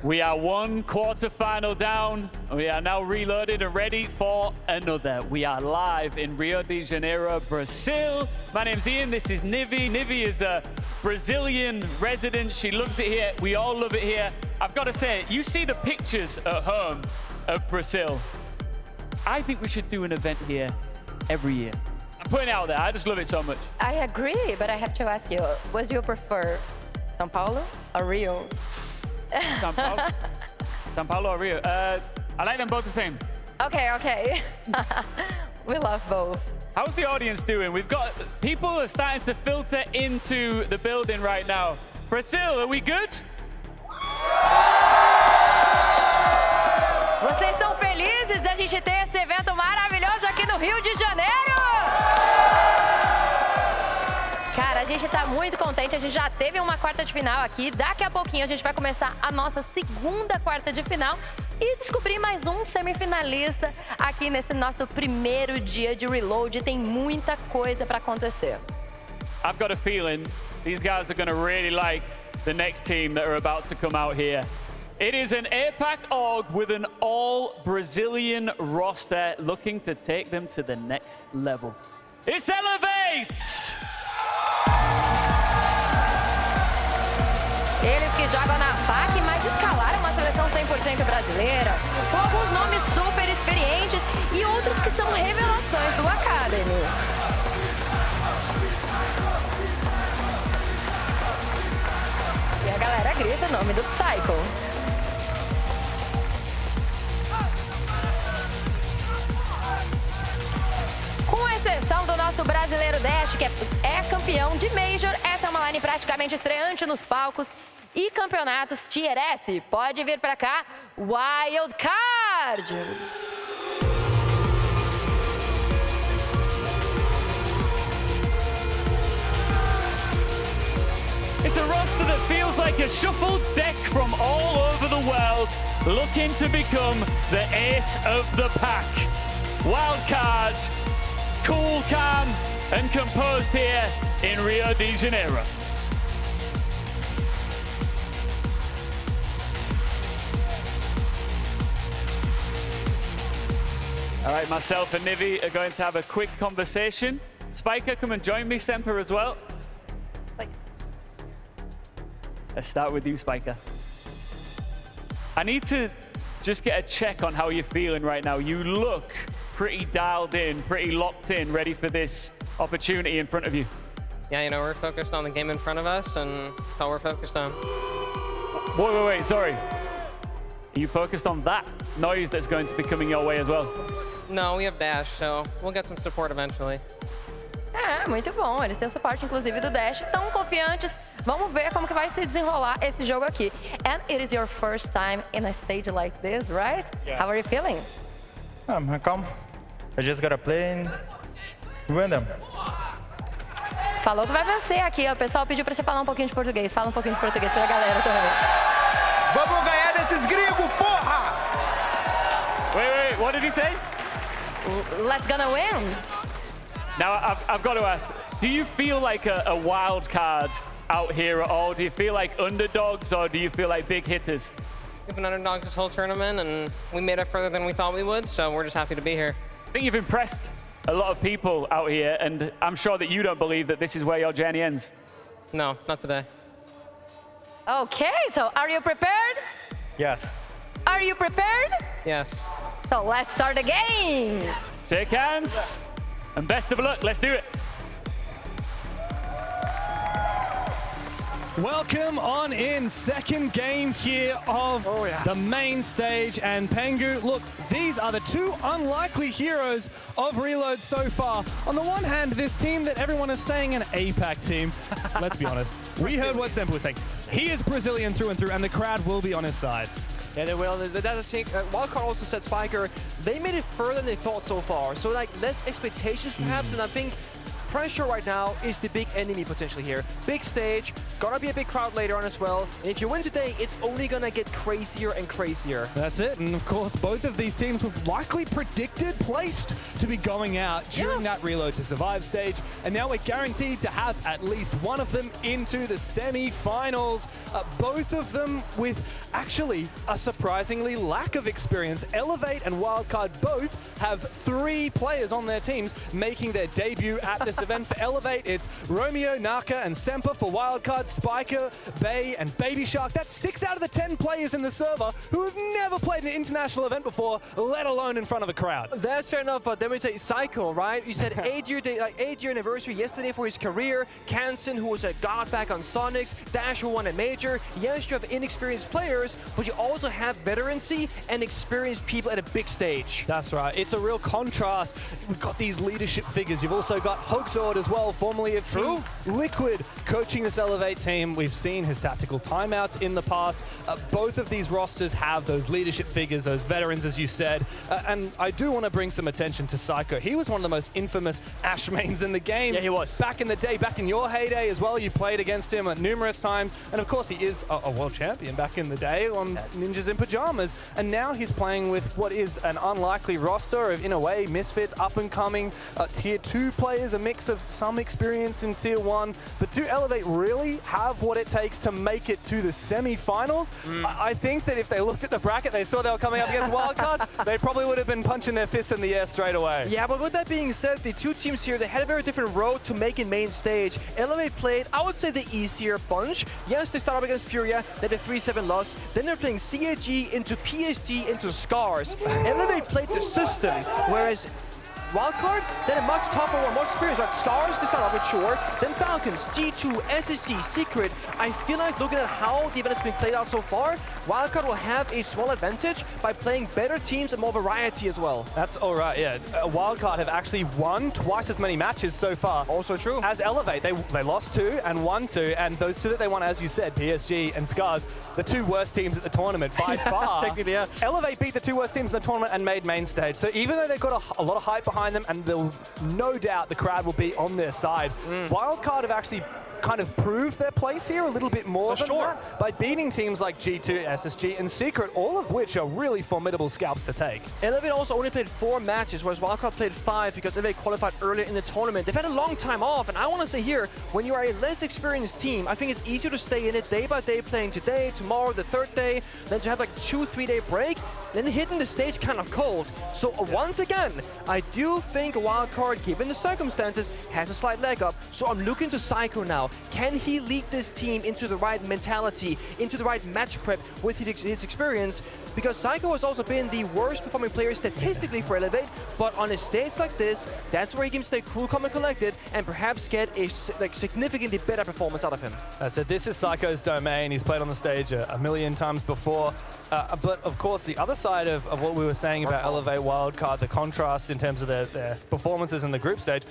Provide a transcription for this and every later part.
We are one quarterfinal down. We are now reloaded and ready for another. We are live in Rio de Janeiro, Brazil. My name's Ian, this is Nivi. Nivi is a Brazilian resident. She loves it here. We all love it here. I've got to say, you see the pictures at home of Brazil. I think we should do an event here every year. I'm putting it out there. I just love it so much. I agree, but I have to ask you, what do you prefer, São Paulo or Rio? São Paulo or Rio? I like them both the same. Okay. We love both. How's the audience doing? We've got people are starting to filter into the building right now. Brazil, are we good? Vocês estão felizes da gente ter esse evento maravilhoso aqui no Rio de Janeiro? Cara, a gente tá muito contente, a gente já teve uma quarta de final aqui. Daqui a pouquinho a gente vai começar a nossa segunda quarta de final e descobrir mais um semifinalista aqui nesse nosso primeiro dia de reload. Tem muita coisa para acontecer. I've got a feeling these guys are going to really like the next team that are about to come out here. It is an APAC org with an all-Brazilian roster looking to take them to the next level. It's Elevate! Eles que jogam na PAC, mas escalaram uma seleção 100% brasileira, com alguns nomes super experientes e outros que são revelações do Academy. E a galera grita o nome do Psycho. Com exceção do nosso brasileiro Dash, que é campeão de Major, essa é uma line praticamente estreante nos palcos e campeonatos Tier S. Pode vir pra cá, Wildcard! It's a roster that feels like a shuffled deck from all over the world, looking to become the ace of the pack. Wildcard, cool, calm, and composed here in Rio de Janeiro. All right, myself and Nivi are going to have a quick conversation. Spiker, come and join me, Semper, as well. Thanks. Let's start with you, Spiker. I need to just get a check on how you're feeling right now. You look pretty dialed in, pretty locked in, ready for this opportunity in front of you. Yeah, you know, we're focused on the game in front of us, and that's all we're focused on. Wait, sorry. Are you focused on that noise that's going to be coming your way as well? No, we have Dash, so we'll get some support eventually. Muito bom. Eles têm o suporte, inclusive, do Dash. Estão confiantes. Vamos ver como que vai se desenrolar esse jogo aqui. And it is your first time in a stage like this, right? Yeah. How are you feeling? I'm calm. I just gotta play and win them. Falou que vai vencer aqui. O pessoal pediu pra você falar um pouquinho de português. Fala um pouquinho de português pra galera também. Vamos ganhar desses gringos, porra! Wait, what did he say? Let's gonna win. Now, I've got to ask, do you feel like a wild card out here at all? Do you feel like underdogs or do you feel like big hitters? We've been underdogs this whole tournament, and we made it further than we thought we would, so we're just happy to be here. I think you've impressed a lot of people out here, and I'm sure that you don't believe that this is where your journey ends. No, not today. Okay, so are you prepared? Yes. Are you prepared? Yes. So let's start the game. Shake hands, and best of luck. Let's do it. Welcome on in, second game here of the main stage. And Pengu, look, these are the two unlikely heroes of Reload so far. On the one hand, this team that everyone is saying an APAC team. Let's be honest. We heard what Semper was saying. He is Brazilian through and through, and the crowd will be on his side. Yeah, they will. That's the thing. Wildcard also said Spiker, they made it further than they thought so far. So like less expectations perhaps, and I think pressure right now is the big enemy potentially here. Big stage, gonna be a big crowd later on as well. And if you win today, it's only gonna get crazier and crazier. That's it. And of course, both of these teams were likely predicted, placed to be going out during that Reload to Survive stage. And now we're guaranteed to have at least one of them into the semi-finals. Both of them with actually a surprisingly lack of experience. Elevate and Wildcard both have 3 players on their teams making their debut at this event. For Elevate, it's Romeo, Naka, and Semper. For Wildcard, Spiker, Bay, and Baby Shark. That's 6 out of the 10 players in the server who have never played an international event before, let alone in front of a crowd. That's fair enough, but then we say Psycho, right? You said 8-year anniversary yesterday for his career. Kansen, who was a god back on Sonics. Dash, who won a major. Yes, you have inexperienced players, but you also have veterancy and experienced people at a big stage. That's right. It's a real contrast. We've got these leadership figures. You've also got Hogsword as well, formerly of Team Liquid, coaching this Elevate team. We've seen his tactical timeouts in the past. Both of these rosters have those leadership figures, those veterans, as you said. And I do want to bring some attention to Psycho. He was one of the most infamous Ashe mains in the game. Yeah, he was. Back in the day, back in your heyday as well, you played against him numerous times. And of course, he is a world champion back in the day on Ninjas in Pajamas. And now he's playing with what is an unlikely roster of, in a way, misfits, up-and-coming Tier 2 players, a mix of some experience in Tier 1. But do Elevate really have what it takes to make it to the semi-finals? I think that if they looked at the bracket, they saw they were coming up against Wildcard, they probably would have been punching their fists in the air straight away. Yeah, but with that being said, the 2 teams here, they had a very different road to making main stage. Elevate played, I would say, the easier bunch. Yes, they started up against Furia, they had a 3-7 loss. Then they're playing CAG into PSG into Scars. Elevate played the system, whereas Wildcard, then a much tougher one, more experience, like Scars to start off with, sure. Then Falcons, G2, SSG, Secret. I feel like looking at how the event has been played out so far, Wildcard will have a small advantage by playing better teams and more variety as well. That's all right, yeah. Wildcard have actually won twice as many matches so far. Also true. As Elevate, they lost 2 and won 2, and those 2 that they won, as you said, PSG and Scars, the 2 worst teams at the tournament by far. Technically, yeah. Elevate beat the 2 worst teams in the tournament and made main stage. So even though they've got a lot of hype behind them, and they'll no doubt the crowd will be on their side, Wildcard have actually kind of proved their place here a little bit more than that by beating teams like G2, SSG, and Secret, all of which are really formidable scalps to take. Elevate also only played 4 matches, whereas Wildcard played 5 because Elevate qualified earlier in the tournament. They've had a long time off, and I want to say here, when you are a less experienced team, I think it's easier to stay in it day by day, playing today, tomorrow, the 3rd day, than to have like 2-3 day break, then hitting the stage kind of cold. So once again, I do think Wildcard, given the circumstances, has a slight leg up. So I'm looking to Psycho now. Can he lead this team into the right mentality, into the right match prep with his experience? Because Psycho has also been the worst performing player statistically for Elevate, but on a stage like this, that's where he can stay cool, calm, and collected, and perhaps get a significantly better performance out of him. That's it. This is Psycho's domain. He's played on the stage a million times before. But of course, the other side of what we were saying about Elevate Wildcard, the contrast in terms of their performances in the group stage,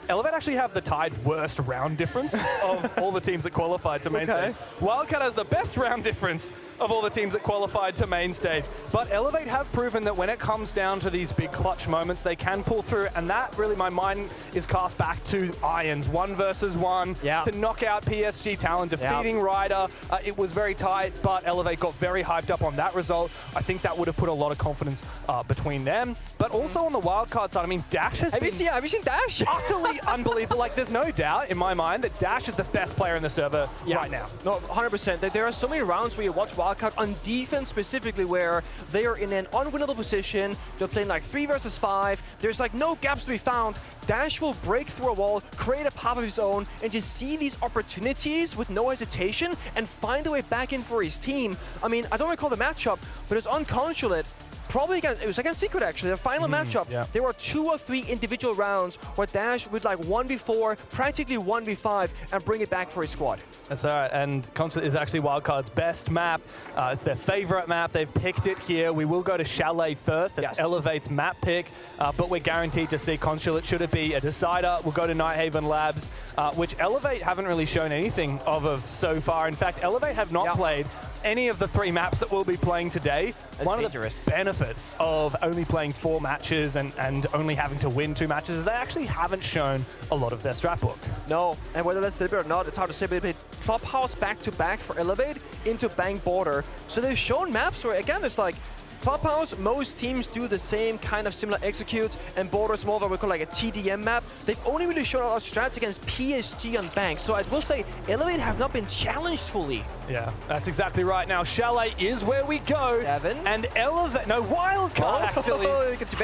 Elevate actually have the tied worst round difference of all the teams that qualified to main stage. Wildcard has the best round difference of all the teams that qualified to main stage. But Elevate have proven that when it comes down to these big clutch moments, they can pull through. And that really, my mind is cast back to Irons, 1 versus 1, to knock out PSG Talon, defeating Ryder. It was very tight, but Elevate got very hyped up on that result. I think that would have put a lot of confidence between them. But also on the Wildcard side, I mean, Dash has been... Have you seen Dash? Utterly unbelievable. Like, there's no doubt in my mind that Dash is the best player in the server right now. No, 100%. There are so many rounds where you watch Wildcard on defense specifically where they are in an unwinnable position. They're playing like 3 versus 5. There's like no gaps to be found. Dash will break through a wall, create a path of his own, and just see these opportunities with no hesitation and find a way back in for his team. I mean, I don't recall the matchup, but it's on Consulate. Probably against, it was against Secret actually, the final matchup. There were 2 or 3 individual rounds where Dash would like 1v4, practically 1v5, and bring it back for his squad. That's all right, and Consulate is actually Wildcard's best map. It's their favorite map. They've picked it here. We will go to Shalet first. That's Elevate's map pick, but we're guaranteed to see Consulate. Should it be a decider, we'll go to Nighthaven Labs, which Elevate haven't really shown anything of so far. In fact, Elevate have not played any of the 3 maps that we'll be playing today, one dangerous. of the benefits of only playing 4 matches and only having to win 2 matches is they actually haven't shown a lot of their strat book. No, and whether that's deliberate or not, it's hard to say, but they played Clubhouse back-to-back for Elevate into Bank Border. So they've shown maps where, again, it's like, Clubhouse, most teams do the same kind of similar executes, and Border is more of what we call like a TDM map. They've only really shown a lot of strats against PSG on Bank, so I will say Elevate have not been challenged fully. Yeah, that's exactly right. Now, Shalet is where we go. Evan? And Elevate, no, Wildcard actually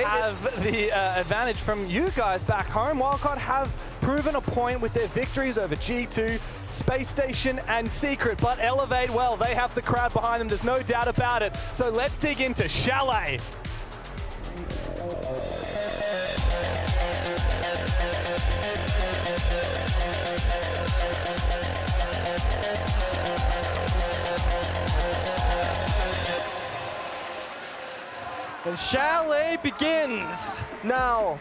have the advantage from you guys back home. Wildcard have proven a point with their victories over G2, Space Station, and Secret. But Elevate, well, they have the crowd behind them. There's no doubt about it. So let's dig into Shalet. And Shalet begins. Now,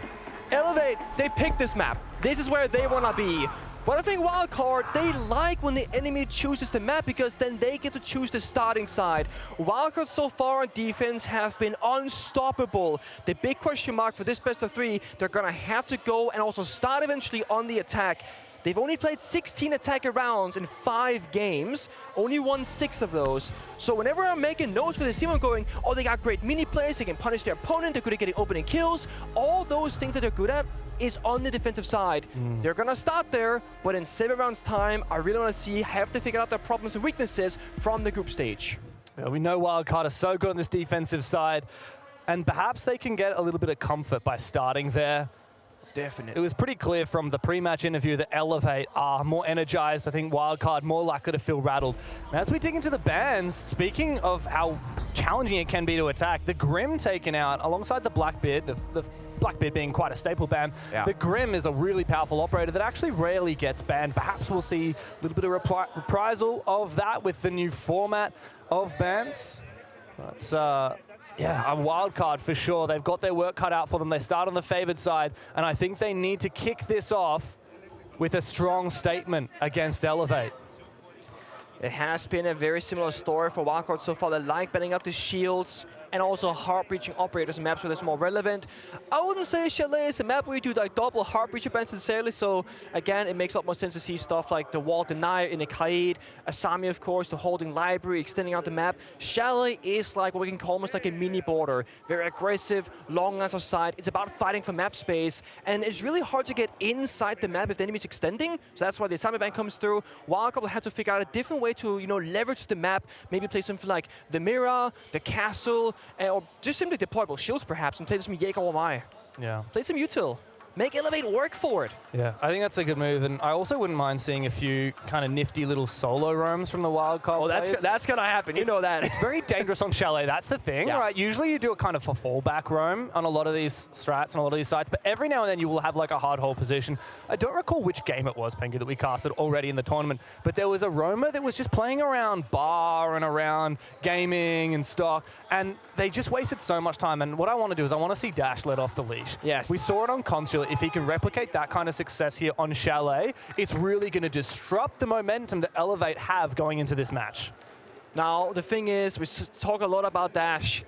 Elevate, they picked this map. This is where they want to be. But I think Wildcard, they like when the enemy chooses the map because then they get to choose the starting side. Wildcard so far on defense have been unstoppable. The big question mark for this best of 3, they're going to have to go and also start eventually on the attack. They've only played 16 attacker rounds in 5 games, only won 6 of those. So whenever I'm making notes for this team, I'm going, oh, they got great mini plays, they can punish their opponent, they're good at getting opening kills. All those things that they're good at is on the defensive side. They're gonna start there, but in 7 rounds time, I really wanna see, have to figure out their problems and weaknesses from the group stage. Yeah, we know Wildcard is so good on this defensive side, and perhaps they can get a little bit of comfort by starting there. Definitely. It was pretty clear from the pre-match interview that Elevate are more energized. I think Wildcard more likely to feel rattled. And as we dig into the bans, speaking of how challenging it can be to attack, the Grim taken out alongside the Blackbeard, the Blackbeard being quite a staple ban. Yeah. The Grim is a really powerful operator that actually rarely gets banned. Perhaps we'll see a little bit of reprisal of that with the new format of bans. But yeah, a Wildcard for sure. They've got their work cut out for them. They start on the favored side, and I think they need to kick this off with a strong statement against Elevate. It has been a very similar story for Wildcard so far. They like banning up the shields and also heart-breaching operators in maps where that's more relevant. I wouldn't say Shalet is a map where you do like double heart-breacher bans necessarily, so again, it makes a lot more sense to see stuff like the Wall Denier in the Kaid, Asami of course, the Holding Library, extending out the map. Shalet is like what we can call almost like a mini border. Very aggressive, long lines of sight. It's about fighting for map space, and it's really hard to get inside the map if the enemy's extending, so that's why the Asami ban comes through. Wildcard will have to figure out a different way to, you know, leverage the map, maybe play something like the Mirror, the Castle, or just simply deployable shields perhaps, and play some Jaeger or Mai. Yeah. Play some util. Make Elevate work for it. Yeah, I think that's a good move, and I also wouldn't mind seeing a few kind of nifty little solo roams from the Wildcard. Oh, that's gonna happen. You know that. It's very dangerous on Shalet. That's the thing, Yeah. right? Usually you do a kind of a fallback roam on a lot of these strats and a lot of these sites, but every now and then you will have like a hard hold position. I don't recall which game it was, Pengu, that we casted already in the tournament, but there was a roamer that was just playing around bar and around gaming and stock, and they just wasted so much time. And what I want to do is I want to see Dash let off the leash. Yes. We saw it on Consulate. If he can replicate that kind of success here on Shalet, it's really going to disrupt the momentum that Elevate have going into this match. Now, the thing is, we talk a lot about Dash.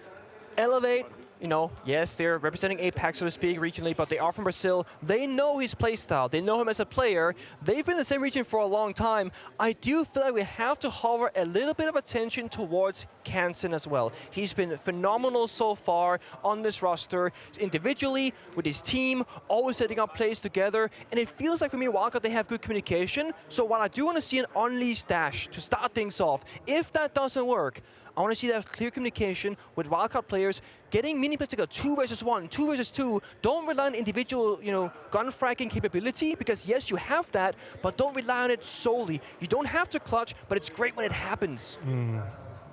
Elevate, you know, yes, they're representing APAC, so to speak, regionally, but they are from Brazil. They know his playstyle. They know him as a player. They've been in the same region for a long time. I do feel like we have to hover a little bit of attention towards Kansen as well. He's been phenomenal so far on this roster, individually, with his team, always setting up plays together, and it feels like for me, Wildcard, they have good communication. So while I do want to see an unleashed Dash to start things off, if that doesn't work, I want to see that clear communication with Wildcard players, getting mini plays to go 2 versus 1, 2 versus 2. Don't rely on individual, you know, gun-fragging capability, because yes, you have that, but don't rely on it solely. You don't have to clutch, but it's great when it happens.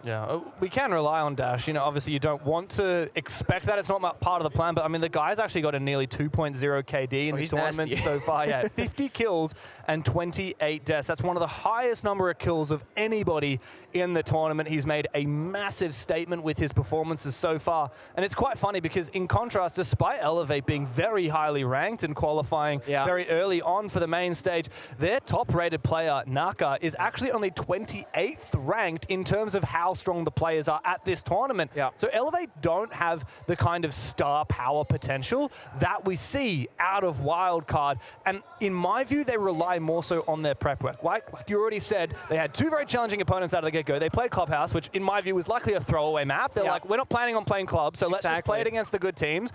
Yeah, we can rely on Dash. You know, obviously you don't want to expect that. It's not part of the plan, but I mean, the guy's actually got a nearly 2.0 KD in the tournament so far. Yeah, 50 kills and 28 deaths. That's one of the highest number of kills of anybody in the tournament. He's made a massive statement with his performances so far. And it's quite funny because in contrast, despite Elevate being very highly ranked and qualifying very early on for the main stage, their top-rated player, Naka, is actually only 28th ranked in terms of how strong the players are at this tournament. So Elevate don't have the kind of star power potential that we see out of Wildcard. And in my view, they rely more so on their prep work. Like you already said, they had two very challenging opponents out of the get-go. They played Clubhouse, which in my view was likely a throwaway map. They're like, we're not planning on playing Club, so let's just play it against the good teams,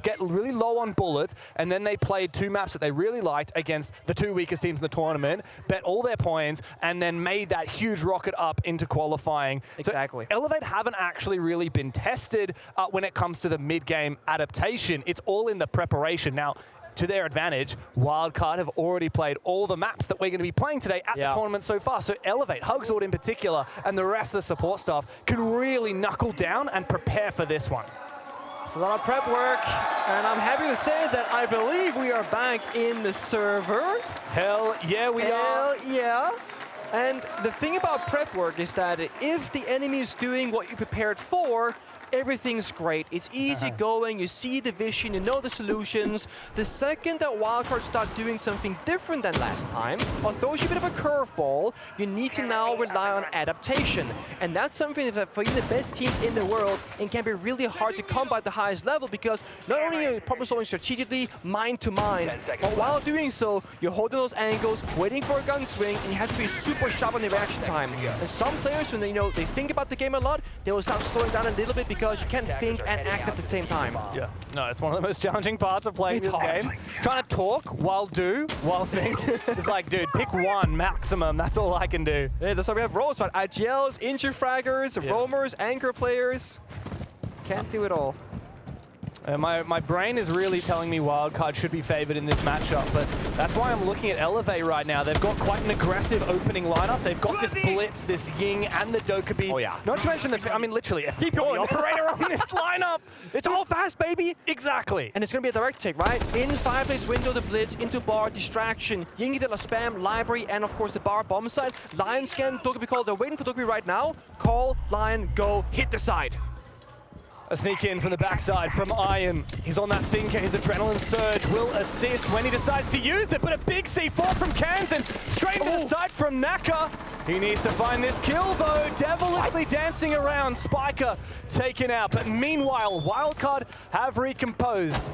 get really low on bullets, and then they played two maps that they really liked against the two weakest teams in the tournament, bet all their points, and then made that huge rocket up into qualifying. So Elevate haven't actually really been tested when it comes to the mid-game adaptation. It's all in the preparation. Now, to their advantage, Wildcard have already played all the maps that we're going to be playing today at the tournament so far. So Elevate, Hugsword in particular, and the rest of the support staff can really knuckle down and prepare for this one. It's a lot of prep work, and I'm happy to say that I believe we are back in the server. Hell yeah, we are. Hell yeah. And the thing about prep work is that if the enemy is doing what you prepared for, everything's great. It's easy going, you see the vision, you know the solutions. The second that Wildcard start doing something different than last time, or throws you a bit of a curveball, you need to now rely on adaptation. And that's something that for even the best teams in the world, it can be really hard to combat at the highest level, because not only are you problem solving strategically, mind to mind, but while doing so, you're holding those angles, waiting for a gun swing, and you have to be super sharp on the reaction time. And some players, when they think about the game a lot, they will start slowing down a little bit because you can't think and act at the same time. Yeah, no, it's one of the most challenging parts of playing this game. Trying to talk while do, while think. It's like, dude, pick one maximum. That's all I can do. Yeah, that's why we have roles, but IGLs, injury fraggers, roamers, anchor players. Can't do it all. My brain is really telling me Wildcard should be favored in this matchup, but that's why I'm looking at Elevate right now. They've got quite an aggressive opening lineup. They've got this Blitz, this Ying, and the Dokkaebi. Oh yeah. Not to mention I mean, literally, keep going. Operator on this lineup. It's all fast, baby. Exactly. And it's going to be a direct take, right? In fireplace window, the Blitz, into bar, distraction, Ying de la spam, library, and of course the bar bomb side. Lion scan, Dokkaebi call. They're waiting for Dokkaebi right now. Call, Lion, go, hit the side. A sneak in from the backside from Iron. He's on that thinker. His adrenaline surge will assist when he decides to use it, but a big C4 from Kansan, straight into the side from Naka. He needs to find this kill though. Devilishly dancing around. Spiker taken out, but meanwhile, Wildcard have recomposed.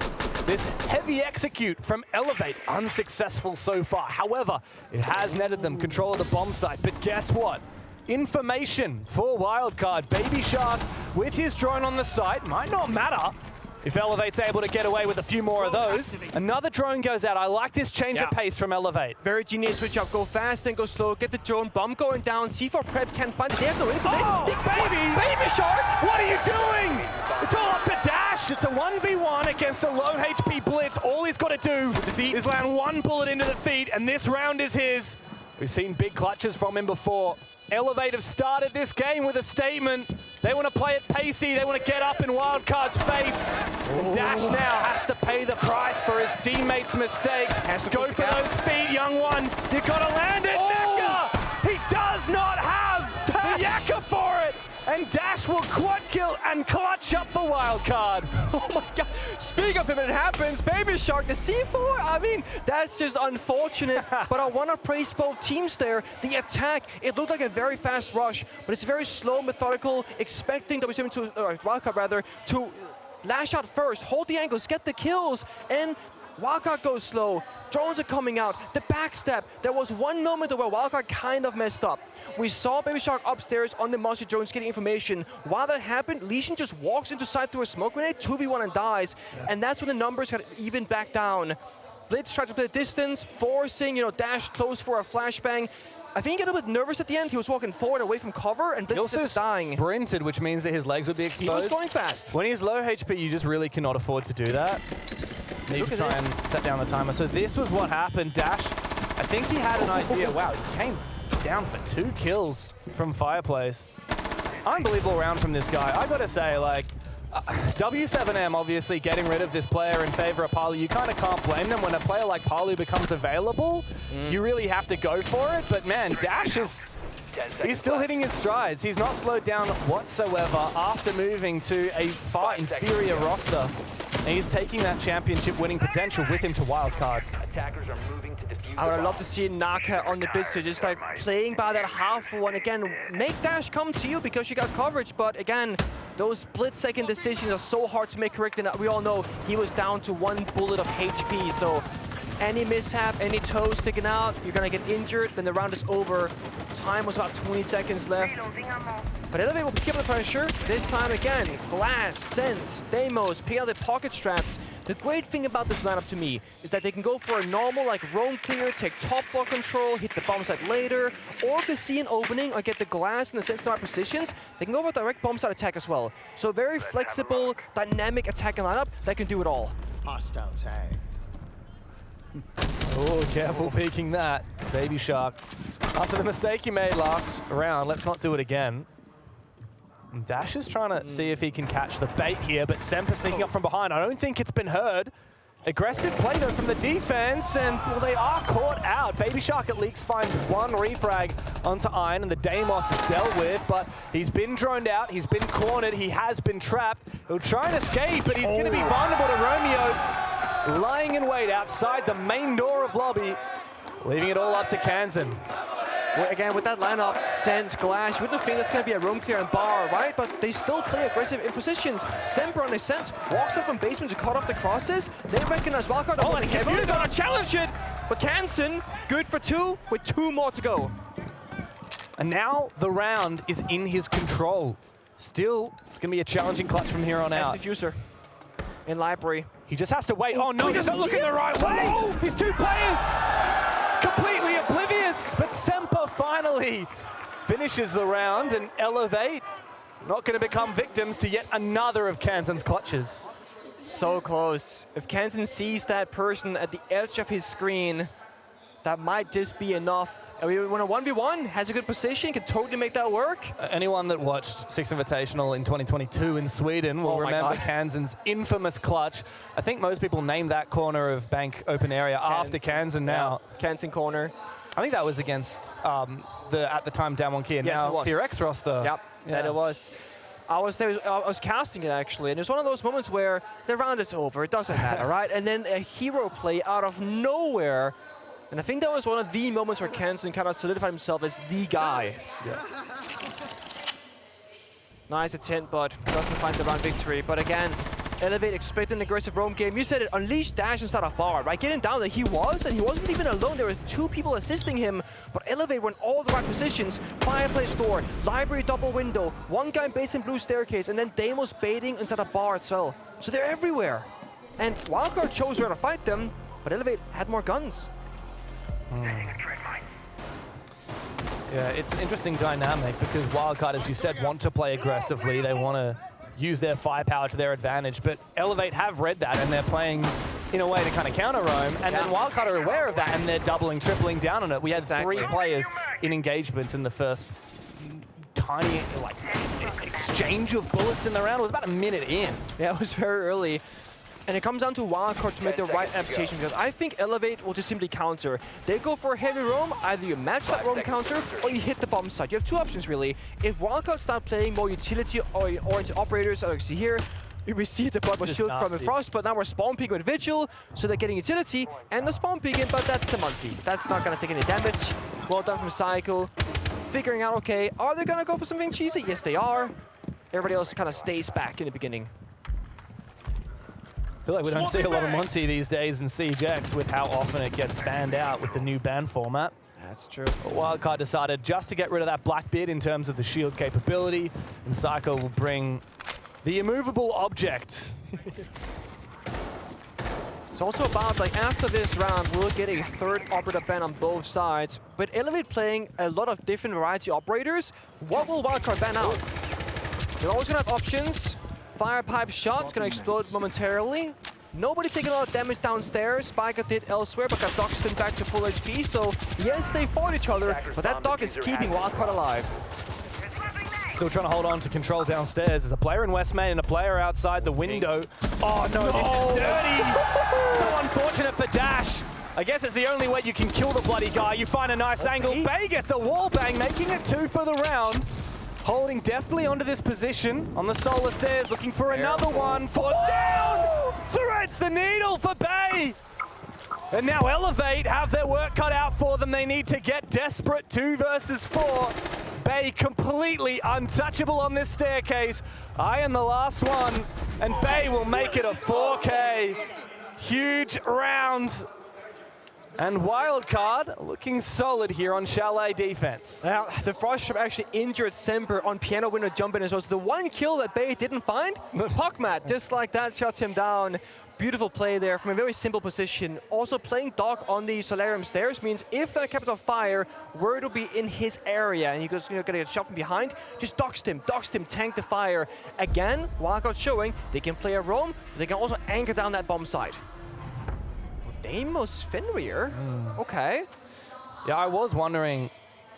This heavy execute from Elevate, unsuccessful so far. However, it has netted them control of the bomb site, but guess what? Information for Wildcard. Baby Shark with his drone on the site. Might not matter if Elevate's able to get away with a few more of those. Another drone goes out. I like this change of pace from Elevate. Very genius switch up. Go fast and go slow. Get the drone. Bomb going down. C4 prep can't find it. They have no info. Oh, Baby Shark! What are you doing? It's all up to Dash. It's a 1v1 against a low HP Blitz. All he's got to do is land one bullet into the feet, and this round is his. We've seen big clutches from him before. Elevate have started this game with a statement. They want to play it pacey. They want to get up in Wildcard's face. And Dash now has to pay the price for his teammates' mistakes. Has to go for those feet, young one. You got to land it, Naka! He does not have the Yakka for it. And Dash will quad kill and clutch up for Wildcard. Oh my god. Speaking of him, it happens. Baby Shark, the C4, I mean, that's just unfortunate. But I want to praise both teams there. The attack, it looked like a very fast rush, but it's very slow, methodical, expecting Wildcard rather, to lash out first, hold the angles, get the kills, and Wildcard goes slow. Drones are coming out. The backstab. There was one moment where Wildcard kind of messed up. We saw Baby Shark upstairs on the monster drones getting information. While that happened, Lesion just walks into side through a smoke grenade, 2v1 and dies. And that's when the numbers got even back down. Blitz tried to play the distance, forcing, Dash close for a flashbang. I think he got a bit nervous at the end. He was walking forward away from cover, and Blitz was dying. Sprinted, which means that his legs would be exposed. He was going fast. When he's low HP, you just really cannot afford to do that. Need to try and set down the timer. So this was what happened. Dash, I think he had an idea. Wow, he came down for 2 kills from Fireplace. unbelievable round from this guy. I gotta say, like, W7M obviously getting rid of this player in favor of Palu. You kind of can't blame them. When a player like Palu becomes available, you really have to go for it. But man, Dash is, he's still hitting his strides. He's not slowed down whatsoever after moving to a far inferior roster. And he's taking that championship winning potential with him to Wildcard. Attackers are moving to defuse. I would love to see Naka on the bid stage, just like playing by that half one. Again, make Dash come to you because you got coverage, but again, those split-second decisions are so hard to make correct, and we all know he was down to 1 bullet of HP, so any mishap, any toe sticking out, you're gonna get injured, then the round is over. Time was about 20 seconds left. But Elevate will keep the pressure. This time again, Glass, Sense, Deimos, pick out the pocket strats. The great thing about this lineup to me is that they can go for a normal like roam clear, take top floor control, hit the bomb site later, or if they see an opening or get the Glass in the Sense start positions, they can go for a direct bomb site attack as well. So very flexible, dynamic attacking lineup that can do it all. Hostile tag. Oh, careful peeking that, Baby Shark. After the mistake you made last round, let's not do it again. And Dash is trying to see if he can catch the bait here, but Semper sneaking up from behind. I don't think it's been heard. Aggressive play though from the defense, and well, they are caught out. Baby Shark at least finds 1 refrag onto Iron, and the Deimos is dealt with, but he's been droned out, he's been cornered, he has been trapped. He'll try and escape, but he's going to be vulnerable to Romeo, lying in wait outside the main door of lobby, leaving it all up to Kansan. Well, again, with that lineup, Sense, Glass, you wouldn't think that's going to be a roam clear and bar, right? But they still play aggressive in positions. Semper on his Sense walks up from basement to cut off the crosses. They recognize Wildcard. Oh, let's get rid of challenge it! But Kansan, good for 2, with 2 more to go. And now the round is in his control. Still, it's going to be a challenging clutch from here on out. Diffuser in library. He just has to wait. Oh no, he's not looking the right way! These 2 players completely oblivious, but Semper finally finishes the round, and Elevate not going to become victims to yet another of Kansan's clutches. So close. If Kansan sees that person at the edge of his screen, that might just be enough. I mean, when a 1v1 has a good position, can totally make that work. Anyone that watched Six Invitational in 2022 in Sweden will remember Kansan's infamous clutch. I think most people named that corner of Bank open area after Kansan now. Yeah. Kansan corner. I think that was against the, at the time, Damwon Kia, now PRX roster. Yep, that it was. I was casting it actually, and it's one of those moments where the round is over, it doesn't matter, right? And then a hero play out of nowhere. And I think that was one of the moments where Kansan kind of solidified himself as the guy. Yeah. Nice attempt, but doesn't find the round victory. But again, Elevate expecting an aggressive roam game. You said it, unleash Dash instead of bar, right? Getting down that he was, and he wasn't even alone. There were 2 people assisting him, but Elevate were in all the right positions. Fireplace door, library double window, 1 guy in base and blue staircase, and then Deimos baiting inside a bar as well. So they're everywhere. And Wildcard chose where to fight them, but Elevate had more guns. Yeah, it's an interesting dynamic because Wildcard, as you said, want to play aggressively. They want to use their firepower to their advantage, but Elevate have read that and they're playing in a way to kind of counter roam, and then Wildcard are aware of that and they're doubling, tripling down on it. We had 3 players in engagements in the first tiny like exchange of bullets in the round. It was about a minute in. Yeah, it was very early. And it comes down to Wildcard to make the right adaptation, because I think Elevate will just simply counter. They go for a heavy roam, either you match that roam counter or you hit the bomb site. You have 2 options really. If Wildcard start playing more utility or oriented operators, like you see here, we received the bot was shield from the Frost, but now we're spawn peeking with Vigil, so they're getting utility and the spawn peeking, but that's a multi. That's not gonna take any damage. Well done from Psycho. Figuring out, okay, are they gonna go for something cheesy? Yes, they are. Everybody else kind of stays back in the beginning. I feel like we don't see a lot of Monty these days in CJX with how often it gets banned out with the new ban format. That's true. Wildcard decided just to get rid of that black bit in terms of the shield capability, and Psycho will bring the immovable object. It's also about, like, after this round, we'll get a 3rd operator ban on both sides. But Elevate playing a lot of different variety operators, what will Wildcard ban out? They're always gonna have options. Fire pipe shot's gonna explode momentarily. Nobody taking a lot of damage downstairs. Spiker did elsewhere, but got Doxton back to full HP. So yes, they fought each other, but that dog is keeping Wildcard alive. still trying to hold on to control downstairs. There's a player in West Main and a player outside the window. Oh no, this is dirty. So unfortunate for Dash. I guess it's the only way you can kill the bloody guy. You find a nice angle. Bay gets a wall bang, making it 2 for the round. Holding deftly onto this position on the solar stairs, looking for another one. Forced down! Threads the needle for Bay! And now Elevate have their work cut out for them. They need to get desperate. 2 versus 4. Bay completely untouchable on this staircase. Iron the last one, and Bay will make it a 4K. Huge round. And Wildcard looking solid here on Shalet defense. Now, the Frost Trap actually injured Semper on piano window jumping as well. So the one kill that Bay didn't find, Puckmat, just like that, shuts him down. Beautiful play there from a very simple position. Also playing Doc on the Solarium stairs means if that Capital Fire were to be in his area and he goes, gonna get shot from behind, just doxed him, tank the fire. Again, Wildcard showing they can play a roam, but they can also anchor down that bomb site. Deimos Fenrir? Okay. Yeah, I was wondering,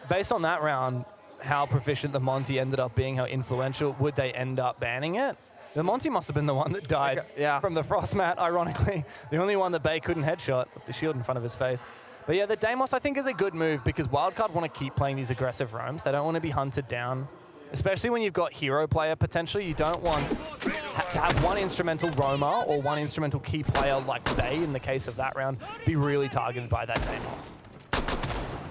based on that round, how proficient the Monty ended up being, how influential, would they end up banning it? The Monty must have been the one that died from the frost mat, ironically. The only one that Bay couldn't headshot with the shield in front of his face. But yeah, the Deimos I think is a good move because Wildcard want to keep playing these aggressive roams. They don't want to be hunted down, especially when you've got hero player potentially. You don't want to have one instrumental roamer or one instrumental key player like Bay in the case of that round be really targeted by that Deimos.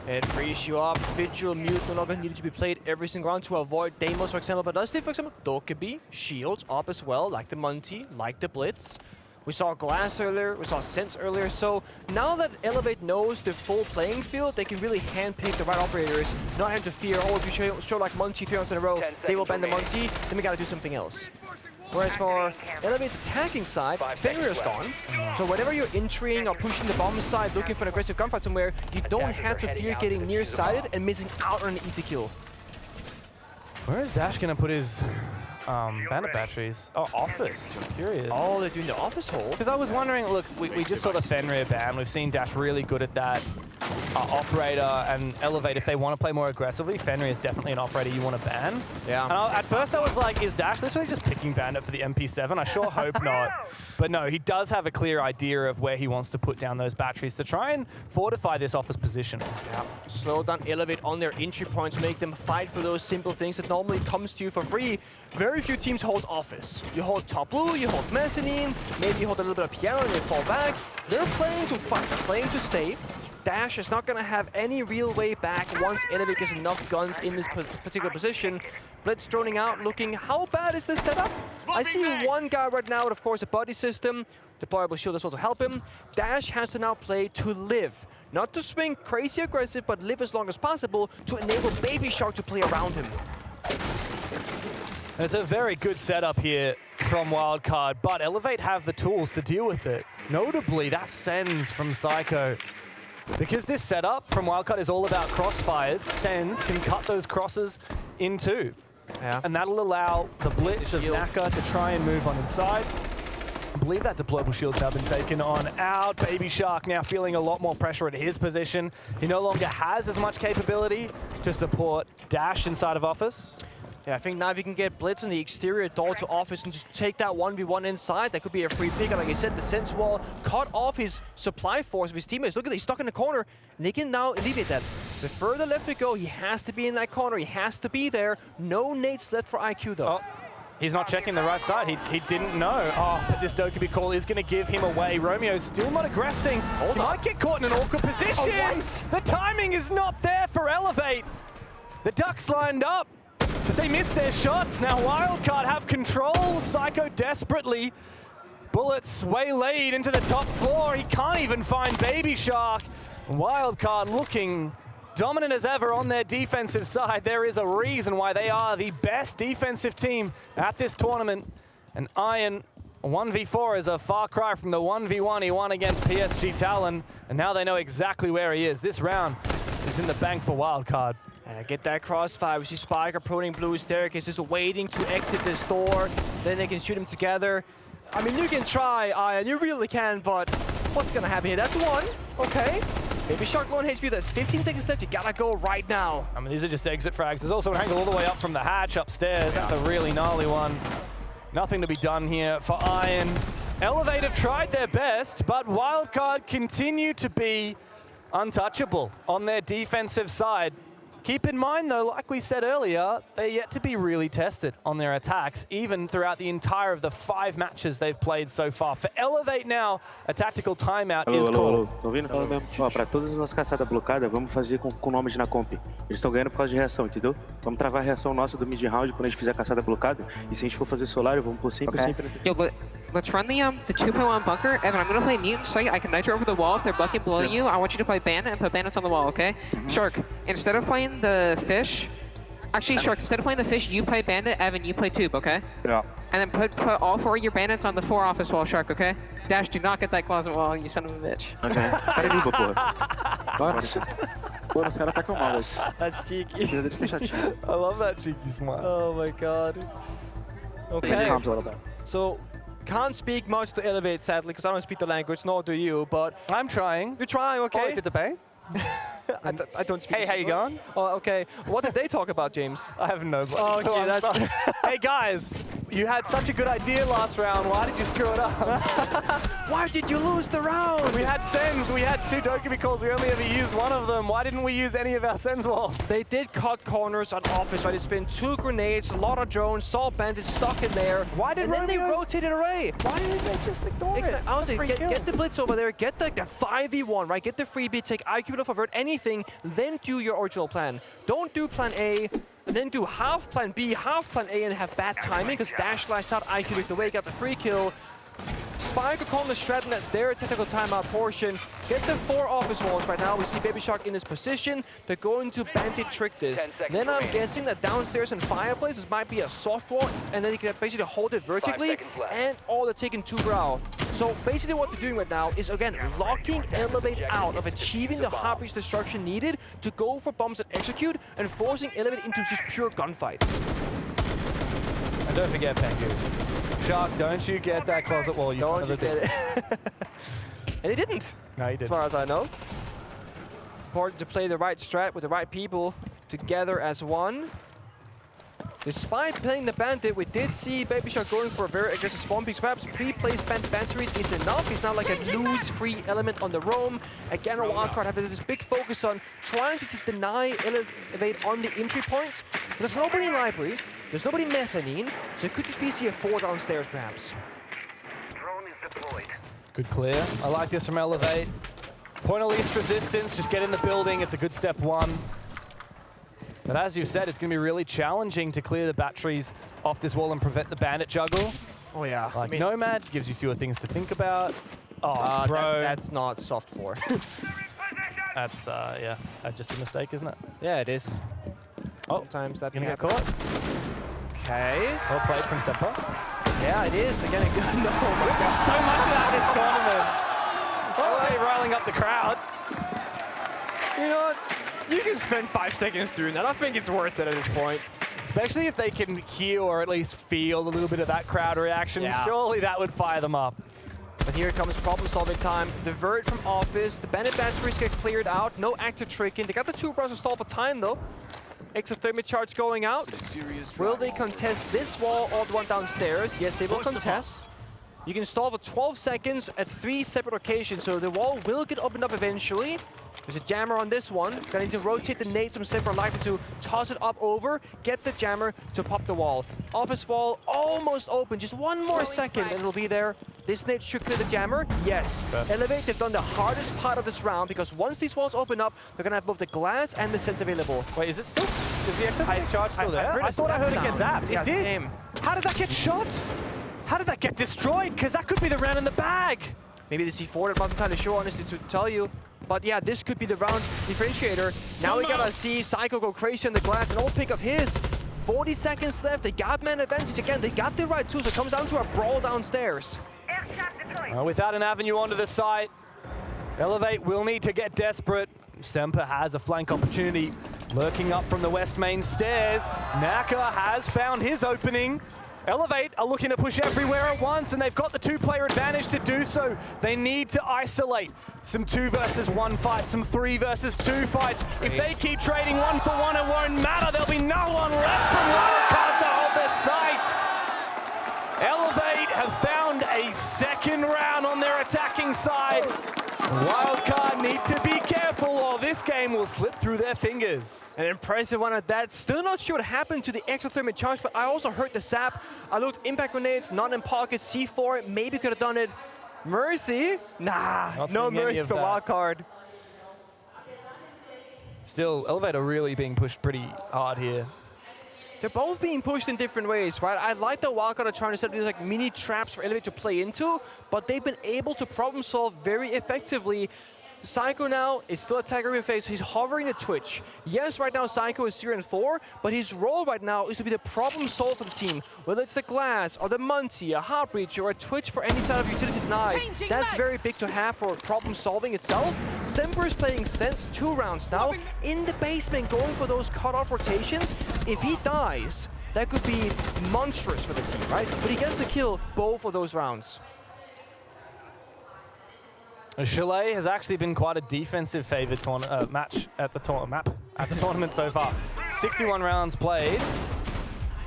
It frees you up. Vigil, Mute no longer needed to be played every single round to avoid Deimos, for example. But does they, for example, Dokkaebi, shields up as well, like the Monty, like the Blitz. We saw Glass earlier, we saw Sense earlier. So now that Elevate knows the full playing field, they can really handpick the right operators, not have to fear, oh, if you show like Monty 3 rounds in a row, they will ban the Monty, then we gotta do something else. Whereas for Elevate's attacking side, Fenrir's gone. So whenever you're entering or pushing the bomb side, looking for an aggressive gunfight somewhere, you don't have to fear getting nearsighted and missing out on an easy kill. Where is Dash gonna put his bandit batteries? Oh, office. Curious. Oh, they're doing the office hole. Because I was wondering, look, we just saw the Fenrir ban. We've seen Dash really good at that. Operator and Elevate, if they want to play more aggressively, Fenrir is definitely an operator you want to ban. Yeah. And at first I was like, is Dash literally just picking Bandit for the MP7? I sure hope not. But no, he does have a clear idea of where he wants to put down those batteries to try and fortify this office position. Yeah. Slow down Elevate on their entry points, make them fight for those simple things that normally comes to you for free. Very few teams hold office. You hold top blue, you hold mezzanine, maybe you hold a little bit of piano and you fall back. They're playing to fight, they're playing to stay. Dash is not going to have any real way back once Elevate gets enough guns in this particular position. Blitz droning out, looking, how bad is this setup? I see one guy right now with, of course, a body system. Deployable shield as well to help him. Dash has to now play to live. Not to swing crazy aggressive, but live as long as possible to enable Baby Shark to play around him. It's a very good setup here from Wildcard, but Elevate have the tools to deal with it. Notably, that sends from Psycho. Because this setup from Wildcard is all about crossfires, Sens can cut those crosses in two. Yeah. And that'll allow the Blitz of Naka to try and move on inside. I believe that deployable shield's now been taken on out. Baby Shark now feeling a lot more pressure at his position. He no longer has as much capability to support Dash inside of office. Yeah, I think now if you can get Blitz on the exterior door to office and just take that 1v1 inside, that could be a free pick. And like I said, the Sense Wall cut off his supply force of his teammates. Look at that, he's stuck in the corner, and they can now alleviate that. The further left we go, he has to be in that corner, he has to be there. No nades left for IQ though. Oh, he's not checking the right side, he didn't know. Oh, but this Dokkaebi call is gonna give him away. Romeo's still not aggressing. He might get caught in an awkward position. The timing is not there for Elevate. The Ducks lined up, but they missed their shots. Now Wildcard have control. Psycho desperately. Bullets waylaid into the top floor. He can't even find Baby Shark. Wildcard looking dominant as ever on their defensive side. There is a reason why they are the best defensive team at this tournament. And Iron 1v4 is a far cry from the 1v1 he won against PSG Talon. And now they know exactly where he is. This round is in the bank for Wildcard. Get that crossfire. We see Spiker proning blue staircase, just waiting to exit this door. Then they can shoot him together. I mean, you can try, Iron, you really can, but what's gonna happen here? That's one, okay. Baby Shark low on HP, there's 15 seconds left, you gotta go right now. I mean, these are just exit frags. There's also an angle all the way up from the hatch upstairs. That's a really gnarly one. Nothing to be done here for Iron. Elevate have tried their best, but Wildcard continue to be untouchable on their defensive side. Keep in mind, though, like we said earlier, they're yet to be really tested on their attacks, even throughout the entire of the 5 matches they've played so far. For Elevate now, a tactical timeout is called. Tô ouvindo? Ó, pra todas as nossas caçadas blocadas, vamos fazer com nomes na comp. Eles estão ganhando por causa de reação, entendeu? Vamos travar a reação nossa do mid-round quando a gente fizer a caçada blocada. E se a gente for fazer solário, vamos pôr sempre. Yo, let's run the 2.1 bunker. Evan, I'm gonna play mutant, so I can nitro over the wall. If they're bucking below you, I want you to play bandit and put bandits on the wall, okay? Shark, instead of playing the fish, actually Shark, instead of playing the fish, you play bandit. Evan, you play tube, okay? Yeah. And then put all 4 of your bandits on the 4 office wall, Shark, okay? Dash, do not get that closet wall, you son of a bitch. Ok. Cara limpa, porra. Bora. Pô, os caras atacam mal, velho. That's cheeky. Precisa deles ter chatinho. I love that cheeky smile. Oh my god. Okay, so can't speak much to Elevate, sadly, because I don't speak the language, nor do you, but I'm trying. you're trying, okay? Did the bang? I don't speak. Hey, how you going? Oh, okay. What did they talk about, James? I have no. Oh, okay, I'm that's- sorry. Hey guys, you had such a good idea last round. Why did you screw it up? Why did you lose the round? We had sends. We had 2 Dokumi calls. We only ever used one of them. Why didn't we use any of our sends walls? They did cut corners on office, right? They spent 2 grenades, a lot of drones, saw bandits stuck in there. Why did and then they Romeo- rotated array. Why didn't they just ignore Exactly. it? Honestly, Free get kill. the blitz over there, get the 5v1, right? Get the freebie, take IQ to avert anything, then do your original plan. Don't do plan A, and then do half plan B, half plan A, and have bad timing, because Dash slashed out, IQ with the way, got the free kill. Spike calling the Stratton at their tactical timeout portion. Get the 4 office walls right now. We see Baby Shark in this position. They're going to bandit trick this. Then I'm guessing that downstairs in Fireplace, this might be a soft wall, and then you can basically hold it vertically, and all they're taking 2 brow. So basically what they're doing right now is, again, locking Elevate out of achieving the hard-breach destruction needed to go for bombs that execute, and forcing Elevate into just pure gunfights. And don't forget Pengu. Shark, don't you get that closet wall. You Don't you get it. And he didn't. No, he As didn't. far as I know. Important to play the right strat with the right people together as one. Despite playing the bandit, we did see Baby Shark going for a very aggressive spawn piece. Perhaps pre-placed batteries is enough. He's not like a loose free element on the roam. Again, a Wildcard having this big focus on trying to deny Elevate on the entry points. There's nobody in library. There's nobody mezzanine. So it could just be CF4 downstairs, perhaps. Drone is deployed. Good clear. I like this from Elevate. Point of least resistance, just get in the building. It's a good step 1. But as you said, it's going to be really challenging to clear the batteries off this wall and prevent the bandit juggle. Oh yeah. Like Nomad gives you fewer things to think about. Oh, bro. That's not soft 4. That's, yeah, just a mistake, isn't it? Yeah, it is. Oh, Sometimes that gonna can get happen. caught. Okay. Well played from Semper. Yeah, it is. Again, a good no. We've got so much of that this tournament. Oh, riling up the crowd. You know what? You can spend 5 seconds doing that. I think it's worth it at this point. Especially if they can hear or at least feel a little bit of that crowd reaction. Yeah. Surely that would fire them up. But here comes problem-solving time. The vert from office. The bandit batteries get cleared out. No active tricking. They got the 2 bros to stall for time, though. Exothermic charge going out. Will they contest this wall or the one downstairs? Yes, they will contest. You can stall for 12 seconds at 3 separate occasions, so the wall will get opened up eventually. There's a jammer on this one. Gonna need to rotate the nades from Semper likely to toss it up over, get the jammer to pop the wall. Office wall almost open, just 1 more second and it'll be there. This nade should clear the jammer. Yes. Elevate, they've done the hardest part of this round because once these walls open up, they're gonna have both the glass and the sense available. Wait, is it still? Is the exothermic charge still there? I thought I heard it get zapped. Yeah, It did. same. How did that get shot? How did that get destroyed? Because that could be the round in the bag. Maybe the C4 that wasn't entirely sure, honestly, to tell you. But yeah, this could be the round differentiator. Now we gotta see Psycho go crazy on the glass. An old pick of his. 40 seconds left. They got man advantage again. They got the right tools. It comes down to a brawl downstairs. Without an avenue onto the site, Elevate will need to get desperate. Semper has a flank opportunity lurking up from the west main stairs. Naka has found his opening. Elevate are looking to push everywhere at once, and they've got the 2-player advantage to do so. They need to isolate some 2 versus 1 fights, some 3 versus 2 fights. If they keep trading 1 for 1, it won't matter. There'll be no one left from Wildcard to hold their sights. Elevate have found a second round on their attacking side. Wildcard need to be careful or this game will slip through their fingers. An impressive one at that. Still not sure what happened to the exothermic charge, but I also heard the zap. I looked impact grenades, not in pocket, C4, maybe could have done it. Mercy? Nah, Not no seeing any mercy of for that. Wildcard. Still, Elevate are really being pushed pretty hard here. They're both being pushed in different ways, right? I like that Wildcard are trying to set up these like mini traps for Elevate to play into, but they've been able to problem solve very effectively. Psycho now is still attacking in face. He's hovering the Twitch. Yes, right now Psycho is 0-4, but his role right now is to be the problem solver for the team. Whether it's the glass or the Munty, a Heartbreach, or a Twitch for any side of utility deny. That's very big to have for problem solving itself. Semper is playing Sense 2 rounds now in the basement, going for those cut-off rotations. If he dies, that could be monstrous for the team, right? But he gets to kill both of those rounds. Shalet has actually been quite a defensive favored match at the tournament so far. 61 rounds played,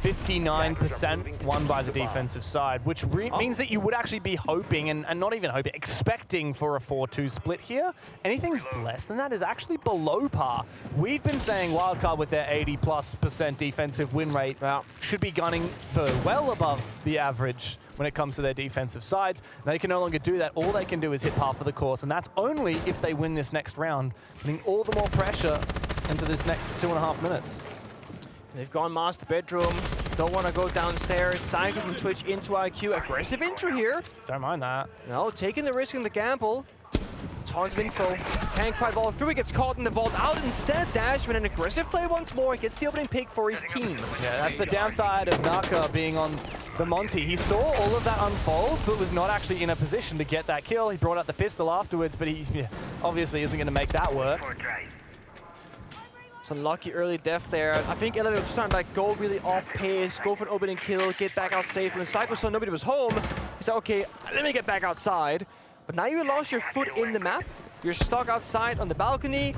59% won by the defensive side, which means that you would actually be hoping, and not even hoping, expecting for a 4-2 split here. Anything less than that is actually below par. We've been saying Wildcard with their 80+% defensive win rate should be gunning for well above the average when it comes to their defensive sides. They can no longer do that. All they can do is hit par for the course, and that's only if they win this next round, putting all the more pressure into this next 2.5 minutes. They've gone master bedroom. Don't want to go downstairs. Psycho from Twitch into IQ. Aggressive intro here. Don't mind that. No, taking the risk in the gamble. Tons of info. Can't quite vault through. He gets caught in the vault out instead. Dash with an aggressive play once more. Gets the opening pick for his team. Yeah, that's the downside of Naka being on the Monty. He saw all of that unfold, but was not actually in a position to get that kill. He brought out the pistol afterwards, but he obviously isn't going to make that work. It's unlucky early death there. I think Elevate was trying to like go really off pace, go for an opening kill, get back out safe. When Psycho saw nobody was home, he said, okay, let me get back outside. But now you lost your foot in the map. You're stuck outside on the balcony.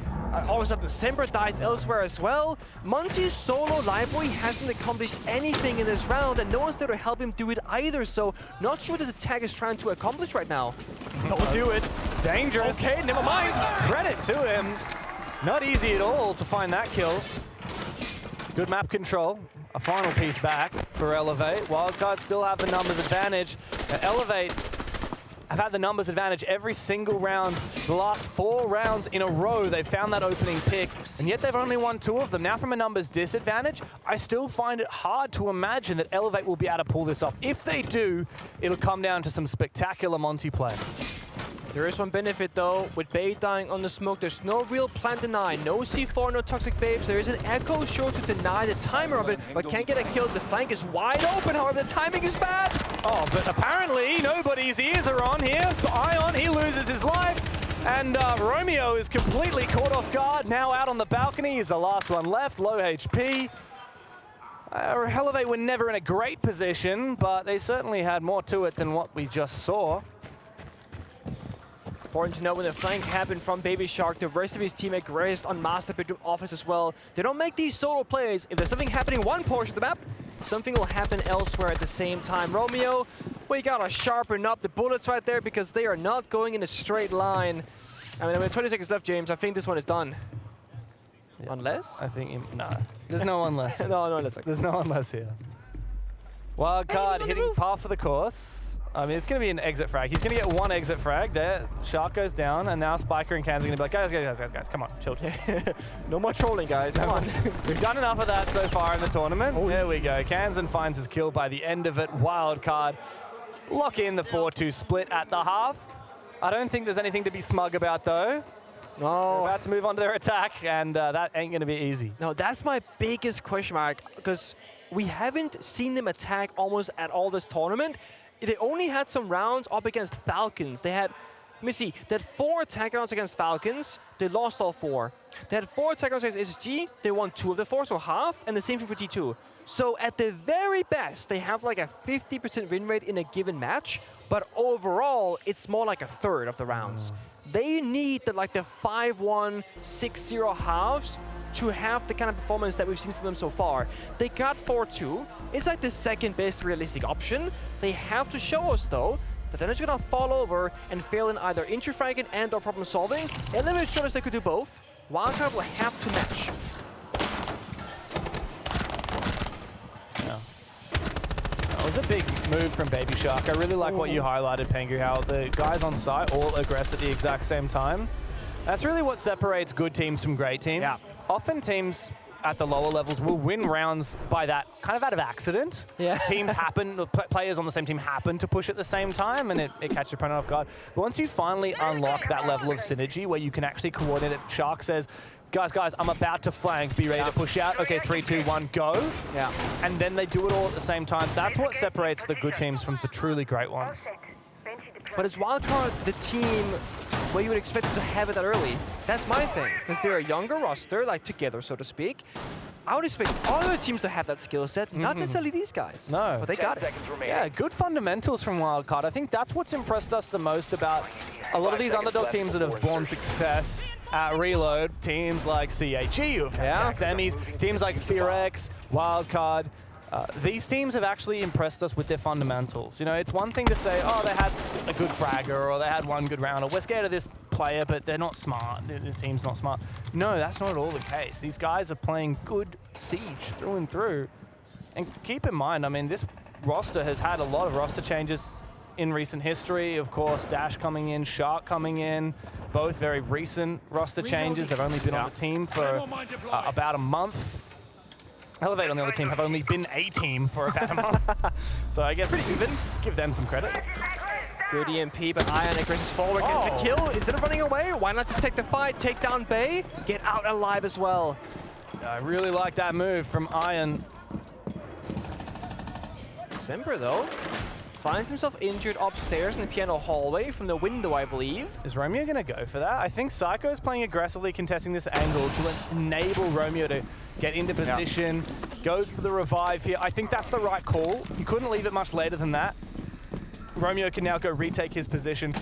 All of a sudden, Semper dies elsewhere as well. Munty's solo library hasn't accomplished anything in this round, and no one's there to help him do it either. So, not sure what this attack is trying to accomplish right now. Don't do it. Dangerous. Okay, never mind. Credit to him. Not easy at all to find that kill. Good map control. A final piece back for Elevate. Wildcard still have the numbers advantage. Elevate have had the numbers advantage every single round. The last 4 rounds in a row, they've found that opening pick, and yet they've only won 2 of them. Now from a numbers disadvantage, I still find it hard to imagine that Elevate will be able to pull this off. If they do, it'll come down to some spectacular Monty play. There is one benefit though, with Babe dying on the smoke, there's no real plant deny, no C4, no toxic babes, there is an echo sure to deny the timer of it, but can't get a kill. The flank is wide open, however the timing is bad. Oh, but apparently nobody's ears are on here. For Ion, he loses his life, and Romeo is completely caught off guard, now out on the balcony. He's the last one left, low HP. Elevate were never in a great position, but they certainly had more to it than what we just saw. Important to know when the flank happened from Baby Shark, the rest of his team aggressed on Master Bedroom Office as well. They don't make these solo plays. If there's something happening one portion of the map, something will happen elsewhere at the same time. Romeo, we gotta sharpen up the bullets right there because they are not going in a straight line. I mean, 20 seconds left, James. I think this one is done. Yeah. Unless? I think, no. There's no unless. No unless. There's no unless here. Wildcard hitting par for the course. I mean, it's going to be an exit frag. He's going to get 1 exit frag there. Shark goes down, and now Spiker and Cans are going to be like, guys, come on, chill. No more trolling, guys. Come on. We've done enough of that so far in the tournament. Oh, there we go. Kansan finds his kill by the end of it. Wildcard lock in the 4-2 split at the half. I don't think there's anything to be smug about, though. No. They're about to move on to their attack, and that ain't going to be easy. No, that's my biggest question mark, because we haven't seen them attack almost at all this tournament. They only had some rounds up against Falcons. They had Let me see. They had 4 attack rounds against Falcons. They lost all 4. They had 4 attack rounds against SSG. They won 2 of the 4, so half. And the same thing for T2. So at the very best, they have like a 50% win rate in a given match. But overall, it's more like a third of the rounds. They need the 5-1, 6-0 halves to have the kind of performance that we've seen from them so far. They got 4-2. It's like the second best realistic option. They have to show us though that they're just gonna fall over and fail in either injury fragging and or problem solving. Elevated showed us they could do both. Wildcard will have to match. That was a big move from Baby Shark. I really like what you highlighted, Pengu, how the guys on site all aggress at the exact same time. That's really what separates good teams from great teams. Yeah. Often teams at the lower levels will win rounds by that kind of out of accident. Yeah. Teams happen, players on the same team happen to push at the same time and it catches your opponent off guard. But once you finally unlock that level of synergy where you can actually coordinate it, Shark says, guys, I'm about to flank, be ready to push out. Okay, 3, 2, 1, go. Yeah. And then they do it all at the same time. That's what separates the good teams from the truly great ones. But is Wildcard the team where you would expect them to have it that early? That's my thing, because they're a younger roster, like together, so to speak. I would expect all other teams to have that skill set, not necessarily these guys. No. But they got it. Yeah, good fundamentals from Wildcard. I think that's what's impressed us the most about a lot of these underdog teams that have borne success at Reload. Teams like CHE, who have had semis, teams like FearX, Wildcard. These teams have actually impressed us with their fundamentals. You know, it's one thing to say, oh, they had a good fragger or they had one good round or we're scared of this player, but they're not smart. The team's not smart. No, that's not at all the case. These guys are playing good Siege through and through. And keep in mind, I mean, this roster has had a lot of roster changes in recent history. Of course, Dash coming in, Shark coming in, both very recent roster changes. They've only been on the team for about a month. Elevate on the other team have only been a team for about a month. So I guess we even give them some credit. Good EMP, but Ion aggresses forward, gets the kill. Instead of running away, why not just take the fight, take down Bay, get out alive as well. I really like that move from Ion. Semper, though, finds himself injured upstairs in the piano hallway from the window, I believe. Is Romeo going to go for that? I think Psycho's playing aggressively, contesting this angle to enable Romeo to get into position, goes for the revive here. I think that's the right call. You couldn't leave it much later than that. Romeo can now go retake his position.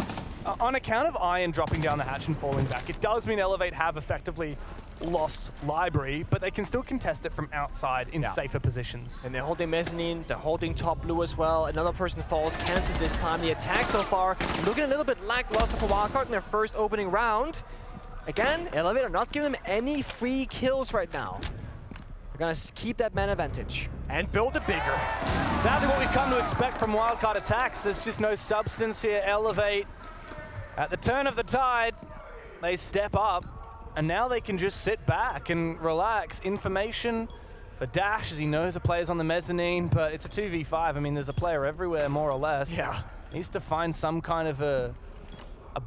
On account of Ion dropping down the hatch and falling back, it does mean Elevate have effectively lost library, but they can still contest it from outside in safer positions. And they're holding mezzanine, they're holding top blue as well. Another person falls, cancelled this time. The attack so far looking a little bit lackluster for Wildcard in their first opening round. Again, Elevate are not giving them any free kills right now. They're gonna keep that man advantage and build it bigger. Sadly, what we've come to expect from Wildcard attacks, there's just no substance here. Elevate, at the turn of the tide, they step up, and now they can just sit back and relax. Information for Dash, as he knows the player's on the mezzanine, but it's a 2v5. I mean, there's a player everywhere, more or less. Yeah. Needs to find some kind of a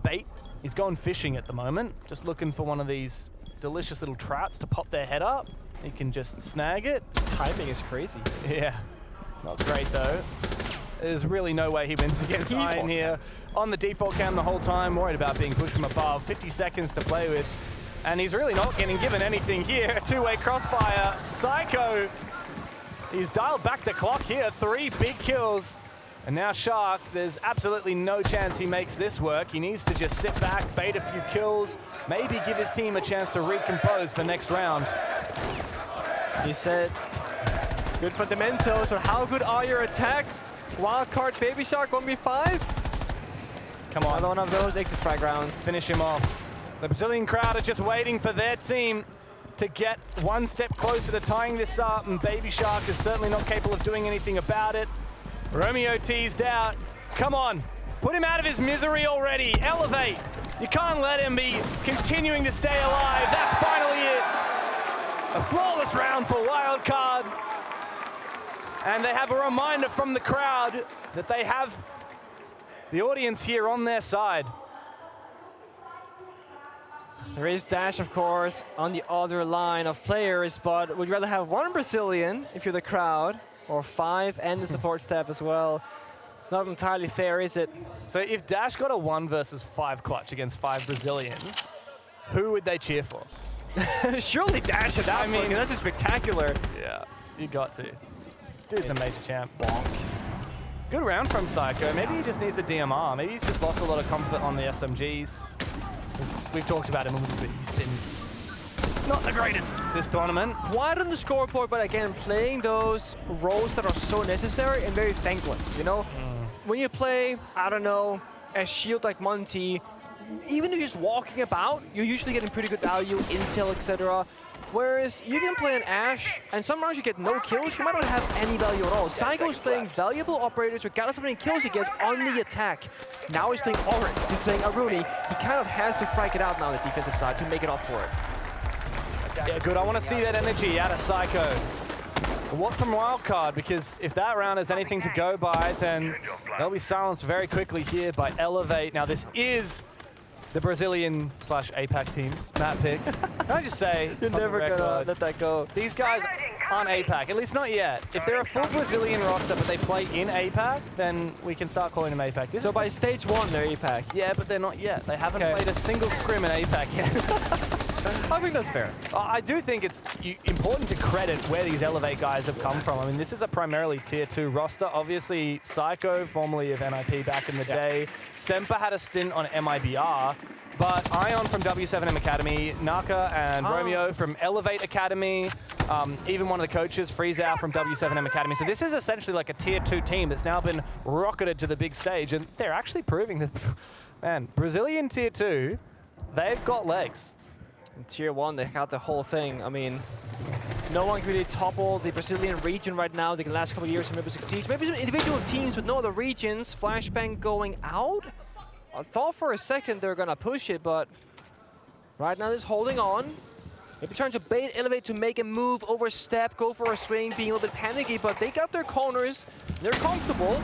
bait. He's going fishing at the moment, just looking for one of these delicious little trouts to pop their head up. He can just snag it. Timing is crazy. Yeah, not great though. There's really no way he wins against Iron here. On the default cam the whole time, worried about being pushed from above. 50 seconds to play with. And he's really not getting given anything here. Two-way crossfire. Psycho, he's dialed back the clock here. 3 big kills. And now Shark, there's absolutely no chance he makes this work. He needs to just sit back, bait a few kills, maybe give his team a chance to recompose for next round. He said, good fundamentals, but how good are your attacks? Wildcard Baby Shark 1v5? Come on. Another one of those exit frag rounds. Finish him off. The Brazilian crowd are just waiting for their team to get one step closer to tying this up, and Baby Shark is certainly not capable of doing anything about it. Romeo teased out. Come on, put him out of his misery already. Elevate. You can't let him be continuing to stay alive. That's finally it. A flawless round for Wildcard. And they have a reminder from the crowd that they have the audience here on their side. There is Dash, of course, on the other line of players, but would you rather have one Brazilian if you're the crowd, or 5 and the support staff as well? It's not entirely fair, is it? So if Dash got a 1 versus 5 clutch against 5 Brazilians, who would they cheer for? Surely Dash at that point, 'cause that's just spectacular. Yeah, you got to. Dude's a major champ. Bonk. Good round from Psycho. Maybe he just needs a DMR. Maybe he's just lost a lot of comfort on the SMGs. We've talked about him a little bit. He's been not the greatest this tournament. Quite on the scoreboard, but again, playing those roles that are so necessary and very thankless, you know? When you play, I don't know, a shield like Monty, even if you're just walking about, you're usually getting pretty good value, intel, etc. Whereas you can play an Ashe, and some rounds you get no kills, you might not have any value at all. Psycho's playing valuable operators regardless of how many kills he gets on the attack. Now he's playing Oryx, he's playing Aruni. He kind of has to frag it out now on the defensive side to make it up for it. Yeah, good. I want to see that energy out of Psycho. What from Wildcard? Because if that round has anything to go by, then they'll be silenced very quickly here by Elevate. Now, this is the Brazilian/APAC teams. Matt pick. Can I just say, You're never gonna let that go. These guys aren't APAC, at least not yet. If they're a full Brazilian roster, but they play in APAC, then we can start calling them APAC. So by stage 1, they're APAC. Yeah, but they're not yet. They haven't played a single scrim in APAC yet. I think that's fair. I do think it's important to credit where these Elevate guys have come from. I mean, this is a primarily Tier 2 roster. Obviously, Psycho, formerly of NIP back in the day. Semper had a stint on MIBR. But Ion from W7M Academy, Naka and Romeo from Elevate Academy, even one of the coaches, Freezow from W7M Academy. So this is essentially like a Tier 2 team that's now been rocketed to the big stage, and they're actually proving that, man, Brazilian Tier 2, they've got legs. In Tier 1, they got the whole thing. I mean, no one can really topple the Brazilian region right now. The last couple of years from Rainbow Six Siege. Maybe some individual teams, but no other regions. Flashbang going out. I thought for a second they're gonna push it, but right now they're holding on. Maybe trying to bait Elevate to make a move, overstep, go for a swing, being a little bit panicky, but they got their corners. They're comfortable.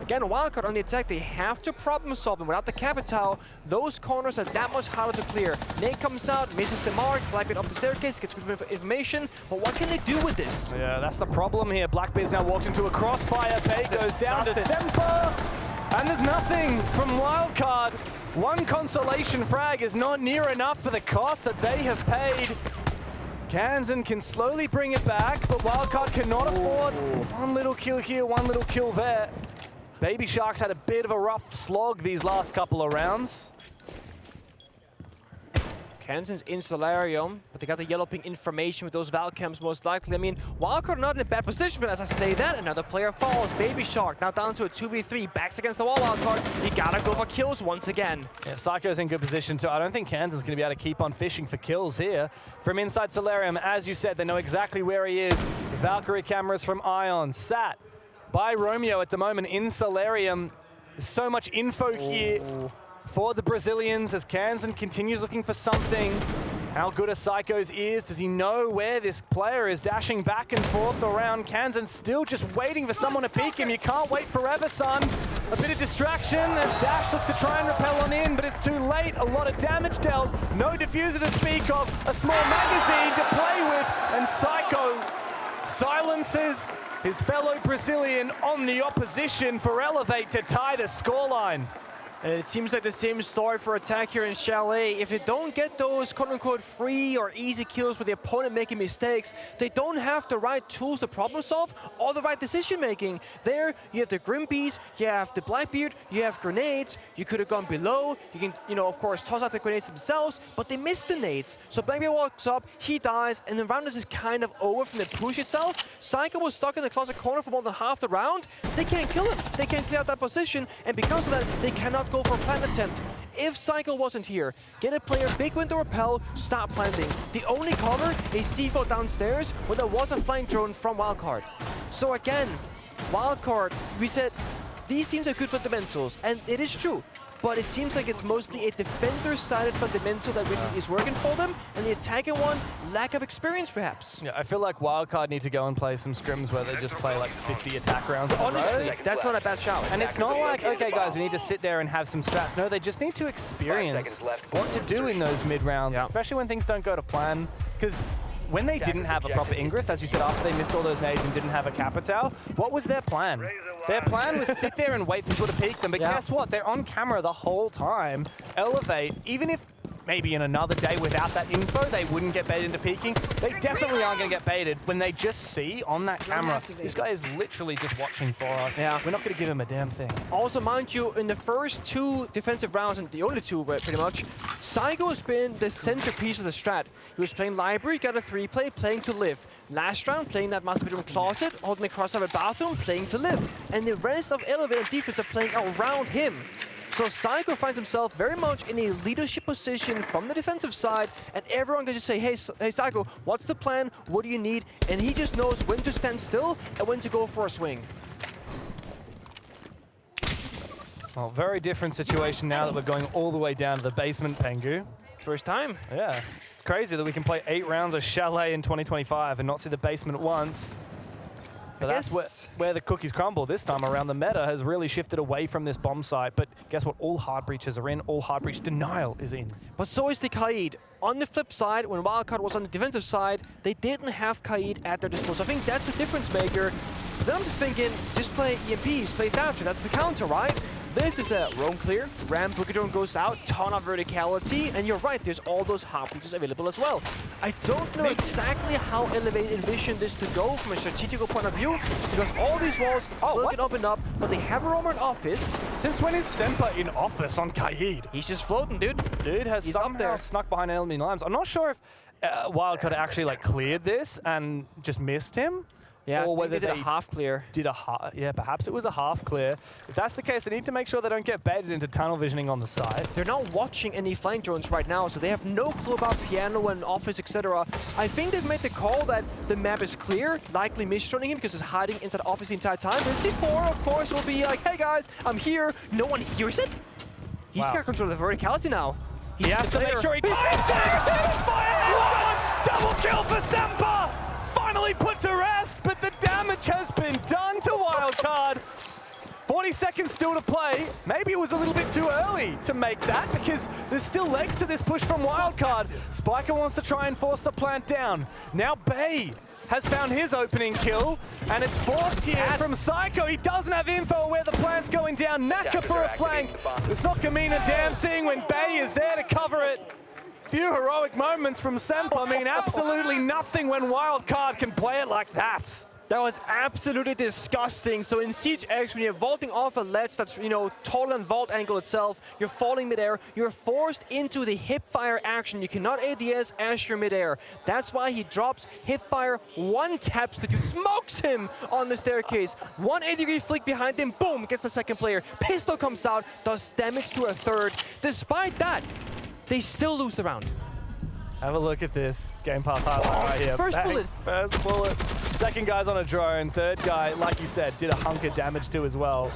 Again, Wildcard on the attack, they have to problem solve them. Without the Capital, those corners are that much harder to clear. Nate comes out, misses the mark, Blackbeard up the staircase, gets good information, but what can they do with this? Yeah, that's the problem here. Blackbeard's now walked into a crossfire. Bay goes down to Semper, and there's nothing from Wildcard. One consolation frag is not near enough for the cost that they have paid. Kansan can slowly bring it back, but Wildcard cannot afford one little kill here, one little kill there. Baby Shark's had a bit of a rough slog these last couple of rounds. Kansan's in Solarium, but they got the yellow ping information with those Valcams most likely. I mean, Wildcard not in a bad position, but as I say that, another player falls. Baby Shark now down to a 2v3, backs against the wall. Wildcard, you gotta go for kills once again. Yeah, Psycho's in good position too. I don't think Kansan's gonna be able to keep on fishing for kills here. From inside Solarium, as you said, they know exactly where he is. Valkyrie cameras from Ion, sat by Romeo at the moment in Solarium. There's so much info here for the Brazilians as Kansan continues looking for something. How good are Psycho's ears? Does he know where this player is dashing back and forth around? Kansan still just waiting for someone to peek him. You can't wait forever, son. A bit of distraction as Dash looks to try and repel on in, but it's too late. A lot of damage dealt. No diffuser to speak of. A small magazine to play with, and Psycho silences his fellow Brazilian on the opposition for Elevate to tie the scoreline. And it seems like the same story for attack here in Shalet. If they don't get those quote-unquote free or easy kills with the opponent making mistakes, they don't have the right tools to problem solve or the right decision making. There, you have the Grimpies, you have the Blackbeard, you have grenades. You could have gone below. You can, of course, toss out the grenades themselves, but they missed the nades. So Blackbeard walks up, he dies, and the round is kind of over from the push itself. Psycho was stuck in the closet corner for more than half the round. They can't kill him. They can't clear out that position, and because of that, they cannot go for a plant attempt. If Psycho wasn't here, get a player, big window repel, stop planting. The only cover is C4 downstairs where there was a flying drone from Wildcard. So again, Wildcard, we said these teams are good fundamentals, and it is true. But it seems like it's mostly a defender-sided fundamental that really is working for them, and the attacking one, lack of experience perhaps. Yeah, I feel like Wildcard need to go and play some scrims where they just play like 50 attack rounds. Honestly, that's not a bad shout. And it's not like, okay guys, we need to sit there and have some strats. No, they just need to experience what to do in those mid rounds, especially when things don't go to plan. Because when they didn't have a proper Ingress, as you said, after they missed all those nades and didn't have a Capitao, what was their plan? Their plan was to sit there and wait for people to peek them, but guess what? They're on camera the whole time. Elevate, even if maybe in another day without that info, they wouldn't get baited into peeking. They definitely aren't going to get baited when they just see on that camera, this guy is literally just watching for us. Yeah. We're not going to give him a damn thing. Also, mind you, in the first 2 defensive rounds, and the only 2 pretty much, Psycho has been the centerpiece of the strat. He was playing Library, got a 3-play, playing to live. Last round, playing that Master Bedroom Closet, holding the crossover Bathroom, playing to live. And the rest of Elevate and defense are playing around him. So Psycho finds himself very much in a leadership position from the defensive side, and everyone can just say, hey Psycho, what's the plan? What do you need? And he just knows when to stand still and when to go for a swing. Well, very different situation now that we're going all the way down to the basement, Pengu. First time. Yeah. It's crazy that we can play 8 rounds of Shalet in 2025 and not see the basement once. But that's where the cookies crumble this time around. The meta has really shifted away from this bomb site. But guess what? All hard breaches are in. All hard breach denial is in. But so is the Kaid. On the flip side, when Wildcard was on the defensive side, they didn't have Kaid at their disposal. I think that's a difference maker. But then I'm just thinking, just play EMPs, play Thatcher. That's the counter, right? This is a roam clear. Ram Boogie Drone goes out, ton of verticality, and you're right, there's all those hard breaches available as well. I don't know exactly how Elevate envisioned this to go from a strategical point of view, because all these walls will get opened up, but they have a roamer in office. Since when is Semper in office on Kaid? He's just floating, dude. Dude has somehow snuck behind enemy lines. I'm not sure if Wildcard actually like cleared this and just missed him. Yeah, or whether they did a half clear. Yeah, perhaps it was a half clear. If that's the case, they need to make sure they don't get baited into tunnel visioning on the side. They're not watching any flank drones right now, so they have no clue about piano and office, etc. I think they've made the call that the map is clear, likely misjoining him because he's hiding inside office the entire time. But C4, of course, will be like, hey guys, I'm here. No one hears it. He's got control of the verticality now. He has to make sure he times it! What? Double kill for Semper! Finally put to rest, but the damage has been done to Wildcard. 40 seconds still to play. Maybe it was a little bit too early to make that because there's still legs to this push from Wildcard. Spiker wants to try and force the plant down. Now Bay has found his opening kill, and it's forced here from Psycho. He doesn't have info where the plant's going down. Naka for a flank. It's not gonna mean a damn thing when Bay is there to cover it. Few heroic moments from Semper mean absolutely nothing when Wildcard can play it like that. That was absolutely disgusting. So in Siege X, when you're vaulting off a ledge that's, you know, taller than vault angle itself, you're falling midair, you're forced into the hipfire action. You cannot ADS as you're midair. That's why he drops hipfire, one taps that you smokes him on the staircase. 180-degree flick behind him, boom, gets the second player. Pistol comes out, does damage to a third. Despite that, they still lose the round. Have a look at this Game Pass highlight right here. First bullet. First bullet. Second guy's on a drone. Third guy, like you said, did a hunk of damage to as well.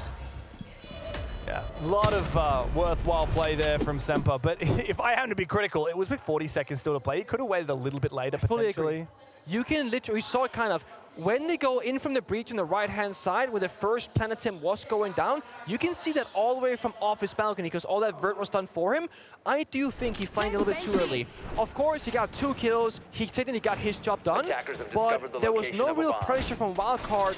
Yeah, a lot of worthwhile play there from Semper. But if I happen to be critical, it was with 40 seconds still to play. He could have waited a little bit later, potentially. Fully agree. You can literally, we saw it kind of, when they go in from the breach on the right-hand side, where the first planet attempt was going down, you can see that all the way from off his balcony, because all that vert was done for him. I do think he flanked a little bit too early. Of course, he got 2 kills. He said that he got his job done, but there was no real pressure from Wildcard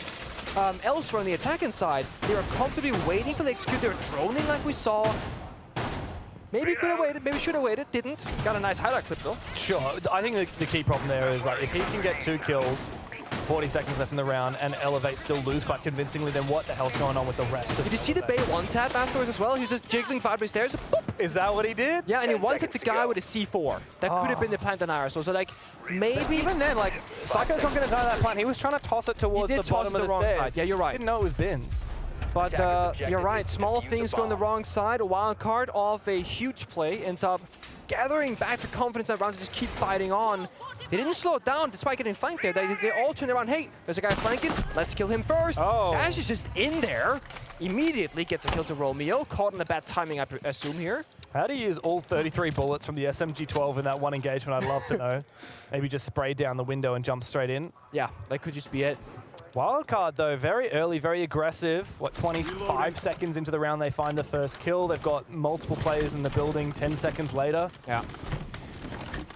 elsewhere on the attacking side. They were comfortably waiting for the execute. They were droning like we saw. Maybe could have waited, maybe should have waited, didn't. Got a nice highlight clip though. Sure, I think the key problem there is like if he can get 2 kills, 40 seconds left in the round, and Elevate still lose quite convincingly, then what the hell's going on with the rest of Did you see the Bay one-tap afterwards as well? He was just jiggling 5 bay stairs. Boop. Is that what he did? Yeah, and he one-tapped the guy with a C4. That could have been the plant denier. So like, maybe... Even then, like, Psycho's not going to die that plant. He was trying to toss it towards the bottom of the stairs. Side. Yeah, you're right. Didn't know it was bins. But you're right, small things go on the wrong side. Wildcard off a huge play ends up gathering back the confidence that round to just keep fighting on. They didn't slow it down despite getting flanked there. They all turned around, hey, there's a guy flanking, let's kill him first. Ash is just in there, immediately gets a kill to Romeo, caught in a bad timing, I assume here. How do you use all 33 bullets from the SMG-12 in that one engagement? I'd love to know. Maybe just spray down the window and jump straight in. Yeah, that could just be it. Wildcard, though, very early, very aggressive. What, 25 seconds into the round, they find the first kill. They've got multiple players in the building 10 seconds later. Yeah.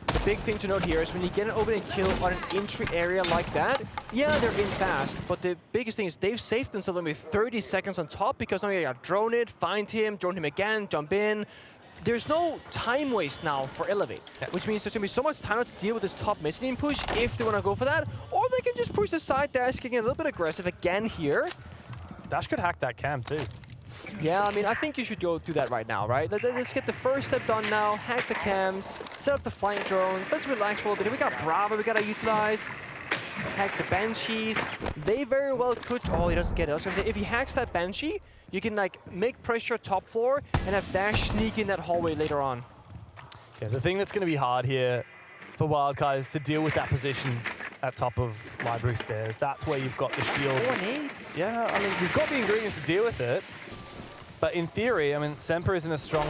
The big thing to note here is when you get an opening kill on an entry area like that, yeah, they're in fast, but the biggest thing is they've saved themselves maybe 30 seconds on top because now you gotta drone it, find him, drone him again, jump in. There's no time waste now for Elevate, which means there's gonna be so much time to deal with this top mezzanine push if they wanna go for that, or they can just push the side dash, getting a little bit aggressive again here. Dash could hack that cam too. Yeah, I mean, I think you should go do that right now, right? Let's get the first step done now, hack the cams, set up the flank drones, let's relax for a little bit. We got Bravo we gotta utilize, hack the Banshees. They very well could, oh, he doesn't get it. I was gonna say, if he hacks that Banshee, you can like make pressure top floor and have Dash sneak in that hallway later on. Yeah, the thing that's gonna be hard here for Wildcard is to deal with that position at top of library stairs. That's where you've got the shield. 4 nades. Yeah, I mean, you've got the ingredients to deal with it. But in theory, I mean, Semper is in a strong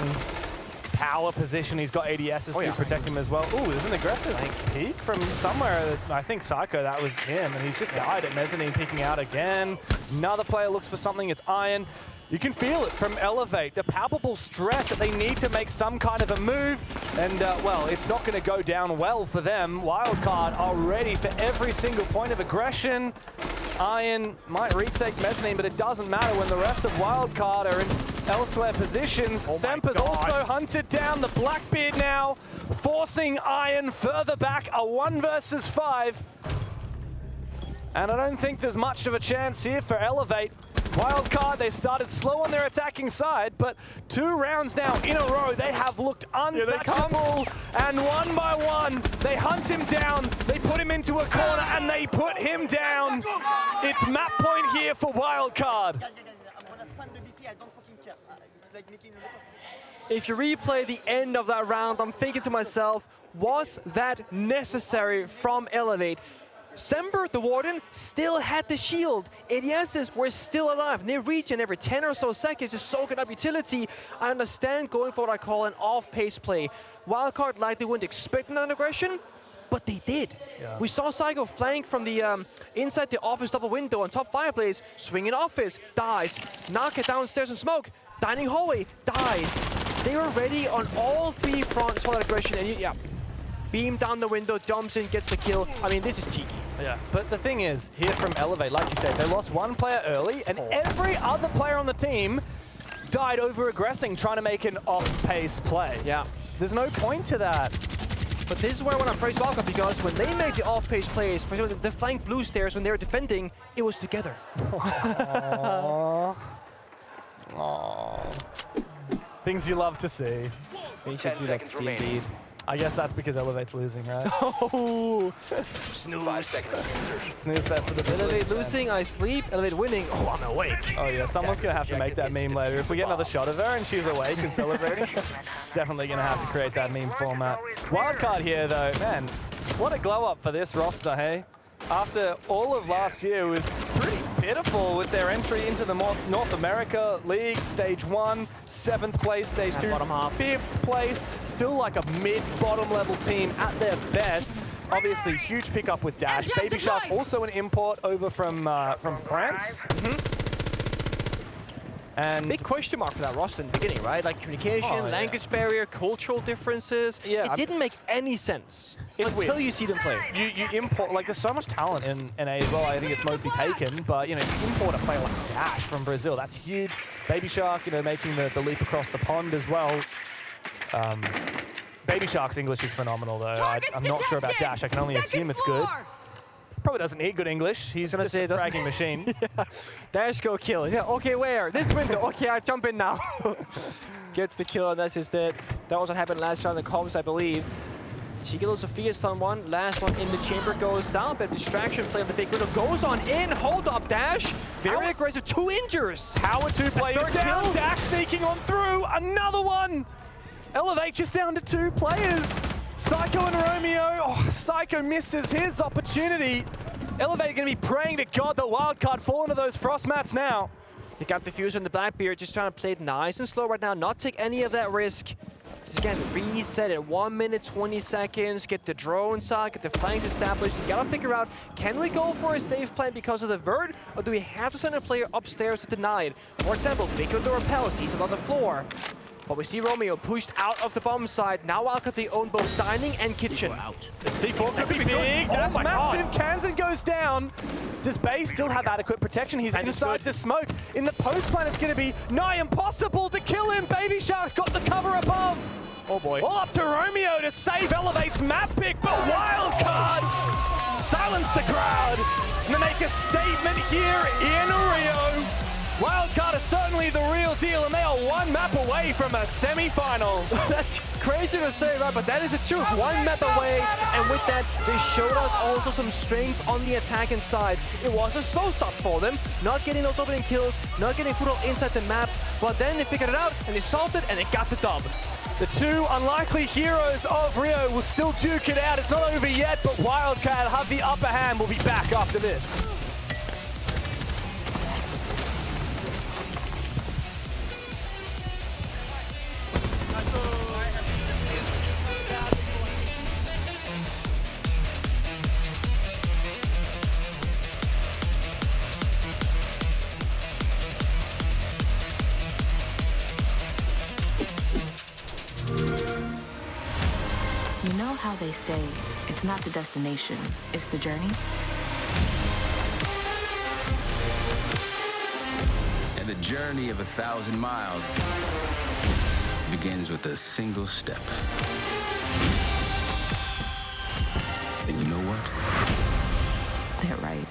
power position. He's got ADSs to protect him as well. Ooh, there's an aggressive peek from somewhere. I think Psycho, that was him. And he's just died at mezzanine, peeking out again. Another player looks for something. It's Iron. You can feel it from Elevate, the palpable stress that they need to make some kind of a move. And, well, it's not going to go down well for them. Wildcard are ready for every single point of aggression. Iron might retake mezzanine, but it doesn't matter when the rest of Wildcard are in elsewhere positions. Semper's also hunted down the Blackbeard now, forcing Iron further back, a 1 versus 5. And I don't think there's much of a chance here for Elevate. Wildcard, they started slow on their attacking side, but 2 rounds now in a row, they have looked untouchable. And 1 by 1, they hunt him down, they put him into a corner, and they put him down. It's map point here for Wildcard. If you replay the end of that round, I'm thinking to myself, was that necessary from Elevate? Semper, the Warden, still had the shield. ADSs were still alive. And they regen every 10 or so seconds to soak it up utility. I understand going for what I call an off-pace play. Wildcard likely wouldn't expect that aggression, but they did. Yeah. We saw Psycho flank from the inside the office double window on top fireplace, swing in office, dies. Knock it downstairs in smoke, dining hallway, dies. They were ready on all 3 fronts for that aggression, and yeah. Beam down the window, jumps in, gets the kill. I mean, this is cheeky. Yeah, but the thing is, here from Elevate, like you said, they lost 1 player early, and every other player on the team died over-aggressing, trying to make an off-pace play. Yeah. There's no point to that. But this is where I want to praise Wildcard, because when they make the off-pace plays, for example, the flank blue stairs, when they were defending, it was together. Aww. Aww. Things you love to see. Things you do love to see, indeed. I guess that's because Elevate's losing, right? Oh, snooze. Snooze fest for the Elevate losing, I sleep. Elevate winning, oh, I'm awake. Oh yeah, someone's gonna have to make that meme later. If we get another shot of her and she's awake and celebrating, definitely gonna have to create that meme format. Wildcard here though, man, what a glow up for this roster, hey? After all of last year, it was pretty pitiful with their entry into the North America League, Stage 1, 7th place, Stage 2, 5th place. Still like a mid-bottom level team at their best. Obviously, huge pickup with Dash. Baby Shark, also an import over from France. And big question mark for that roster in the beginning, right? Like communication, language barrier, cultural differences. Yeah, it didn't make any sense until you see them play. You import, like there's so much talent in NA as well. I think it's mostly taken, but you know, you import a player like Dash from Brazil, that's huge. Baby Shark, you know, making the leap across the pond as well. Baby Shark's English is phenomenal though. I'm not sure about Dash, I can only assume it's good. Probably doesn't need good English. He's gonna say a fragging machine. Yeah. Dash go kill. Yeah, okay, where? This window. Okay, I jump in now. Gets the kill, and that's just it. That was what happened last round in the comms, I believe. Chigilo Sophia stun 1. Last one in the chamber goes down. But distraction play of the big window goes on in. Hold up, Dash. Very aggressive. 2 injures. How are 2 players down? Kill. Dash sneaking on through. Another one. Elevate just down to 2 players. Psycho and Romeo. Oh, Psycho misses his opportunity. Elevate going to be praying to God that Wildcard fall into those frost mats now. He got the fuse on the Blackbeard, just trying to play it nice and slow right now, not take any of that risk. Just again, reset it, 1 minute, 20 seconds, get the drones out, get the flanks established. You gotta figure out, can we go for a safe plan because of the vert, or do we have to send a player upstairs to deny it? For example, Vico the Repel sees it on the floor. But we see Romeo pushed out of the bomb side. Now Wildcard, they own both dining and kitchen. The C4 could be big. That's my massive. God. Kansan goes down. Does Bay still have adequate protection? He's inside the smoke. In the post plan, it's going to be nigh impossible to kill him. Baby Shark's got the cover above. Oh boy. All up to Romeo to save Elevate's map pick, but Wildcard silence the crowd and they make a statement here in Rio. Wildcard is certainly the real deal, and they are one map away from a semi-final. That's crazy to say, right? But that is the truth. One map away, and with that, they showed us also some strength on the attacking side. It was a slow start for them, not getting those opening kills, not getting foothold inside the map, but then they figured it out, and they solved it, and they got the dub. The two unlikely heroes of Rio will still duke it out. It's not over yet, but Wildcard have the upper hand. We'll be back after this. You know how they say, it's not the destination, it's the journey? And the journey of 1,000 miles begins with a single step. And you know what? They're right.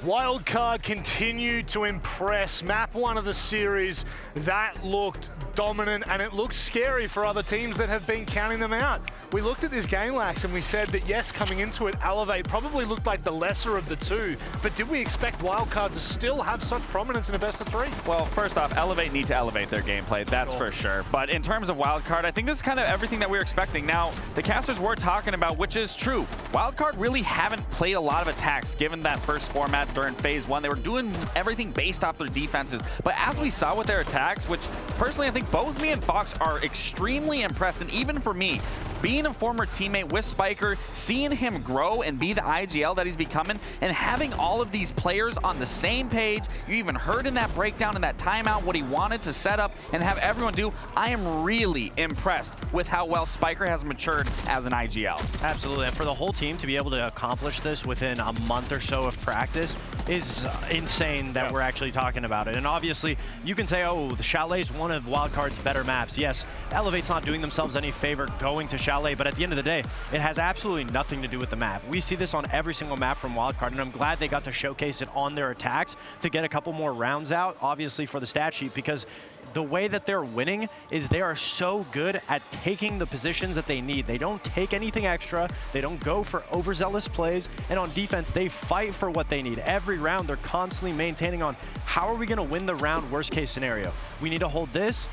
Wildcard continued to impress. Map 1 of the series, that looked dominant, and it looked scary for other teams that have been counting them out. We looked at this game, Lax, and we said that yes, coming into it, Elevate probably looked like the lesser of the two, but did we expect Wildcard to still have such prominence in a best of 3? Well, first off, Elevate need to elevate their gameplay, that's for sure. But in terms of Wildcard, I think this is kind of everything that we were expecting. Now, the casters were talking about, which is true. Wildcard really haven't played a lot of attacks given that first format during phase 1. They were doing everything based off their defenses. But as we saw with their attacks, which personally I think both me and Fox are extremely impressed, and even for me, being a former teammate with Spiker, seeing him grow and be the IGL that he's becoming, and having all of these players on the same page, you even heard in that breakdown, in that timeout, what he wanted to set up and have everyone do. I am really impressed with how well Spiker has matured as an IGL. Absolutely, and for the whole team to be able to accomplish this within a month or so of practice is insane that we're actually talking about it. And obviously, you can say, oh, the Shalet is one of Wildcard's better maps. Yes, Elevate's not doing themselves any favor going to Shalet, but at the end of the day, it has absolutely nothing to do with the map. We see this on every single map from Wildcard, and I'm glad they got to showcase it on their attacks to get a couple more rounds out, obviously for the stat sheet, because the way that they're winning is they are so good at taking the positions that they need. They don't take anything extra. They don't go for overzealous plays. And on defense, they fight for what they need. Every round, they're constantly maintaining on how are we going to win the round, worst case scenario. We need to hold this.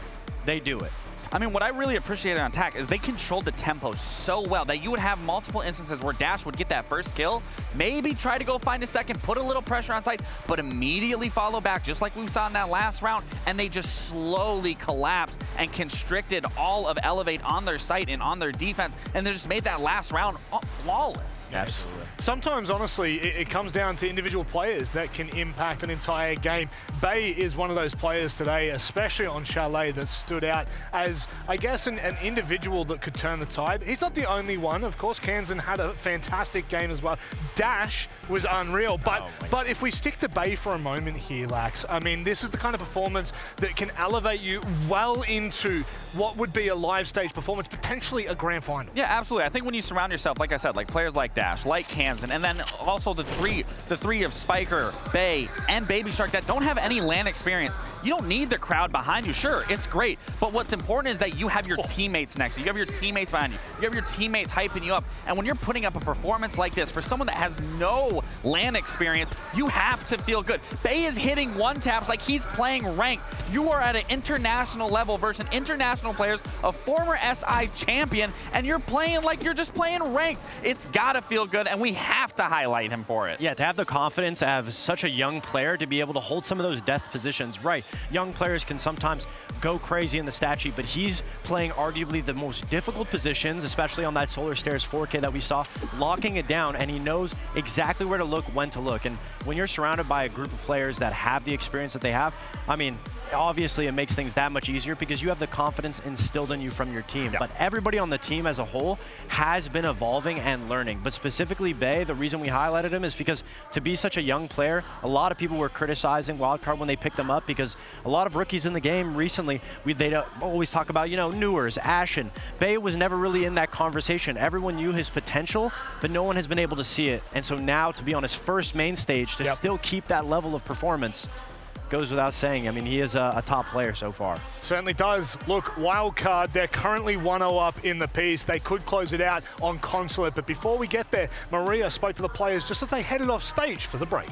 They do it. I mean, what I really appreciated on attack is they controlled the tempo so well that you would have multiple instances where Dash would get that first kill, maybe try to go find a second, put a little pressure on site, but immediately follow back, just like we saw in that last round, and they just slowly collapsed and constricted all of Elevate on their site and on their defense, and they just made that last round flawless. Absolutely. Sometimes, honestly, it comes down to individual players that can impact an entire game. Bay is one of those players today, especially on Shalet, that stood out as, I guess, an individual that could turn the tide. He's not the only one. Of course, Kansan had a fantastic game as well. Dash was unreal. But if we stick to Bay for a moment here, Lax, I mean, this is the kind of performance that can elevate you well into what would be a live stage performance, potentially a grand final. Yeah, absolutely. I think when you surround yourself, like I said, like players like Dash, like Kansan, and then also the three of Spiker, Bay, and Baby Shark that don't have any LAN experience, you don't need the crowd behind you. Sure, it's great, but what's important is that you have your teammates next to you. You have your teammates behind you. You have your teammates hyping you up. And when you're putting up a performance like this, for someone that has no LAN experience, you have to feel good. Bay is hitting one-taps like he's playing ranked. You are at an international level versus international players, a former SI champion, and you're playing like you're just playing ranked. It's gotta feel good, and we have to highlight him for it. Yeah, to have the confidence to have such a young player to be able to hold some of those death positions. Right, young players can sometimes go crazy in the stat sheet, but he's playing arguably the most difficult positions, especially on that Solar Stairs 4K that we saw, locking it down, and he knows exactly where to look, when to look. And when you're surrounded by a group of players that have the experience that they have, I mean, obviously it makes things that much easier because you have the confidence instilled in you from your team. But everybody on the team as a whole has been evolving and learning. But specifically Bay, the reason we highlighted him is because to be such a young player, a lot of people were criticizing Wildcard when they picked him up because a lot of rookies in the game recently, they always talk about, you know, Newers, Ashen. Bay was never really in that conversation. Everyone knew his potential, but no one has been able to see it. And so now to be on his first main stage, to still keep that level of performance, goes without saying. I mean, he is a top player so far. Certainly does. Look, Wildcard, they're currently 1-0 up in the piece. They could close it out on Consulate, but before we get there, Maria spoke to the players just as they headed off stage for the break.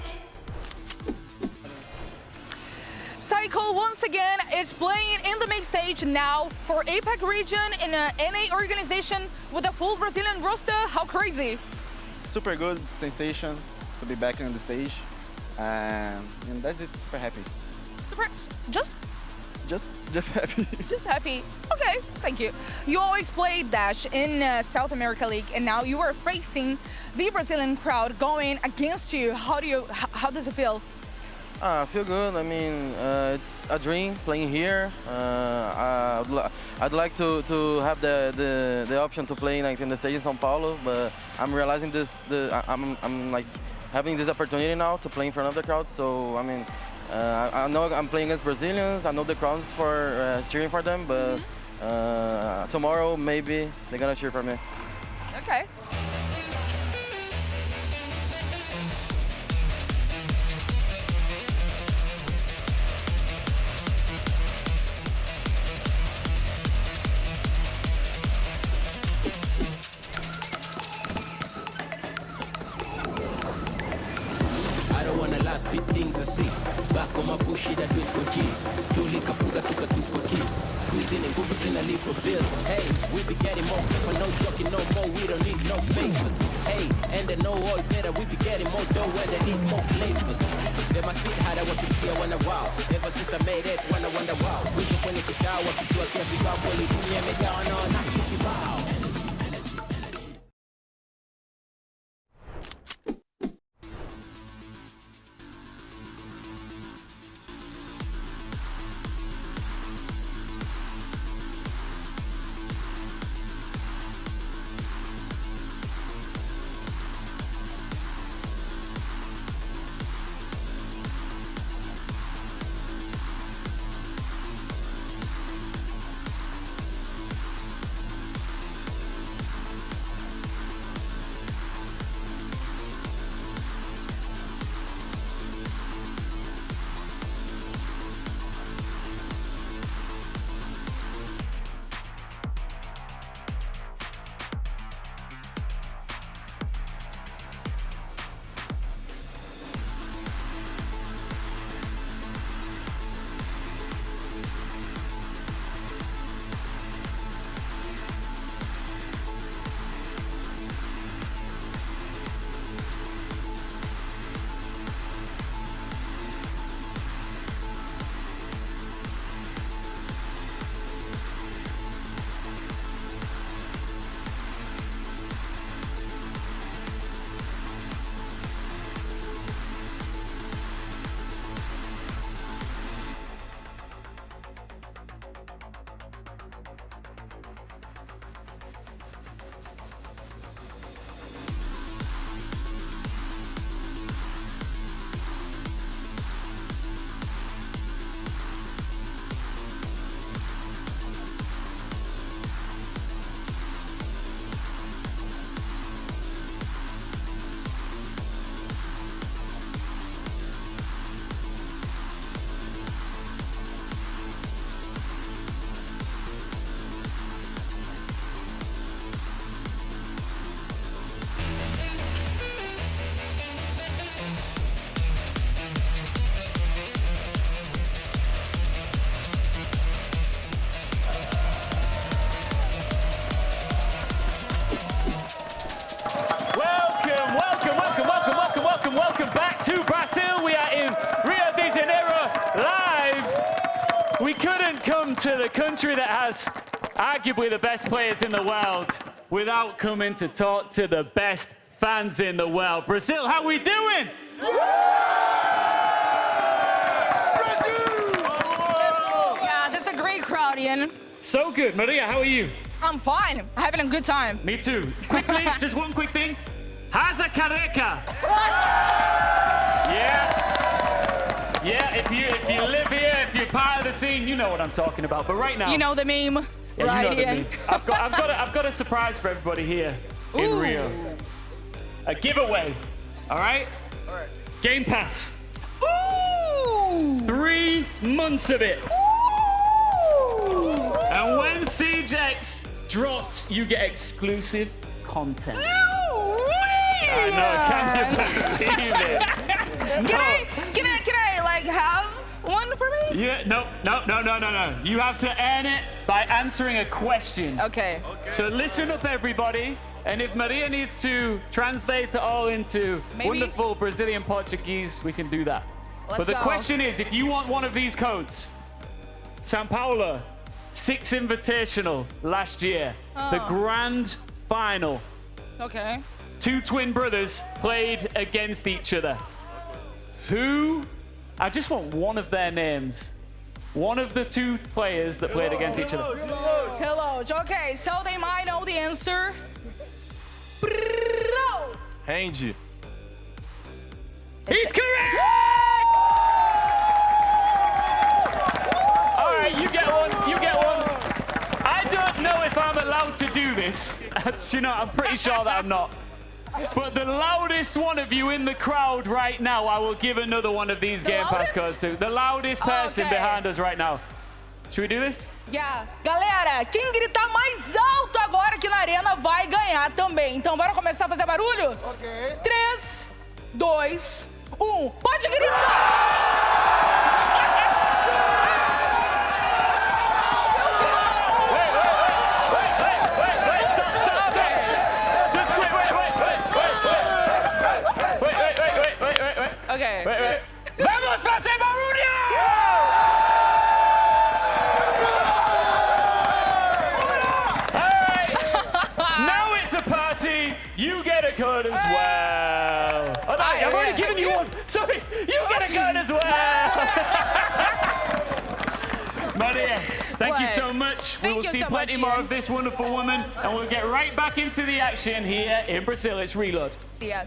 Cycle once again is playing in the main stage now for APAC region in an NA organization with a full Brazilian roster. How crazy? Super good sensation to be back on the stage. And that's it, super happy. Just happy. Just happy. Okay, thank you. You always played Dash in South America League, and now you are facing the Brazilian crowd going against you. How does it feel? I feel good. I mean, it's a dream playing here. I'd like to have the option to play like in the stage in São Paulo, but I'm realizing this. I'm like having this opportunity now to play in front of the crowd. So I mean, I know I'm playing against Brazilians. I know the crowds for cheering for them, but tomorrow maybe they're gonna cheer for me. Okay. spit things I see. Back on my bullshit, I do it for G's. Do liquor, fuga, tuka, tuka, kids. Squeezing and goofers in a leap for bills. Hey, we be getting more paper, no joking no more. We don't need no favors. Hey, and they know all better. We be getting more dough when they need more flavors. They must spit harder, what you feel when I wow. Ever since I made it, when I wonder wow. We just when it's down, what you do, I can't be gone. Bully, do me, me down, no, not you, wow. Welcome back to Brazil. We are in Rio de Janeiro live. We couldn't come to the country that has arguably the best players in the world without coming to talk to the best fans in the world. Brazil, how we doing? Yeah, that's a great crowd, Ian. So good. Maria, how are you? I'm fine. I'm having a good time. Me too. Quickly, just one quick thing. How's a careca? Yeah, if you live here, if you're part of the scene, you know what I'm talking about. But right now, you know the meme, yeah, right? You know the meme. I've got a surprise for everybody here in Rio. A giveaway. All right. All right. Game Pass. Ooh! 3 months of it. Ooh! And when Siege X drops, you get exclusive content. I know, can you believe it? Can I like have one for me? Yeah, no. You have to earn it by answering a question. Okay. So listen up, everybody. And if Maria needs to translate it all into wonderful Brazilian Portuguese, we can do that. But the question is, if you want one of these codes, São Paulo, 6 Invitational last year, the grand final. Okay. 2 twin brothers played against each other. Who? I just want one of their names. One of the 2 players that played against each other. Hello. Okay, so they might know the answer. Handy. He's correct! All right, you get one. I don't know if I'm allowed to do this. You know, I'm pretty sure that I'm not. But the loudest one of you in the crowd right now, I will give another one of these Game Pass codes to. The loudest person behind us right now. Should we do this? Yeah. Galera, quem gritar mais alto agora aqui na arena vai ganhar também. Então bora começar a fazer barulho? Ok. 3, 2, 1. Pode gritar! Okay. Wait. Vamos, Jose Barunio! All right. Now it's a party. You get a card as well. Oh, no, I've already given you one. Sorry, you get a card as well. Maria, thank you so much. We will see plenty more of this wonderful woman, and we'll get right back into the action here in Brazil. It's Reload. See ya.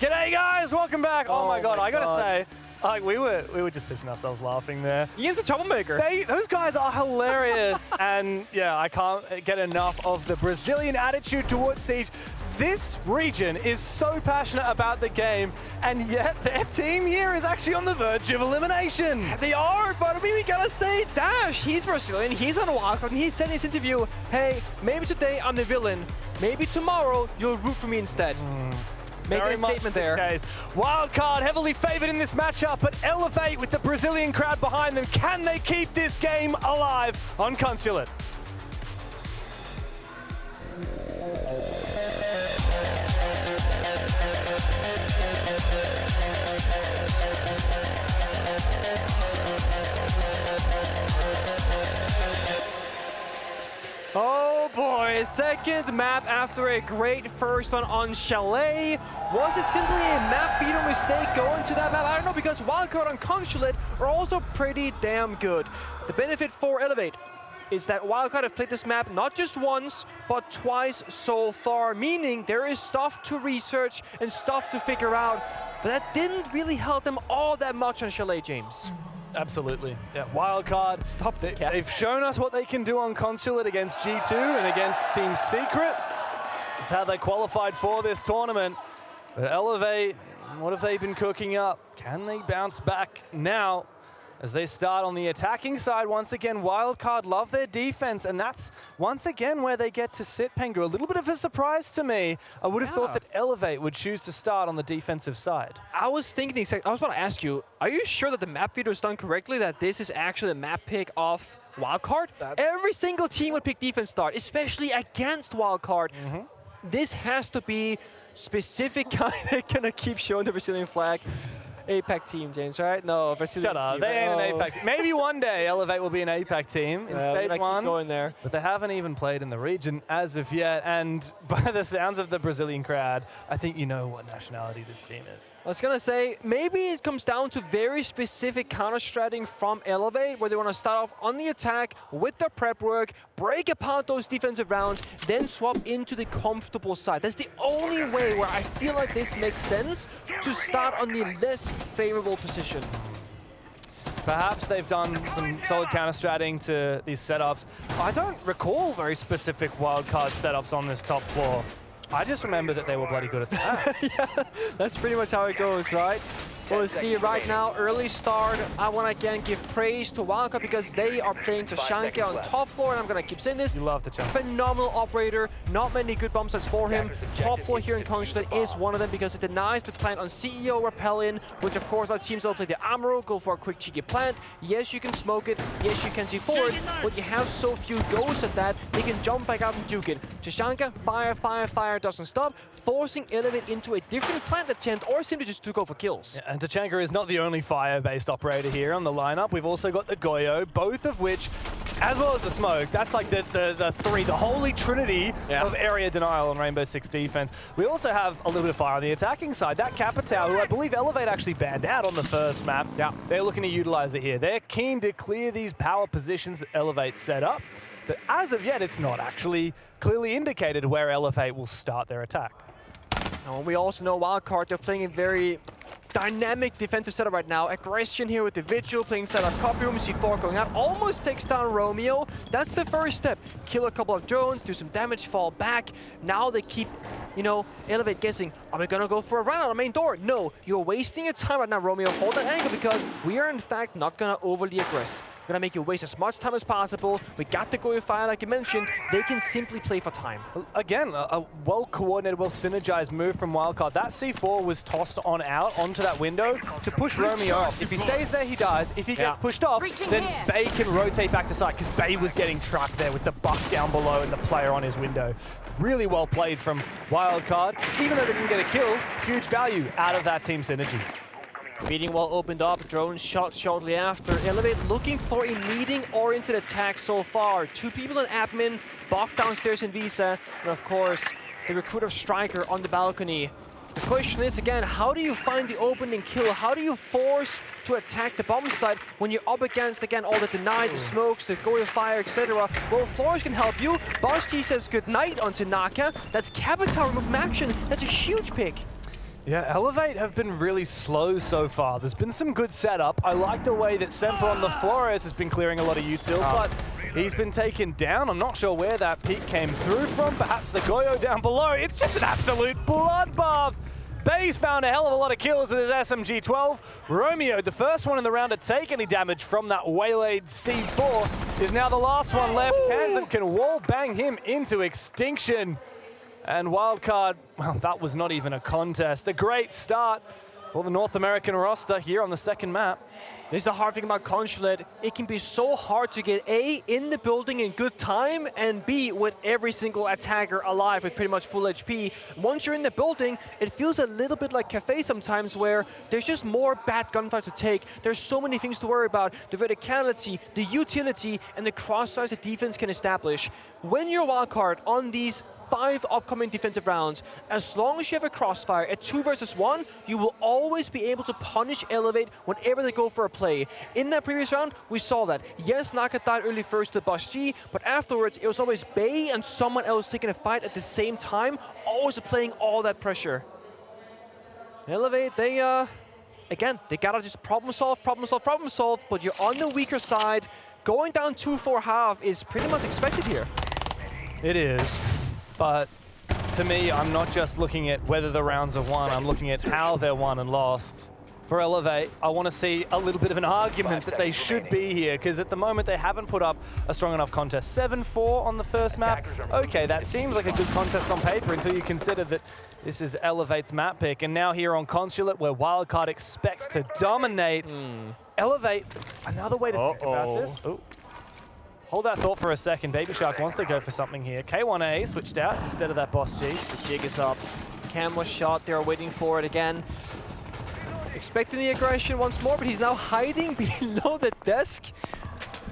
G'day guys, welcome back. Oh my god, I gotta say, like we were just pissing ourselves laughing there. Ian's a troublemaker. Those guys are hilarious, and yeah, I can't get enough of the Brazilian attitude towards Siege. This region is so passionate about the game, and yet their team here is actually on the verge of elimination. They are, but I mean, we gotta say, Dash, he's Brazilian, he's on Wildcard, and he said in his interview, hey, maybe today I'm the villain, maybe tomorrow you'll root for me instead. Making a statement there. Wildcard heavily favored in this matchup, but Elevate with the Brazilian crowd behind them. Can they keep this game alive on Consulate? Oh boy, second map after a great first one on Shalet. Was it simply a map beater mistake going to that map? I don't know, because Wildcard and Consulate are also pretty damn good. The benefit for Elevate is that Wildcard have played this map not just once, but twice so far, meaning there is stuff to research and stuff to figure out, but that didn't really help them all that much on Shalet, James. Absolutely. Yeah, Wildcard. They've shown us what they can do on Consulate against G2 and against Team Secret. It's how they qualified for this tournament. But Elevate, what have they been cooking up? Can they bounce back now as they start on the attacking side? Once again, Wildcard love their defense, and that's once again where they get to sit, Pengu. A little bit of a surprise to me. I would have thought that Elevate would choose to start on the defensive side. I was thinking, I was about to ask you, are you sure that the map feeder is done correctly, that this is actually a map pick of Wildcard? Every single team would pick defense start, especially against Wildcard. This has to be specific kind that gonna keep showing the Brazilian flag. APAC team, James, right? No, Brazilian Shut up, team. they ain't an APAC team. Maybe one day Elevate will be an APAC team in stage one. Keep going there. But they haven't even played in the region as of yet, and by the sounds of the Brazilian crowd, I think you know what nationality this team is. I was gonna say, maybe it comes down to very specific counter-stratting from Elevate, where they wanna start off on the attack with the prep work, break apart those defensive rounds, then swap into the comfortable side. That's the only way where I feel like this makes sense, to start on the less favorable position. Perhaps they've done some solid counter-stratting to these setups. I don't recall very specific Wildcard setups on this top floor. I just remember that they were bloody good at that. Yeah, that's pretty much how it goes, right? We'll see right now, early start. I want to again give praise to Wildcard because they are playing Tashanka on top floor, and I'm going to keep saying this. You love Tashanka. Phenomenal operator, not many good bomb sites for him. Top floor here in Consulate is one of them because it denies the plant on CEO Rappel in, which of course our teams will play the Amaro, go for a quick cheeky plant. Yes, you can smoke it. Yes, you can see forward, but you have so few goes at that, they can jump back out and juke it. Tashanka, fire, doesn't stop, forcing Elevate into a different plant attempt or simply just to go for kills. Yeah, and Tashanka is not the only fire-based operator here on the lineup. We've also got the Goyo, both of which, as well as the smoke, that's like the holy trinity of area denial on Rainbow Six defense. We also have a little bit of fire on the attacking side. That Capitao, who I believe Elevate actually banned out on the first map, they're looking to utilize it here. They're keen to clear these power positions that Elevate set up, but as of yet, it's not actually clearly indicated where Elevate will start their attack. And we also know Wildcard, they're playing a very dynamic defensive setup right now. Aggression here with the Vigil, playing inside our copy room. C4 going out, almost takes down Romeo. That's the first step. Kill a couple of drones, do some damage, fall back. Now they keep, you know, Elevate guessing, are we gonna go for a run out the main door? No, you're wasting your time right now, Romeo. Hold that angle because we are in fact not gonna overly aggress. We're gonna make you waste as much time as possible. We got the Goyo fire, like you mentioned. They can simply play for time. Again, a well-coordinated, well-synergized move from Wildcard. That C4 was tossed on out onto that window to push Romeo off. If he stays there, he dies. If he gets pushed off, then Bay can rotate back to side because Bay was getting trapped there with the buck down below and the player on his window. really well played from Wildcard. Even though they didn't get a kill, huge value out of that team synergy. Meeting wall opened up, drone shot shortly after. Elevate looking for a meeting-oriented attack so far. 2 people in admin, Bok downstairs in Visa, and of course, the recruiter Striker on the balcony. The question is, again, how do you find the opening kill? How do you force to attack the bomb site when you're up against, again, all the deny, the smokes, the go to fire, etc.? Well, Flores can help you. Boss G says goodnight onto Naka. That's Capital remove from action. That's a huge pick. Yeah, Elevate have been really slow so far. There's been some good setup. I like the way that Semper on the Flores has been clearing a lot of util, but he's been taken down. I'm not sure where that peek came through from. Perhaps the Goyo down below. It's just an absolute bloodbath. Bay's found a hell of a lot of kills with his SMG-12. Romeo, the first one in the round to take any damage from that waylaid C4, is now the last one left. Kansan can wall bang him into extinction. And Wildcard, well, that was not even a contest. A great start for the North American roster here on the second map. This is the hard thing about Consulate. It can be so hard to get A, in the building in good time, and B, with every single attacker alive with pretty much full HP. Once you're in the building, it feels a little bit like Cafe sometimes, where there's just more bad gunfights to take. There's so many things to worry about. The verticality, the utility, and the crossfires the defense can establish. When you're Wildcard on these 5 upcoming defensive rounds, as long as you have a crossfire at 2 versus 1, you will always be able to punish Elevate whenever they go for a play. In that previous round, we saw that. Yes, Naka died early first to Boss G, but afterwards, it was always Bay and someone else taking a fight at the same time, always applying all that pressure. Elevate, they, again, they gotta just problem solve, but you're on the weaker side. Going down 2-4 half is pretty much expected here. It is. But to me, I'm not just looking at whether the rounds are won, I'm looking at how they're won and lost. For Elevate, I want to see a little bit of an argument that they should be here, because at the moment they haven't put up a strong enough contest. 7-4 on the first map. Okay, that seems like a good contest on paper until you consider that this is Elevate's map pick. And now here on Consulate, where Wildcard expects to dominate. Elevate, another way to think about this. Ooh. Hold that thought for a second. Baby Shark wants to go for something here. K1A switched out instead of that Boss G. The jig is up. Cam was shot. They're waiting for it again. Expecting the aggression once more, but he's now hiding below the desk.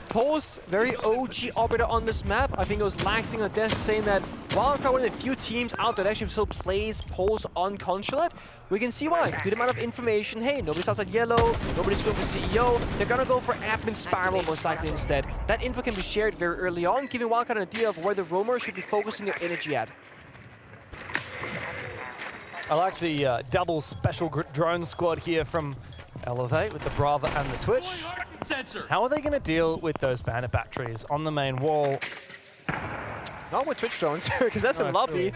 Pose, very OG operator on this map. I think it was Laxing on the desk saying that Wildcard, one of the few teams out that actually still plays Pose on Consulate. We can see why. Good amount of information. Hey, nobody's outside yellow, nobody's going for CEO. They're gonna go for admin spiral most likely instead. That info can be shared very early on, giving Wildcard an idea of where the roamers should be focusing their energy at. I like the double special drone squad here from Elevate with the Brava and the Twitch. How are they going to deal with those bandit batteries on the main wall? Not with Twitch drones, because that's a lobby.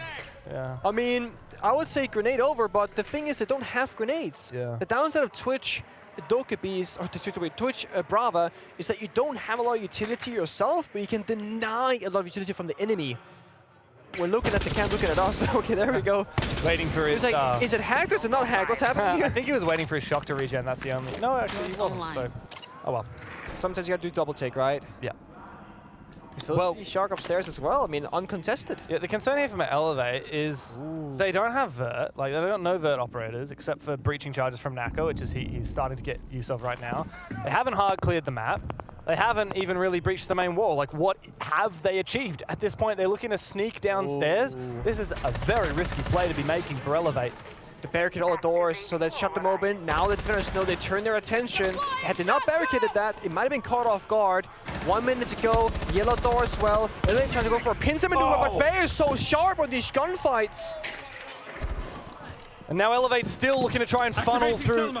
Yeah. I mean, I would say grenade over, but the thing is they don't have grenades. Yeah. The downside of Twitch Dokkaebi's, or Twitch Brava, is that you don't have a lot of utility yourself, but you can deny a lot of utility from the enemy. We're looking at the cam, looking at us. Okay, there we go. Waiting for his... Like, is it hacked or is it not hacked? What's happening here? I think he was waiting for his shock to regen, that's the only... No, actually, he wasn't, so... Oh well. Sometimes you gotta do double take, right? Yeah. We still see Shark upstairs as well. I mean, uncontested. Yeah, the concern here from Elevate is they don't have vert. Like, they don't know vert operators, except for breaching charges from Nako, which is he's starting to get use of right now. They haven't hard cleared the map. They haven't even really breached the main wall. Like, what have they achieved? At this point, they're looking to sneak downstairs. This is a very risky play to be making for Elevate. They barricade all the doors, so let's shut them open. Now the defenders know they turn their attention. Had they not barricaded that, it might have been caught off guard. 1 minute to go, yellow door as well. They're trying to go for a pincer maneuver, but Bay is so sharp on these gunfights. And now Elevate's still looking to try and funnel through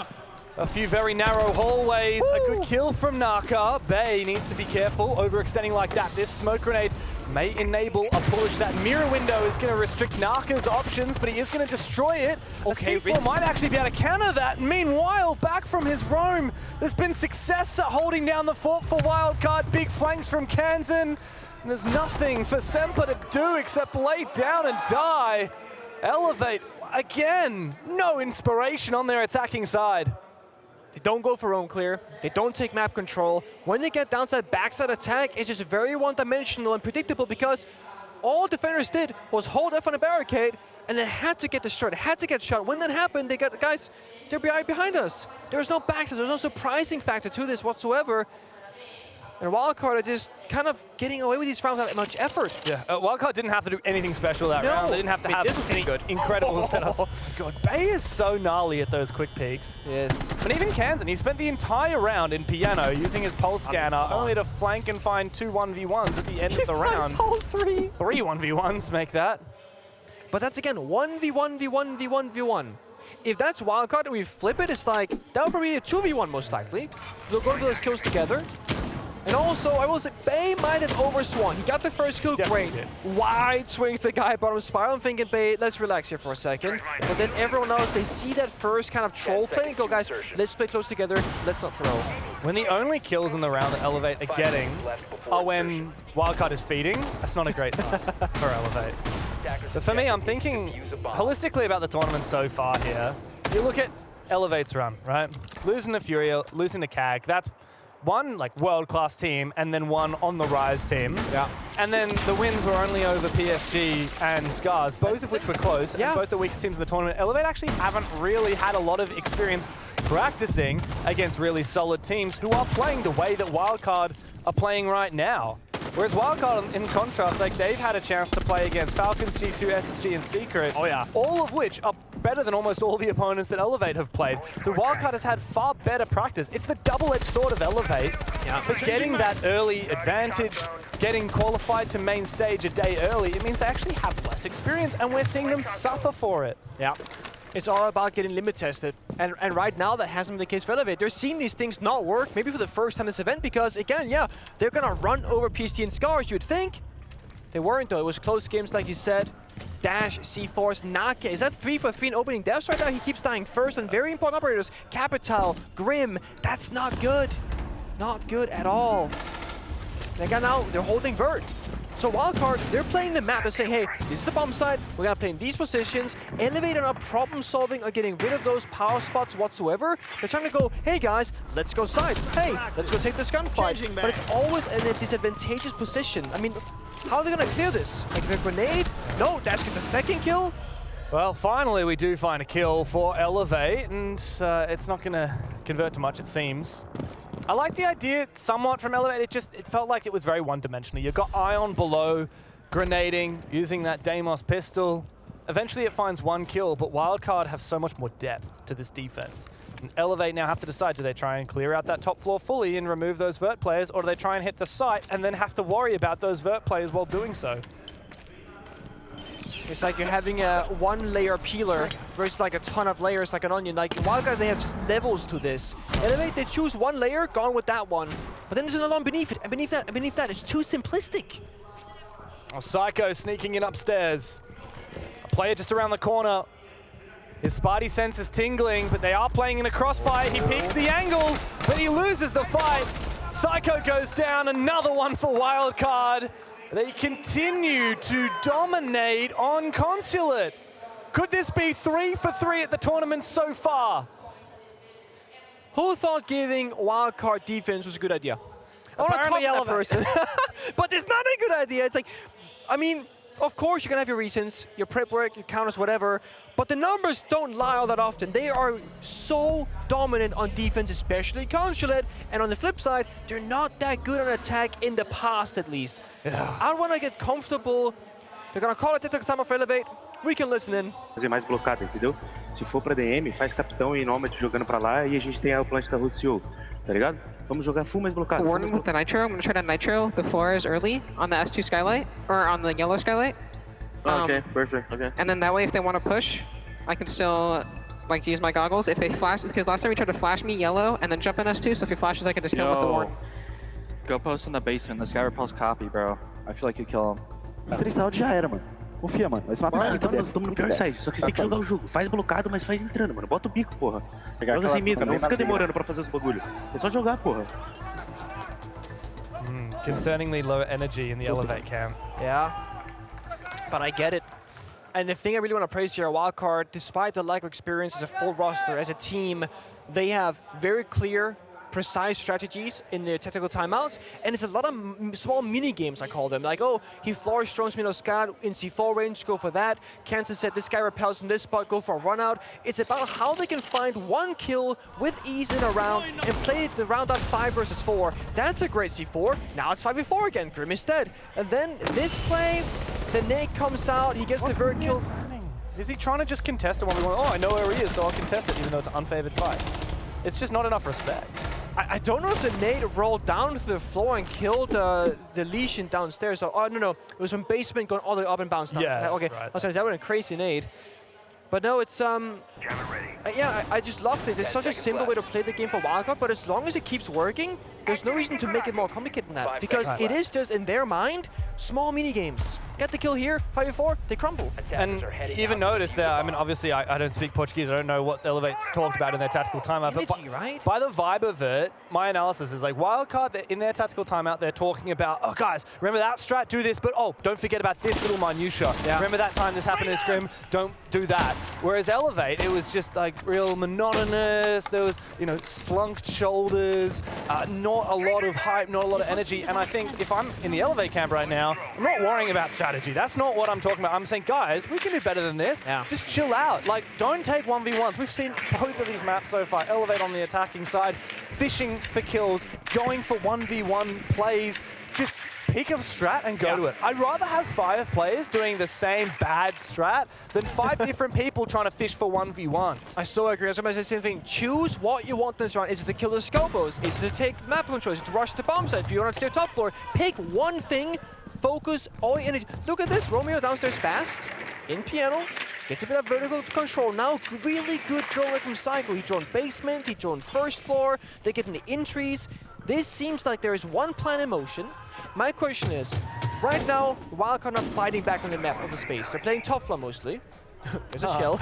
a few very narrow hallways. A good kill from Naka. Bay needs to be careful, overextending like that. This smoke grenade may enable a push. That mirror window is going to restrict Naka's options, but he is going to destroy it. Okay, C4 might actually be able to counter that. Meanwhile, back from his roam, there's been success at holding down the fort for Wildcard. Big flanks from Kansan. And there's nothing for Semper to do except lay down and die. Elevate, again, no inspiration on their attacking side. They don't go for roam clear. They don't take map control. When they get down to that backside attack, it's just very one-dimensional and predictable because all defenders did was hold up on a barricade and then had to get destroyed, had to get shot. When that happened, they got guys, they're behind us. There's no backstab, there's no surprising factor to this whatsoever. And Wildcard are just kind of getting away with these rounds without much effort. Yeah, Wildcard didn't have to do anything special that round. They didn't have to have any incredible setups. Oh, God, Bay is so gnarly at those quick peeks. Yes. But even Kansan, he spent the entire round in piano using his pulse scanner, only to flank and find 2 1v1s at the end of the round. All 3. 3 1v1s make that. But that's again 1v1v1v1v1. If that's Wildcard and we flip it, it's like, that would probably be a 2v1 most likely. They'll go for those kills together. And also, I will say, Bay might have overswung. He got the first kill, great. Wide swings the guy bottom spiral. I'm thinking, Bay, let's relax here for a second. But then everyone else, they see that first kind of troll play and go, guys, let's play close together, let's not throw. When the only kills in the round that Elevate are getting are when Wildcard is feeding, that's not a great sign for Elevate. But for me, I'm thinking holistically about the tournament so far here. You look at Elevate's run, right? Losing to Fury, losing to CAG, that's one like world-class team and then one on the rise team. Yeah. And then the wins were only over PSG and Scars, both of which were close, and both the weakest teams in the tournament. Elevate actually haven't really had a lot of experience practicing against really solid teams who are playing the way that Wildcard are playing right now. Whereas Wildcard, in contrast, like they've had a chance to play against Falcons, G2, SSG, and Secret. Oh yeah. All of which are better than almost all the opponents that Elevate have played. The Wildcard has had far better practice. It's the double-edged sword of Elevate. Yeah. But getting that early advantage, getting qualified to main stage a day early, it means they actually have less experience, and we're seeing them suffer for it. Yeah. It's all about getting limit tested. And right now, that hasn't been the case for Elevate. They're seeing these things not work, maybe for the first time this event, because again, yeah, they're gonna run over PSG and Scars, you'd think. They weren't though, it was close games like you said. Dash, C-Force, Naka, is that 3 for 3 in opening deaths right now? He keeps dying first on very important operators. Capital, Grim, that's not good. Not good at all. And again now, they're holding Vert. So Wildcard, they're playing the map and saying, hey, this is the bomb side, we're gonna play in these positions, Elevate are not problem solving or getting rid of those power spots whatsoever. They're trying to go, hey guys, let's go side. Hey, let's go take this gunfight. But it's always in a disadvantageous position. I mean, how are they gonna clear this? Like the grenade? No, Dash gets a second kill. Well, finally we do find a kill for Elevate, and it's not gonna convert to much, it seems. I like the idea somewhat from Elevate. It felt like it was very one-dimensional. You've got Ion below, grenading, using that Deimos pistol. Eventually it finds 1 kill, but Wildcard have so much more depth to this defense. And Elevate now have to decide, do they try and clear out that top floor fully and remove those Vert players, or do they try and hit the site and then have to worry about those Vert players while doing so? It's like you're having a 1-layer peeler versus like a ton of layers like an onion. Like Wildcard, they have levels to this. Elevate, they choose 1 layer, gone with that one. But then there's another one beneath it, and beneath that, and beneath that. It's too simplistic. Oh, Psycho sneaking in upstairs. A player just around the corner. His Spidey sense is tingling, but they are playing in a crossfire. He peeks the angle, but he loses the fight. Psycho goes down, another one for Wildcard. They continue to dominate on Consulate. Could this be 3 for 3 at the tournament so far? Who thought giving Wildcard defense was a good idea? Apparently Elevate. But it's not a good idea. It's like, I mean, of course you're gonna have your reasons, your prep work, your counters, whatever, but the numbers don't lie all that often. They are so dominant on defense, especially Consulate, and on the flip side, they're not that good on attack in the past at least. Yeah. I want to get comfortable. They're gonna call it at the time of Elevate. We can listen in. Fazer mais blocada, entendeu? Se for pra DM, faz capitão e Nomad jogando pra lá e a gente tem a plant da Root CO, tá ligado? Vamos jogar full mais blocado. Warning with the Nitro, I'm gonna try to Nitro the floors early on the S2 skylight, or on the yellow skylight. Okay, perfect, okay. And then that way if they want to push, I can still like use my goggles. If they flash, because last time we tried to flash me yellow and then jump in S2, so if he flashes I can just kill him with the ward. Go post in the basement, the Sky Repulse copy, bro. I feel like you kill him. 3 rounds já era, mano. Confia, mano. Vai se matar. Mano, então nós estamos no pior side, só que você tem que jogar o jogo. Faz blocado, mas faz entrando, mano. Bota o bico, porra. Joga sem medo, não fica demorando pra fazer os bagulho. É só jogar, porra. Concerningly low energy in the Elevate camp. Yeah, but I get it. And the thing I really want to praise here, Wildcard, despite the lack of experience as a full roster, as a team, they have very clear precise strategies in the tactical timeouts, and it's a lot of small mini games, I call them. Like, oh, he floors drones me Scar in C4 range, go for that. Kansas said this guy repels in this spot, go for a run out. It's about how they can find one kill with ease in a round and play the round out 5 versus 4. That's a great C4. Now it's 5v4 again. Grim is dead. And then this play, the nade comes out, he gets the vert kill. Is he trying to just contest a 1v1? Oh, I know where he is, so I'll contest it, even though it's an unfavored fight. It's just not enough respect. I don't know if the nade rolled down to the floor and killed the Legion downstairs. Oh, no. It was from basement going all the way up and bounced down. Yeah, okay. right. Oh, sorry, that was a crazy nade. But no, it's yeah, I just love this. It's such a simple way to play the game for Wildcard, but as long as it keeps working, there's no reason to make it more complicated than that. Because it is just, in their mind, small mini games. Get the kill here, 5v4, they crumble. And even notice there, I mean, obviously I don't speak Portuguese, I don't know what Elevate's talked about in their tactical timeout, but by the vibe of it, my analysis is like Wildcard, in their tactical timeout, they're talking about, oh guys, remember that strat, do this, but oh, don't forget about this little minutia. Yeah. Remember that time this happened in Scrim, don't do that. Whereas Elevate, it was just like real monotonous, there was, you know, slunked shoulders, not a lot of hype, not a lot of energy, and I think if I'm in the Elevate camp right now, I'm not worrying about strategy. That's not what I'm talking about. I'm saying, guys, we can do better than this. Yeah. Just chill out. Like, don't take 1v1s. We've seen both of these maps so far. Elevate on the attacking side, fishing for kills, going for 1v1 plays. Just pick a strat and go to it. I'd rather have 5 players doing the same bad strat than 5 different people trying to fish for 1v1s. I so agree. I was going to say the same thing. Choose what you want this round. Is it to kill the Scopos? Is it to take map control? Is it to rush the bomb site? Do you want to clear top floor? Pick one thing. Focus all your energy. Look at this. Romeo downstairs fast. In piano. Gets a bit of vertical control. Now really good drone from Psycho. He droned basement. He droned first floor. They get in the entries. This seems like there is one plan in motion. My question is, right now, Wildcard not fighting back on the map of the space. They're playing top floor mostly. There's a shell.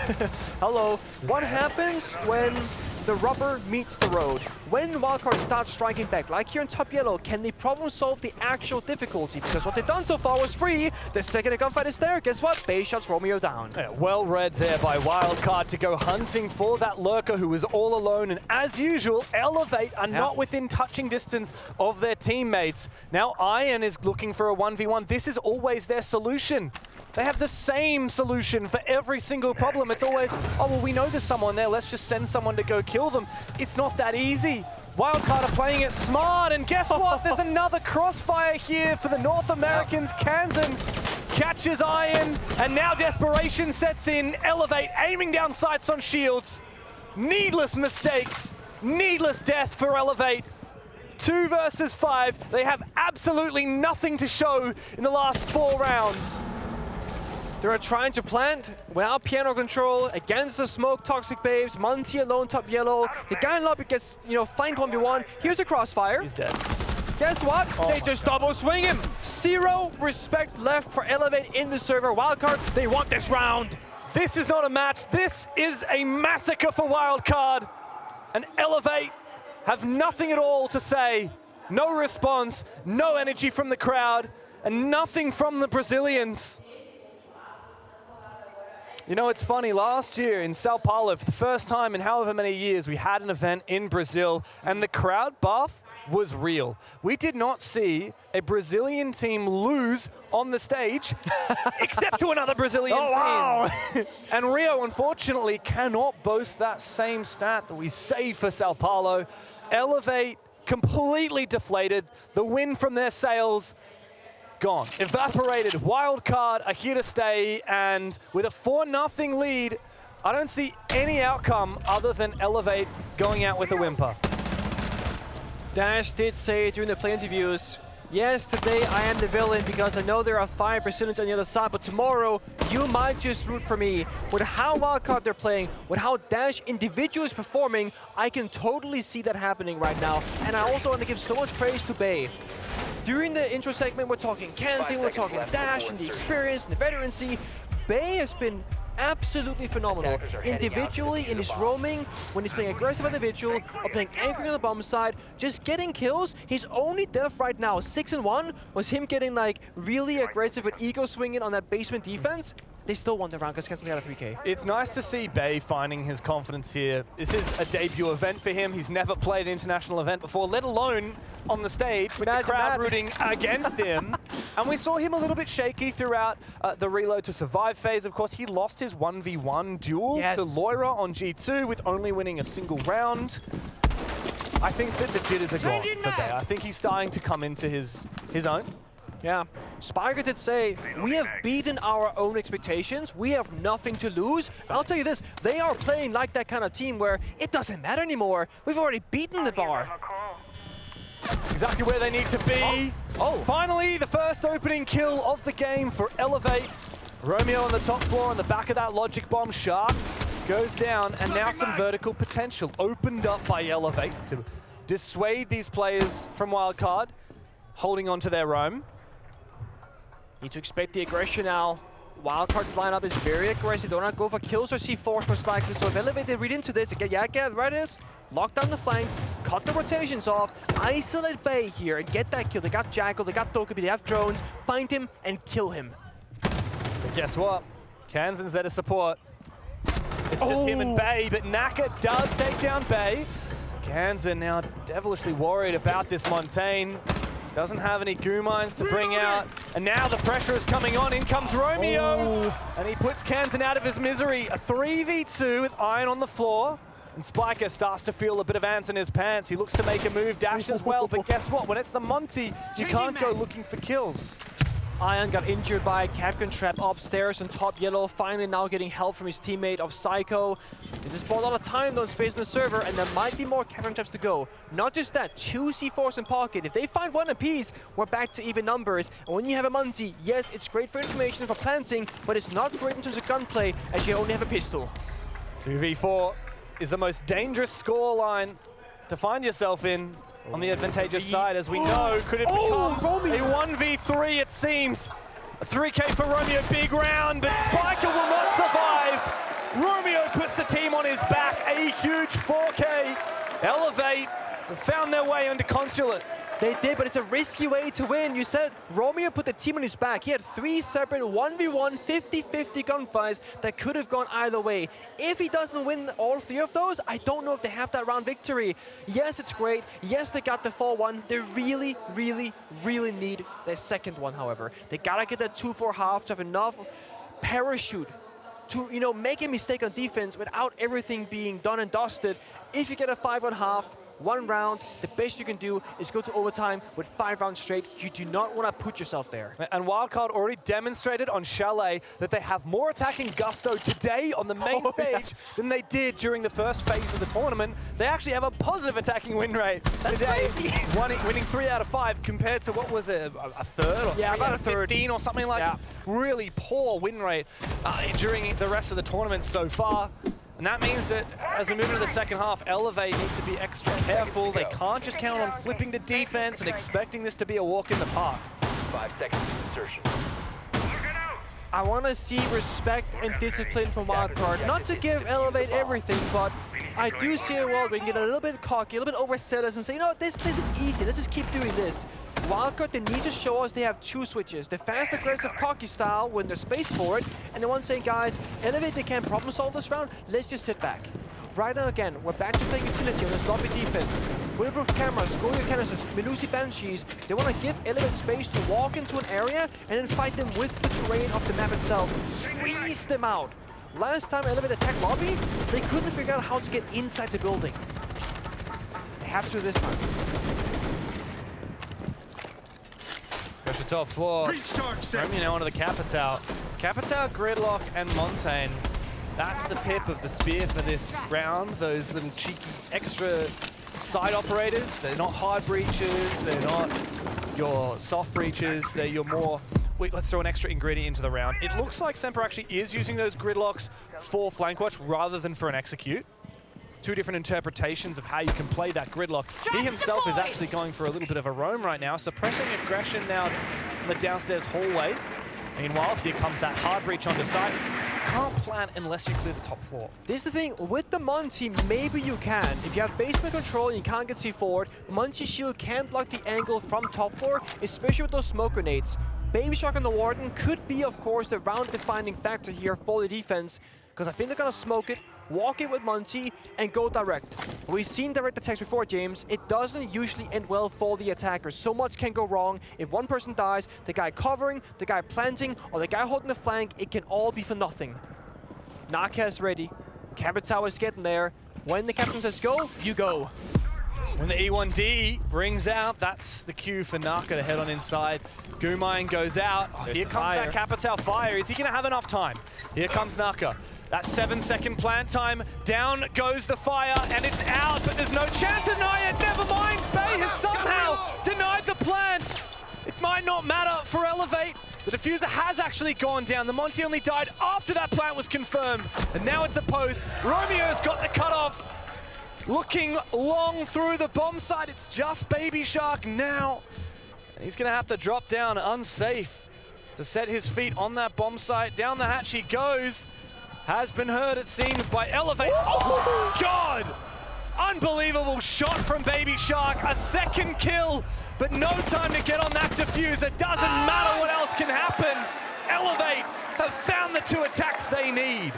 Hello. What happens when the rubber meets the road? When Wildcard starts striking back, like here in top yellow, can they problem solve the actual difficulty? Because what they've done so far was free. The second the gunfight is there, guess what? Base shuts Romeo down. Yeah, well read there by Wildcard to go hunting for that lurker who was all alone. And as usual, Elevate are not within touching distance of their teammates. Now Iron is looking for a 1v1. This is always their solution. They have the same solution for every single problem. It's always, oh, well, we know there's someone there. Let's just send someone to go kill them. It's not that easy. Wildcard are playing it smart, and guess what? There's another crossfire here for the North Americans. Kansan catches Iron, and now desperation sets in. Elevate aiming down sights on shields. Needless mistakes, needless death for Elevate. 2 versus 5. They have absolutely nothing to show in the last 4 rounds. They're trying to plant without piano control against the smoke toxic babes. Monty alone top yellow. The guy in lobby gets, flanked 1v1. Here's a crossfire. He's dead. Guess what? They just double swing him. 0 respect left for Elevate in the server. Wildcard, they want this round. This is not a match. This is a massacre for Wildcard. And Elevate have nothing at all to say. No response, no energy from the crowd, and nothing from the Brazilians. You know, it's funny, last year in Sao Paulo, for the first time in however many years, we had an event in Brazil, and the crowd buff was real. We did not see a Brazilian team lose on the stage, except to another Brazilian team. Wow. And Rio, unfortunately, cannot boast that same stat that we saved for Sao Paulo. Elevate, completely deflated. The wind from their sails, gone. Evaporated. Wildcard are here to stay, and with a 4-0 lead, I don't see any outcome other than Elevate going out with a whimper. Dash did say during the play interviews, yes, today I am the villain because I know there are 5 Brazilians on the other side, but tomorrow you might just root for me. With how Wildcard they're playing, with how Dash individual is performing, I can totally see that happening right now. And I also want to give so much praise to Bay. During the intro segment, we're talking Kansan, we're talking Dash, and the experience, and the veterancy. Bay has been absolutely phenomenal. Individually, in his roaming, when he's playing aggressive individual, or playing anchoring on the bomb side, just getting kills. His only death right now, 6-1, was him getting like really aggressive with ego swinging on that basement defense. they still won the round because Consulate got a 3K. It's nice to see Bay finding his confidence here. This is a debut event for him. He's never played an international event before, let alone on the stage with the crowd rooting against him. And we saw him a little bit shaky throughout the reload to survive phase. Of course, he lost his 1v1 duel to Loira on G2 with only winning a single round. I think that the jitters are gone for Bay. I think he's starting to come into his own. Yeah, Spiker did say, we have beaten our own expectations. We have nothing to lose. I'll tell you this, they are playing like that kind of team where it doesn't matter anymore. We've already beaten the bar. Exactly where they need to be. Finally, the first opening kill of the game for Elevate. Romeo on the top floor on the back of that logic bomb. Shark goes down, and now some vertical potential opened up by Elevate to dissuade these players from Wildcard, holding on to their roam. Need to expect the aggression now. Wildcard's lineup is very aggressive. They're not go for kills or C4s most likely. So if Elevate they read into this, get right is. Lock down the flanks, cut the rotations off, isolate Bay here and get that kill. They got Jackal, they got Dokkaebi, they have drones. Find him and kill him. But guess what? Kansan's there to support. It's just him and Bay, but Naka does take down Bay. Kansan now devilishly worried about this Montaigne. Doesn't have any goo mines to bring out. And now the pressure is coming on. In comes Romeo. And he puts Kansan out of his misery. A 3v2 with Iron on the floor. And Spiker starts to feel a bit of ants in his pants. He looks to make a move, dash as well. But guess what? When it's the Monty, you can't go looking for kills. Iron got injured by a Capcan trap upstairs on top yellow. Finally now getting help from his teammate of Psycho. This has bought a lot of time though in space on the server, and there might be more Capcan traps to go. Not just that, 2 C4s in pocket. If they find one apiece, we're back to even numbers. And when you have a Monty, yes, it's great for information for planting, but it's not great in terms of gunplay as you only have a pistol. 2v4 is the most dangerous scoreline to find yourself in on the advantageous side, as we know. Could it become a 1v3, it seems? A 3K for Romeo, big round, but Spiker will not survive. Romeo puts the team on his back, a huge 4K. Elevate found their way into Consulate. They did, but it's a risky way to win. You said Romeo put the team on his back. He had 3 separate 1v1 50-50 gunfights that could have gone either way. If he doesn't win all 3 of those, I don't know if they have that round victory. Yes, it's great. Yes, they got the 4-1. They really, really, really need their second one, however. They gotta get that 2-4 half to have enough parachute to, you know, make a mistake on defense without everything being done and dusted. If you get a 5-1 half, 1 round, the best you can do is go to overtime with 5 rounds straight. You do not want to put yourself there. And Wildcard already demonstrated on Shalet that they have more attacking gusto today on the main stage than they did during the first phase of the tournament. They actually have a positive attacking win rate. That's today, crazy. Winning 3 out of 5 compared to what was it, a third or about a third. 15 or something like that. Really poor win rate during the rest of the tournament so far. And that means that as we move into the second half, Elevate need to be extra careful. They can't just count on flipping to defense and expecting this to be a walk in the park. 5 seconds to insertion. I want to see respect and discipline from Wildcard. Not to give Elevate everything, but I do see a world where we can get a little bit cocky, a little bit overzealous and say, you know, this is easy. Let's just keep doing this. Wildcard, they need to show us they have 2 switches. The fast, aggressive, cocky style when there's space for it, and the one saying, guys, Elevate, they can't problem solve this round. Let's just sit back. Right now, again, we're back to playing utility on this lobby defense. Bulletproof cameras, go your canisters, Melusi Banshees. They want to give Elevate space to walk into an area and then fight them with the terrain of the map itself. Squeeze them out. Last time Elevate attacked lobby, they couldn't figure out how to get inside the building. They have to this time. Pressure top floor. Romeo now onto the Capitao. Capitao, Gridlock, and Montaigne. That's the tip of the spear for this round. Those little cheeky extra side operators. They're not hard breaches. They're not your soft breaches. They're your more, wait, let's throw an extra ingredient into the round. It looks like Semper actually is using those Gridlocks for flank watch rather than for an execute. 2 different interpretations of how you can play that Gridlock. He himself is actually going for a little bit of a roam right now, suppressing aggression now in the downstairs hallway. Meanwhile, here comes that hard breach onto site. You can't plant unless you clear the top floor. This is the thing, with the Monty, maybe you can. If you have basement control and you can't get C forward, Monty shield can block the angle from top floor, especially with those smoke grenades. Baby Shark and the Warden could be, of course, the round-defining factor here for the defense, because I think they're going to smoke it, walk it with Monty, and go direct. We've seen direct attacks before, James. It doesn't usually end well for the attackers. So much can go wrong. If one person dies, the guy covering, the guy planting, or the guy holding the flank, it can all be for nothing. Naka is ready. Capitao is getting there. When the captain says go, you go. When the E1D rings out, that's the cue for Naka to head on inside. Gumain goes out. Oh, here comes that Capitao fire. Is he going to have enough time? Here comes Naka. That 7-second plant time. Down goes the fire, and it's out, but there's no chance to deny it. Never mind. Bay has somehow denied the plant. It might not matter for Elevate. The diffuser has actually gone down. The Monty only died after that plant was confirmed. And now it's a post. Romeo's got the cutoff. Looking long through the bomb site. It's just Baby Shark now. And he's going to have to drop down unsafe to set his feet on that bomb site. Down the hatch he goes. Has been heard, it seems, by Elevate. Oh my God! Unbelievable shot from Baby Shark. A second kill, but no time to get on that diffuser. Doesn't matter what else can happen. Elevate have found the 2 attacks they need.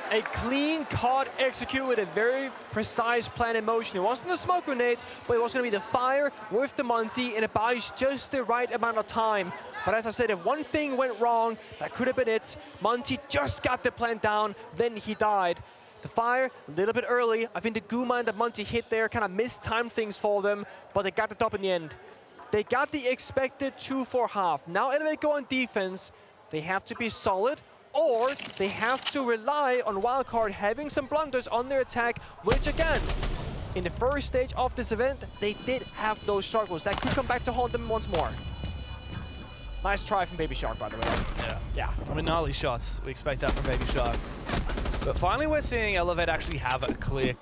A clean card execute with a very precise plan in motion. It wasn't the smoke grenades, but it was going to be the fire with the Monty, and it buys just the right amount of time. But as I said, if one thing went wrong, that could have been it. Monty just got the plant down, then he died. The fire, a little bit early. I think the Gumain that Monty hit there kind of mistimed things for them, but they got the top in the end. They got the expected 2-4-half. Now Elevate go on defense. They have to be solid, or they have to rely on Wildcard having some blunders on their attack, which again, in the first stage of this event, they did have those struggles. That could come back to haunt them once more. Nice try from Baby Shark, by the way. Yeah. I mean, gnarly shots. We expect that from Baby Shark. But finally, we're seeing Elevate actually have a clear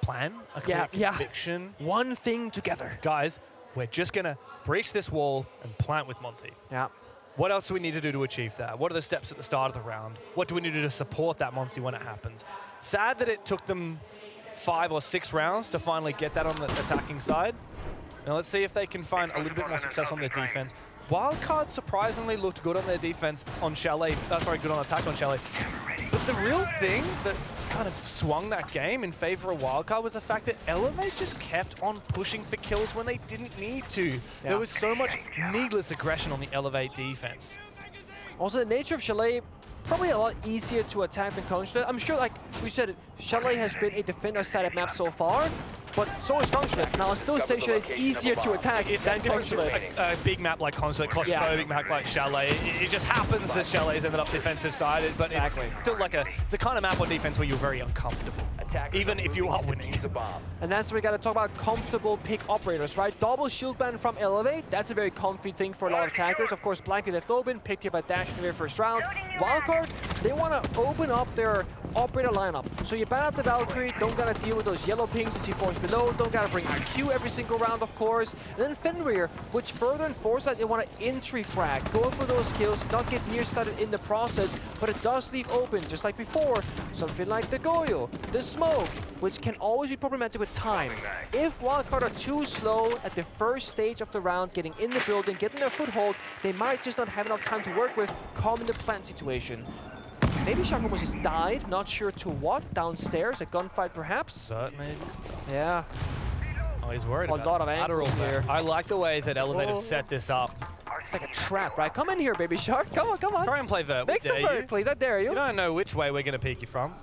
plan, a clear conviction. One thing together. Guys, we're just going to breach this wall and plant with Monty. Yeah. What else do we need to do to achieve that? What are the steps at the start of the round? What do we need to do to support that Monty when it happens? Sad that it took them 5 or 6 rounds to finally get that on the attacking side. Now let's see if they can find a little bit more success on their defense. Wildcard surprisingly looked good on their defense on Shalet. Good on attack on Shalet. But the real thing that kind of swung that game in favor of Wildcard was the fact that Elevate just kept on pushing for kills when they didn't need to. Yeah. There was so much needless aggression on the Elevate defense. Also, the nature of Shalet, probably a lot easier to attack than Consulate. I'm sure, like we said, Shalet has been a defender-sided map so far, but so is Consulate. Now, I'll still say Shalet is easier to attack than Consulate. A big map like Consulate, claustrophobic map like Shalet. It just happens that Shalet's ended up defensive-sided, but it's still like it's a kind of map on defense where you're very uncomfortable, even if you are winning. And that's where we got to talk about comfortable pick operators, right? Double shield ban from Elevate, that's a very comfy thing for a lot of attackers. Of course, Blanket left open, picked here by Dash in the very first round. Wildcard, they want to open up their operator lineup. So you ban out the Valkyrie, don't gotta deal with those yellow pings as he force below, don't gotta bring IQ every single round, of course. And then Fenrir, which further enforces that they want to entry frag, go for those kills, not get nearsighted in the process, but it does leave open, just like before, something like the Goyo, the smoke, which can always be problematic with time. If Wildcard are too slow at the first stage of the round, getting in the building, getting their foothold, they might just not have enough time to work with, calming the plant situation. Maybe Shark almost just died, not sure to what, downstairs, a gunfight perhaps? Maybe. Yeah. Oh, he's worried about a lot of angles here. I like the way that Elevate have set this up. It's like a trap, right? Come in here, Baby Shark. Come on, come on. Try and play vert. Make some vert, please. I dare you. You don't know which way we're going to peek you from.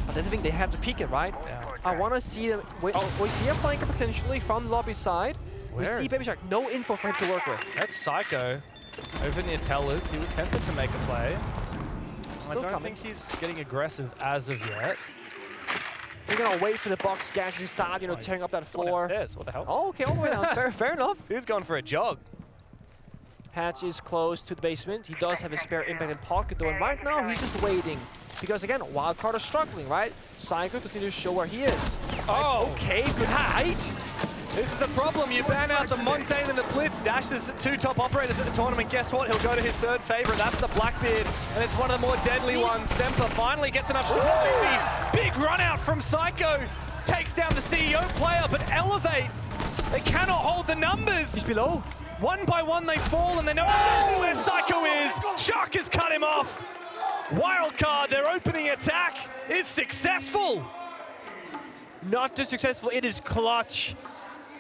But that's the thing, they have to peek it, right? Yeah. I want to see them. We see a flanker potentially from the lobby side. We see Baby Shark. No info for him to work with. That's Psycho over near Tellers. He was tempted to make a play. I don't think he's getting aggressive as of yet. We're gonna wait for the box gas to start, tearing up that floor. Downstairs. What the hell? Oh, okay, all the way down. Fair enough. He's going for a jog. Hatch is close to the basement. He does have a spare impact in pocket though, and right now he's just waiting. Because again, Wildcard are struggling, right? Psycho continues to show where he is. Oh, okay, good height. This is the problem. You ban out the Montaigne and the Blitz. Dash's 2 top operators at the tournament. Guess what? He'll go to his 3rd favorite. That's the Blackbeard, and it's one of the more deadly ones. Semper finally gets enough speed. Big run out from Psycho. Takes down the CEO player, but Elevate, they cannot hold the numbers. He's below. One by one they fall and they know where Psycho is. Shark has cut him off. Wildcard, their opening attack is successful. Not just successful, it is clutch.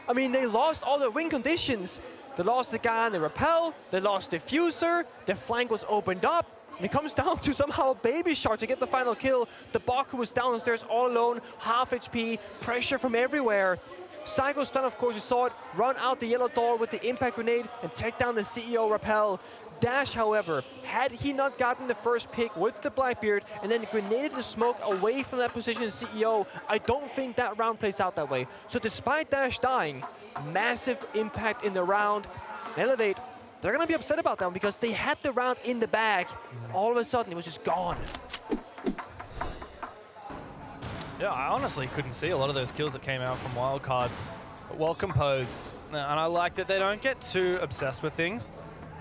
I mean, they lost all their win conditions. They lost the guy on the rappel, they lost Diffuser, the flank was opened up, and it comes down to somehow Baby Shark to get the final kill. The Baku was downstairs all alone, half HP, pressure from everywhere. Psycho stun, of course, you saw it, run out the yellow door with the impact grenade and take down the CEO rappel. Dash, however, had he not gotten the first pick with the Blackbeard and then grenaded the smoke away from that position in CEO, I don't think that round plays out that way. So despite Dash dying, massive impact in the round. Elevate, they're gonna be upset about that because they had the round in the bag. All of a sudden, it was just gone. Yeah, I honestly couldn't see a lot of those kills that came out from Wildcard. Well composed, and I like that they don't get too obsessed with things.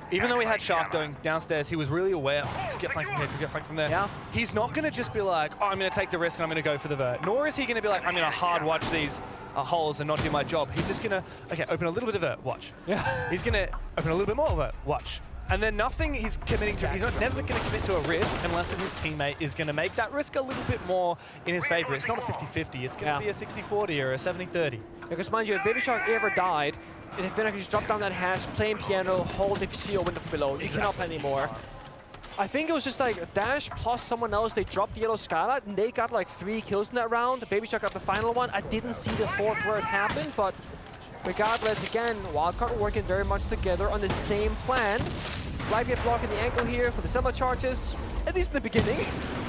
Even though we had Shark going downstairs, he was really aware, oh, could get flanked from here, could get flanked from there. Yeah. He's not going to just be like, oh, I'm going to take the risk and I'm going to go for the vert. Nor is he going to be like, I'm going to hard watch these holes and not do my job. He's just going to, okay, open a little bit of vert, watch. Yeah. He's going to open a little bit more vert, watch. And then nothing he's committing to, he's never going to commit to a risk unless his teammate is going to make that risk a little bit more in his favor. It's not a 50-50, it's going to be a 60-40 or a 70-30. Because mind you, if Baby Shark ever died, if Finna could just drop down that hatch, playing piano, hold the CO window from below. You cannot play anymore. I think it was just like Dash plus someone else, they dropped the yellow Skylight and they got like 3 kills in that round. Baby Shark got the final one. I didn't see the 4th where it happened, but regardless, again, Wildcard working very much together on the same plan. Blackbeard blocking the angle here for the semi charges, at least in the beginning.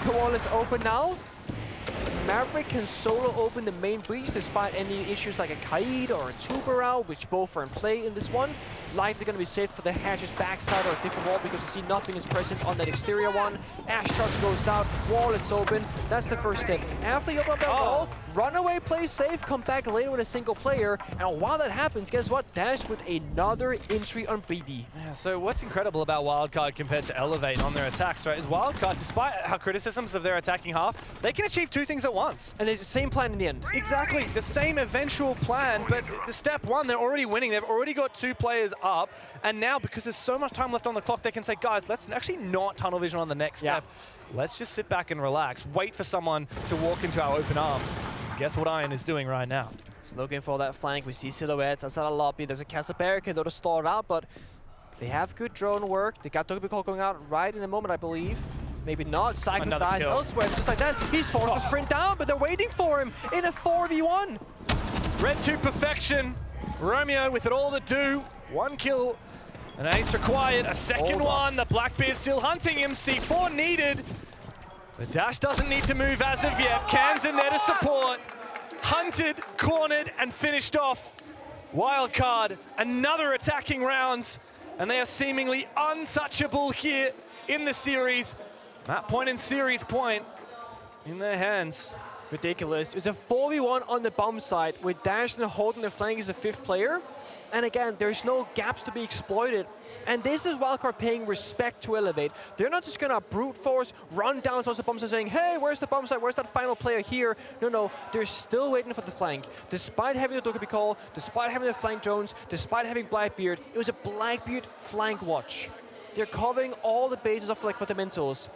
The wall is open now. Maverick can solo open the main breach despite any issues like a Kaid or a Tuberau, which both are in play in this one. Likely going to be safe for the hatch's backside or a different wall because you see nothing is present on that exterior one. Ash Touch goes out, wall is open. That's the first step. After you open up that wall, run away, play safe, come back later with a single player. And while that happens, guess what? Dash with another entry on BD. Yeah, so what's incredible about Wildcard compared to Elevate on their attacks, right, is Wildcard, despite our criticisms of their attacking half, they can achieve 2 things at once. And it's the same plan in the end. Exactly, the same eventual plan, but the step 1, they're already winning. They've already got 2 players up, and now because there's so much time left on the clock, they can say, guys, let's actually not tunnel vision on the next step. Let's just sit back and relax, wait for someone to walk into our open arms. Guess what Iron is doing right now? It's looking for that flank. We see silhouettes outside a lobby. There's a castle barricade though to stall it out, but they have good drone work. They got Tokyo going out right in a moment, I believe. Maybe not. Psycho dies elsewhere, just like that. He's forced to sprint down, but they're waiting for him in a 4v1. Red 2 perfection. Romeo with it all to do. 1 kill. An ace required. A second one. The Blackbeard still hunting him. C4 needed. The Dash doesn't need to move as of yet. Can's in there to support. Hunted, cornered, and finished off. Wildcard, another attacking round. And they are seemingly untouchable here in the series. That point in series point in their hands. Ridiculous. It's a 4v1 on the bomb side with Dash and holding the flank as a 5th player. And again, there's no gaps to be exploited. And this is Wildcard paying respect to Elevate. They're not just gonna brute force, run down towards the bomb site saying, hey, where's the bomb site? Where's that final player here? No, they're still waiting for the flank. Despite having the Dokkaebi call, despite having the flank drones, despite having Blackbeard, it was a Blackbeard flank watch. They're covering all the bases of like fundamentals.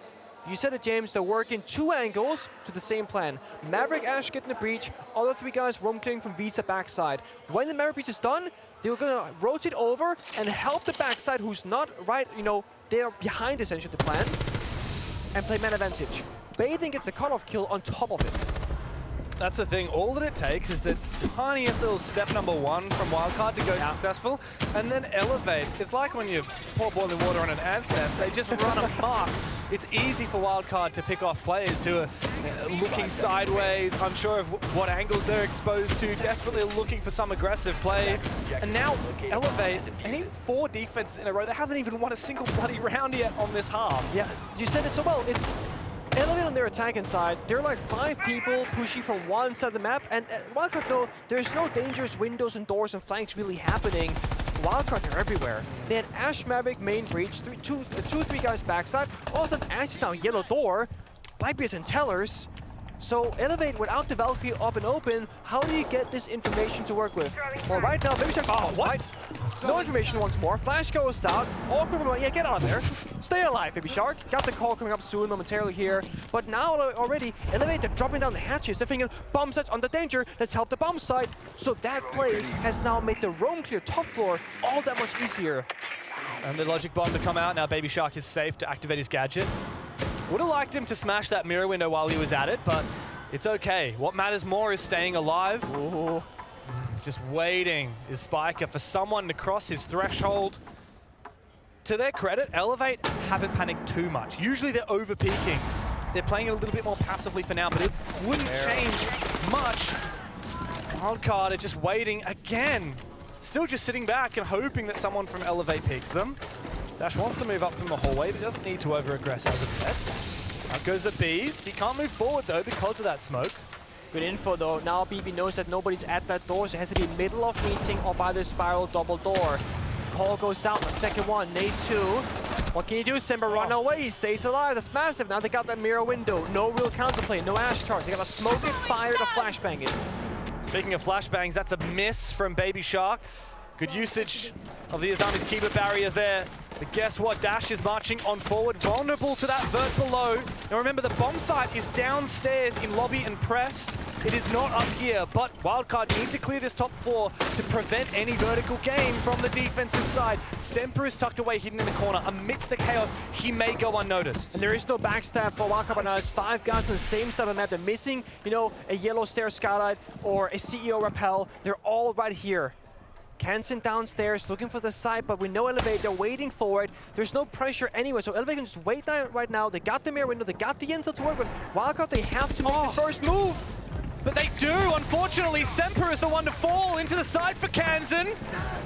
You said it, James, they're working 2 angles to the same plan. Maverick, Ash get in the breach, other 3 guys roam clearing from Visa backside. When the Maverick breach is done, they're gonna rotate over and help the backside who's not right, they're behind essentially the plan, and play man advantage. Bathing gets the cutoff kill on top of it. That's the thing, all that it takes is the tiniest little step number 1 from Wildcard to go successful, and then Elevate. It's like when you pour boiling water on an ant's nest, they just run amok. It's easy for Wildcard to pick off players who are looking sideways, unsure of what angles they're exposed to, desperately looking for some aggressive play. And now Elevate, they need 4 defenses in a row. They haven't even won a single bloody round yet on this half. Yeah, you said it so well. It's Elevate on their attacking side, they're like 5 people pushing from one side of the map, and Wildcard though, there's no dangerous windows and doors and flanks really happening. Wildcard are everywhere. They had Ash, Maverick, main breach, 2 or 3 guys backside. All of a sudden, Ash is now yellow door, Blackbeard's and Tellers. So Elevate, without the Valkyrie up and open, how do you get this information to work with? Well, right now, Baby Shark. Oh, what? No information once more. Flash goes out. Awkward. Yeah, get out of there. Stay alive, Baby Shark. Got the call coming up soon, momentarily here. But now already, Elevate, they're dropping down the hatches. They're thinking, bomb sites under danger. Let's help the bomb site. So that play has now made the roam clear top floor all that much easier. And the logic bomb to come out. Now Baby Shark is safe to activate his gadget. Would have liked him to smash that mirror window while he was at it, but it's okay. What matters more is staying alive. Ooh. Just waiting is Spiker for someone to cross his threshold. To their credit, Elevate haven't panicked too much. Usually they're over-peaking. They're playing it a little bit more passively for now, but it wouldn't change much. Wildcard are just waiting again. Still just sitting back and hoping that someone from Elevate peeks them. Dash wants to move up from the hallway, but doesn't need to over-aggress as of yet. Out goes the Bees. He can't move forward, though, because of that smoke. Good info, though. Now BB knows that nobody's at that door, so it has to be middle of meeting or by the spiral double door. Call goes out, the second one, nade 2. What can you do, Simba? Run away, he stays alive, that's massive. Now they got that mirror window, no real counterplay, no Ash charge. They got a smoke it, fire to flashbang it. Speaking of flashbangs, that's a miss from Baby Shark. Good usage of the Azami's Keeper barrier there. But guess what? Dash is marching on forward, vulnerable to that vert below. Now remember, the bomb site is downstairs in lobby and press. It is not up here, but Wildcard need to clear this top floor to prevent any vertical game from the defensive side. Semper is tucked away, hidden in the corner. Amidst the chaos, he may go unnoticed. And there is no backstab for Wildcard right now. It's 5 guys on the same side of the map. They're missing, you know, a yellow stair skylight or a CEO rappel. They're all right here. Kansen downstairs looking for the site, but we know Elevate, they're waiting for it. There's no pressure anyway, so Elevate can just wait down right now. They got the mirror window, they got the intel to work with. Wildcard, they have to make the first move. But they do, unfortunately. Semper is the one to fall into the side for Kansen.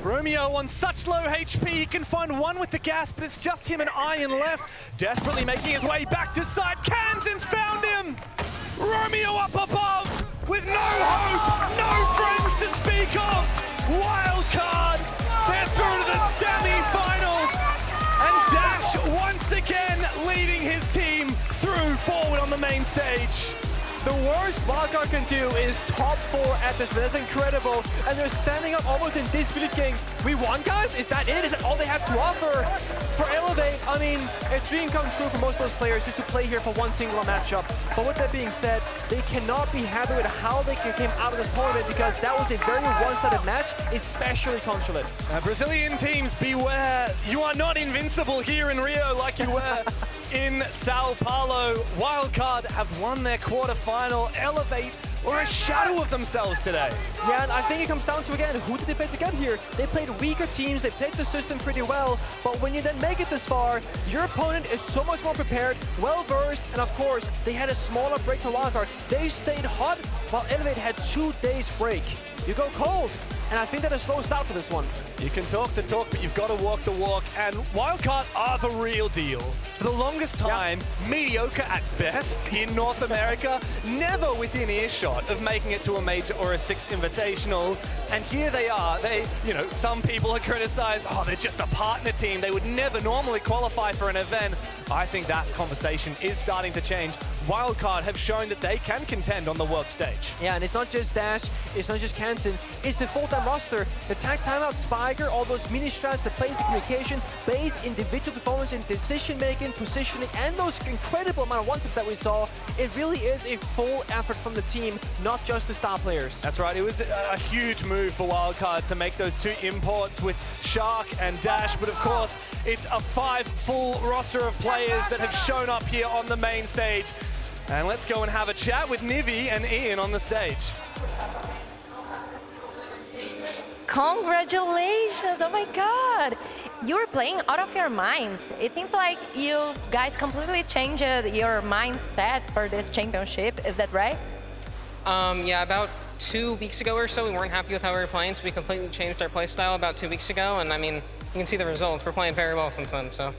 Romeo on such low HP, he can find one with the gas, but it's just him and Iron left. Desperately making his way back to side. Kansen's found him! Romeo up above with no hope, no friends to speak of. Wildcard, they're through to the semi-finals. And Dash once again leading his team through forward on the main stage. The worst Wildcard can do is top 4 at this, but that's incredible. And they're standing up almost in disbelief game. We won, guys? Is that it? Is that all they have to offer? For Elevate, I mean, a dream come true for most of those players just to play here for one single matchup. But with that being said, they cannot be happy with how they came out of this tournament because that was a very one-sided match, especially Consulate. Brazilian teams, beware. You are not invincible here in Rio like you were in Sao Paulo. Wildcard have won their quarterfinal. Elevate were a shadow of themselves today. Yeah, and I think it comes down to, again, who did they play to get here? They played weaker teams, they played the system pretty well, but when you then make it this far, your opponent is so much more prepared, well-versed, and of course, they had a smaller break to Wildcard. They stayed hot, while Elevate had 2 days break. You go cold, and I think that is slow start for this one. You can talk the talk, but you've got to walk the walk, and Wildcard are the real deal. For the longest time, mediocre at best in North America, never within earshot of making it to a major or a 6th invitational, and here they are. They, you know, some people have criticized, oh, they're just a partner team. They would never normally qualify for an event. I think that conversation is starting to change. Wildcard have shown that they can contend on the world stage. Yeah, and it's not just Dash, it's not just Kansen, it's the full-time roster. The tag timeout, Spiker, all those mini strats, the plays, the communication, base, individual performance in decision-making, positioning, and those incredible amount of one-tips that we saw. It really is a full effort from the team, not just the star players. That's right, it was a huge move for Wildcard to make those 2 imports with Shark and Dash, but of course, it's a 5 full roster of players that have shown up here on the main stage. And let's go and have a chat with Nivi and Ian on the stage. Congratulations, oh my God. You're playing out of your minds. It seems like you guys completely changed your mindset for this championship, is that right? Yeah, about 2 weeks ago or so, we weren't happy with how we were playing, so we completely changed our play style about 2 weeks ago, and I mean, you can see the results. We're playing very well since then, so.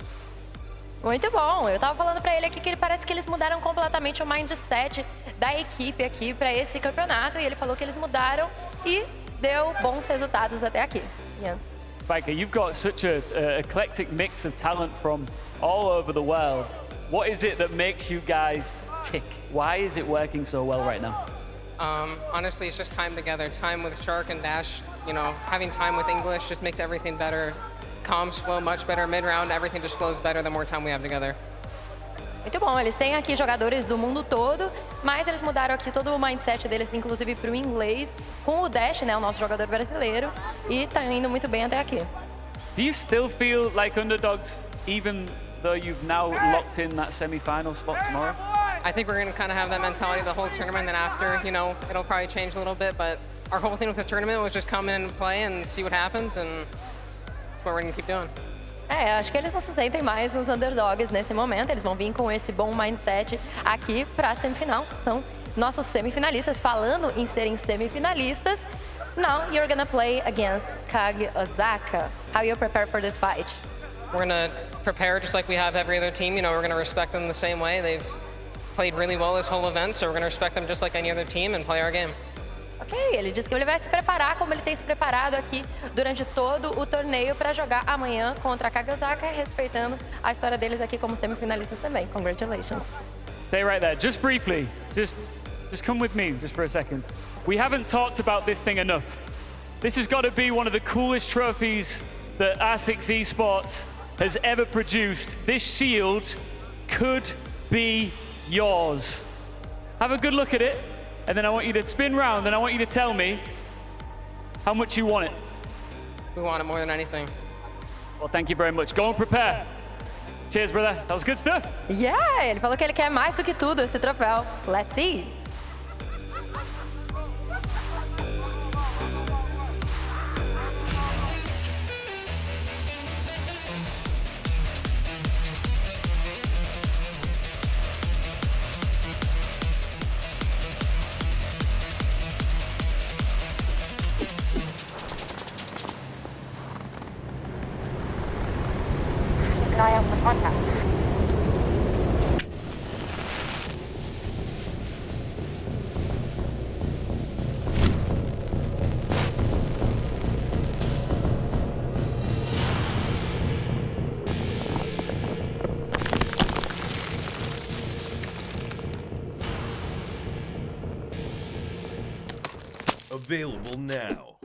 Muito bom. Eu tava falando pra ele aqui que parece que eles mudaram completamente o mindset da equipe aqui para esse campeonato, e ele falou que eles mudaram e deu bons resultados até aqui. Yeah. Spiker, you've got such a eclectic mix of talent from all over the world. What is it that makes you guys tick? Why is it working so well right now? Honestly, it's just time together. Time with Shark and Dash, you know, having time with English just makes everything better. Comms flow much better mid-round. Everything just flows better the more time we have together. Muito bom, eles têm aqui jogadores do mundo todo, mas eles mudaram aqui todo o mindset deles, inclusive para o inglês, com o Dash, né, o nosso jogador brasileiro, e tá indo muito bem até aqui. Do you still feel like underdogs, even though you've now locked in that semi-final spot tomorrow? I think we're going to kind of have that mentality the whole tournament, and after, you know, it'll probably change a little bit, but our whole thing with the tournament was just come in and play and see what happens, and that's what we're going to keep doing. Acho que eles não se sentem mais os underdogs nesse momento, eles vão vir com esse bom mindset aqui para a semifinal. São nossos semifinalistas, falando em serem semifinalistas. Now you're gonna play against Kage Osaka. How you prepare for this fight? We're gonna prepare just like we have every other team. You know, we're gonna respect them the same way. They've played really well this whole event, so we're gonna respect them just like any other team and play our game. Ok, ele disse que ele vai se preparar como ele tem se preparado aqui durante todo o torneio para jogar amanhã contra a Kage Osaka, respeitando a história deles aqui como semifinalistas também. Congratulations. Stay right there. Just briefly, just come with me just for a second. We haven't talked about this thing enough. This has got to be one of the coolest trophies that R6 Esports has ever produced. This shield could be yours. Have a good look at it, and then I want you to spin round and I want you to tell me how much you want it. We want it more than anything. Well, thank you very much. Go and prepare. Cheers, brother. That was good stuff. Yeah, ele falou que ele quer mais do que tudo esse troféu. Let's see. Available now.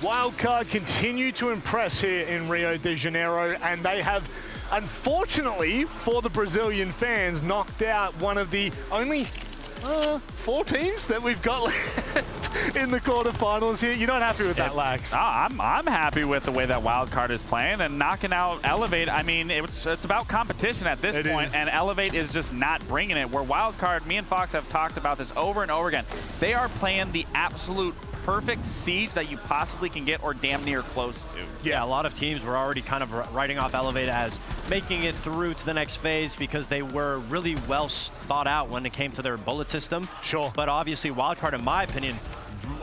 Wildcard continue to impress here in Rio de Janeiro, and they have, unfortunately for the Brazilian fans, knocked out one of the only 4 teams that we've got left in the quarterfinals here. You're not happy with that, Lax? I'm happy with the way that Wildcard is playing and knocking out Elevate. I mean, it's about competition at this point, and Elevate is just not bringing it. Where Wildcard, me and Fox have talked about this over and over again. They are playing the absolute perfect siege that you possibly can get or damn near close to. Yeah, a lot of teams were already kind of writing off Elevate as making it through to the next phase because they were really well thought out when it came to their bullet system. Sure. But obviously Wildcard, in my opinion,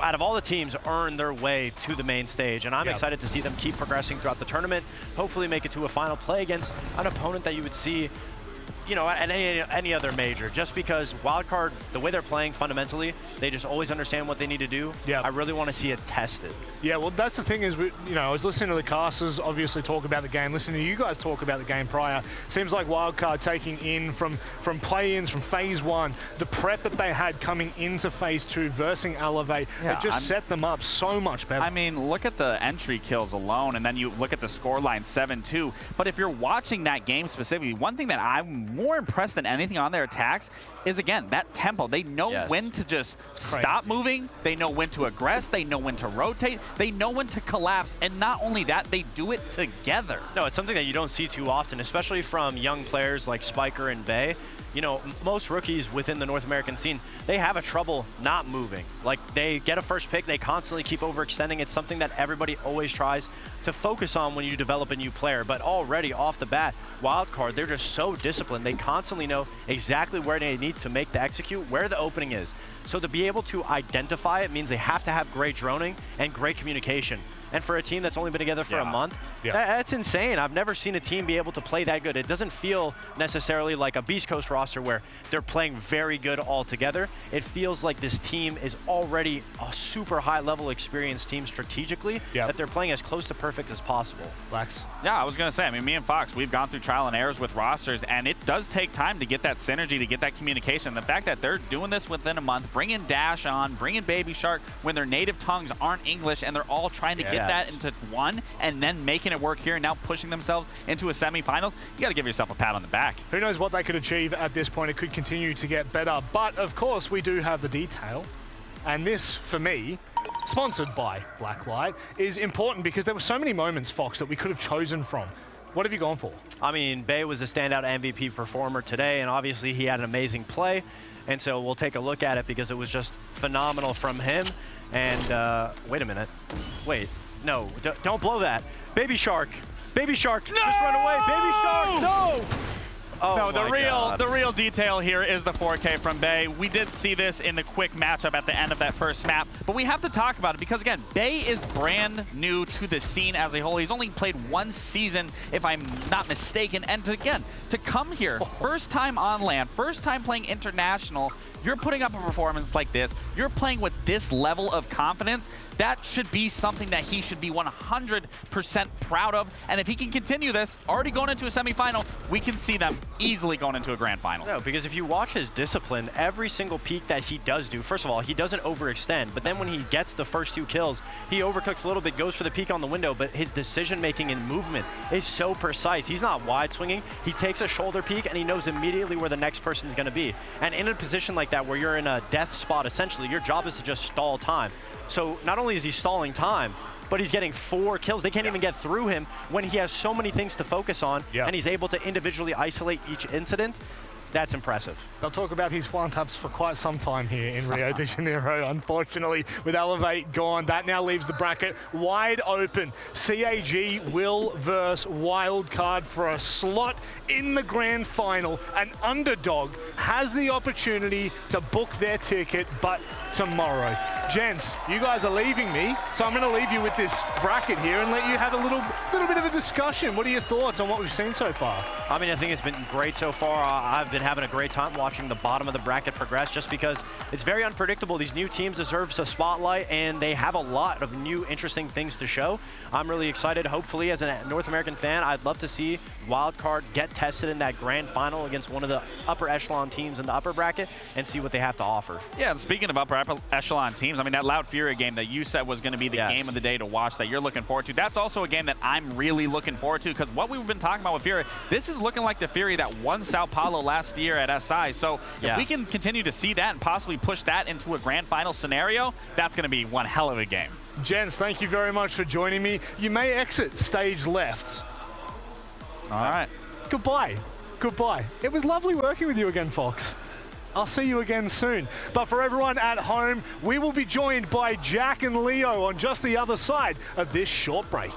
out of all the teams, earned their way to the main stage. And I'm excited to see them keep progressing throughout the tournament, hopefully make it to a final play against an opponent that you would see, you know, at any other major, just because Wildcard, the way they're playing fundamentally, they just always understand what they need to do. Yeah. I really want to see it tested. Yeah, well, that's the thing is, I was listening to the casters obviously talk about the game, listening to you guys talk about the game prior. Seems like Wildcard taking in from play-ins, from phase 1, the prep that they had coming into phase 2 versus Elevate, it just set them up so much better. I mean, look at the entry kills alone, and then you look at the scoreline 7-2. But if you're watching that game specifically, one thing that I'm more impressed than anything on their attacks is, again, that tempo. They know when to just stop moving. They know when to aggress. They know when to rotate. They know when to collapse. And not only that, they do it together. No, it's something that you don't see too often, especially from young players like Spiker and Bay. You know, most rookies within the North American scene, they have a trouble not moving. Like, they get a first pick, they constantly keep overextending. It's something that everybody always tries to focus on when you develop a new player. But already off the bat, Wildcard, they're just so disciplined. They constantly know exactly where they need to make the execute, where the opening is. So to be able to identify it means they have to have great droning and great communication. And for a team that's only been together for a month, that's insane. I've never seen a team be able to play that good. It doesn't feel necessarily like a Beast Coast roster where they're playing very good all together. It feels like this team is already a super high-level experienced team strategically, that they're playing as close to perfect as possible. Lax? Yeah, I was going to say, I mean, me and Fox, we've gone through trial and errors with rosters, and it does take time to get that synergy, to get that communication. The fact that they're doing this within a month, bringing Dash on, bringing Baby Shark when their native tongues aren't English, and they're all trying to get that into one and then making it work here and now pushing themselves into a semifinals, you got to give yourself a pat on the back. Who knows what they could achieve at this point. It could continue to get better, but of course we do have the detail. And this, for me, sponsored by Blacklight, is important because there were so many moments, Fox, that we could have chosen from. What have you gone for? I mean, Bay was a standout MVP performer today, and obviously he had an amazing play. And so we'll take a look at it because it was just phenomenal from him. And wait a minute. Wait. No, don't blow that. Baby Shark. Baby Shark. No! Just run away. Baby Shark. No! Oh no, the real detail here is the 4K from Bay. We did see this in the quick matchup at the end of that first map, but we have to talk about it because, again, Bay is brand new to the scene as a whole. He's only played 1 season, if I'm not mistaken, and to come here, first time on land, first time playing international, you're putting up a performance like this, you're playing with this level of confidence, that should be something that he should be 100% proud of. And if he can continue this, already going into a semifinal, we can see them easily going into a grand final. No, because if you watch his discipline, every single peek that he does do, first of all, he doesn't overextend, but then when he gets the first 2 kills, he overcooks a little bit, goes for the peek on the window, but his decision-making and movement is so precise. He's not wide swinging. He takes a shoulder peek, and he knows immediately where the next person is going to be. And in a position like that, where you're in a death spot, essentially, your job is to just stall time. So not only is he stalling time, but he's getting 4 kills. They can't even get through him when he has so many things to focus on, and he's able to individually isolate each incident. That's impressive. They'll talk about his one-taps for quite some time here in Rio de Janeiro, unfortunately. With Elevate gone, that now leaves the bracket wide open. CAG will verse Wildcard for a slot in the grand final. An underdog has the opportunity to book their ticket, but tomorrow. Gents, you guys are leaving me, so I'm going to leave you with this bracket here and let you have a little bit of a discussion. What are your thoughts on what we've seen so far? I mean, I think it's been great so far. I've been having a great time watching the bottom of the bracket progress just because it's very unpredictable. These new teams deserve a spotlight, and they have a lot of new, interesting things to show. I'm really excited. Hopefully, as a North American fan, I'd love to see Wildcard get tested in that grand final against one of the upper echelon teams in the upper bracket and see what they have to offer. Yeah, and speaking of upper echelon teams, teams. I mean, that Loud Fury game that you said was going to be the game of the day to watch that you're looking forward to, that's also a game that I'm really looking forward to, because what we've been talking about with Fury, this is looking like the Fury that won Sao Paulo last year at SI. So if we can continue to see that and possibly push that into a grand final scenario, that's going to be one hell of a game. Gents, thank you very much for joining me. You may exit stage left. All right. Goodbye. Goodbye. It was lovely working with you again, Fox. I'll see you again soon. But for everyone at home, we will be joined by Jack and Leo on just the other side of this short break.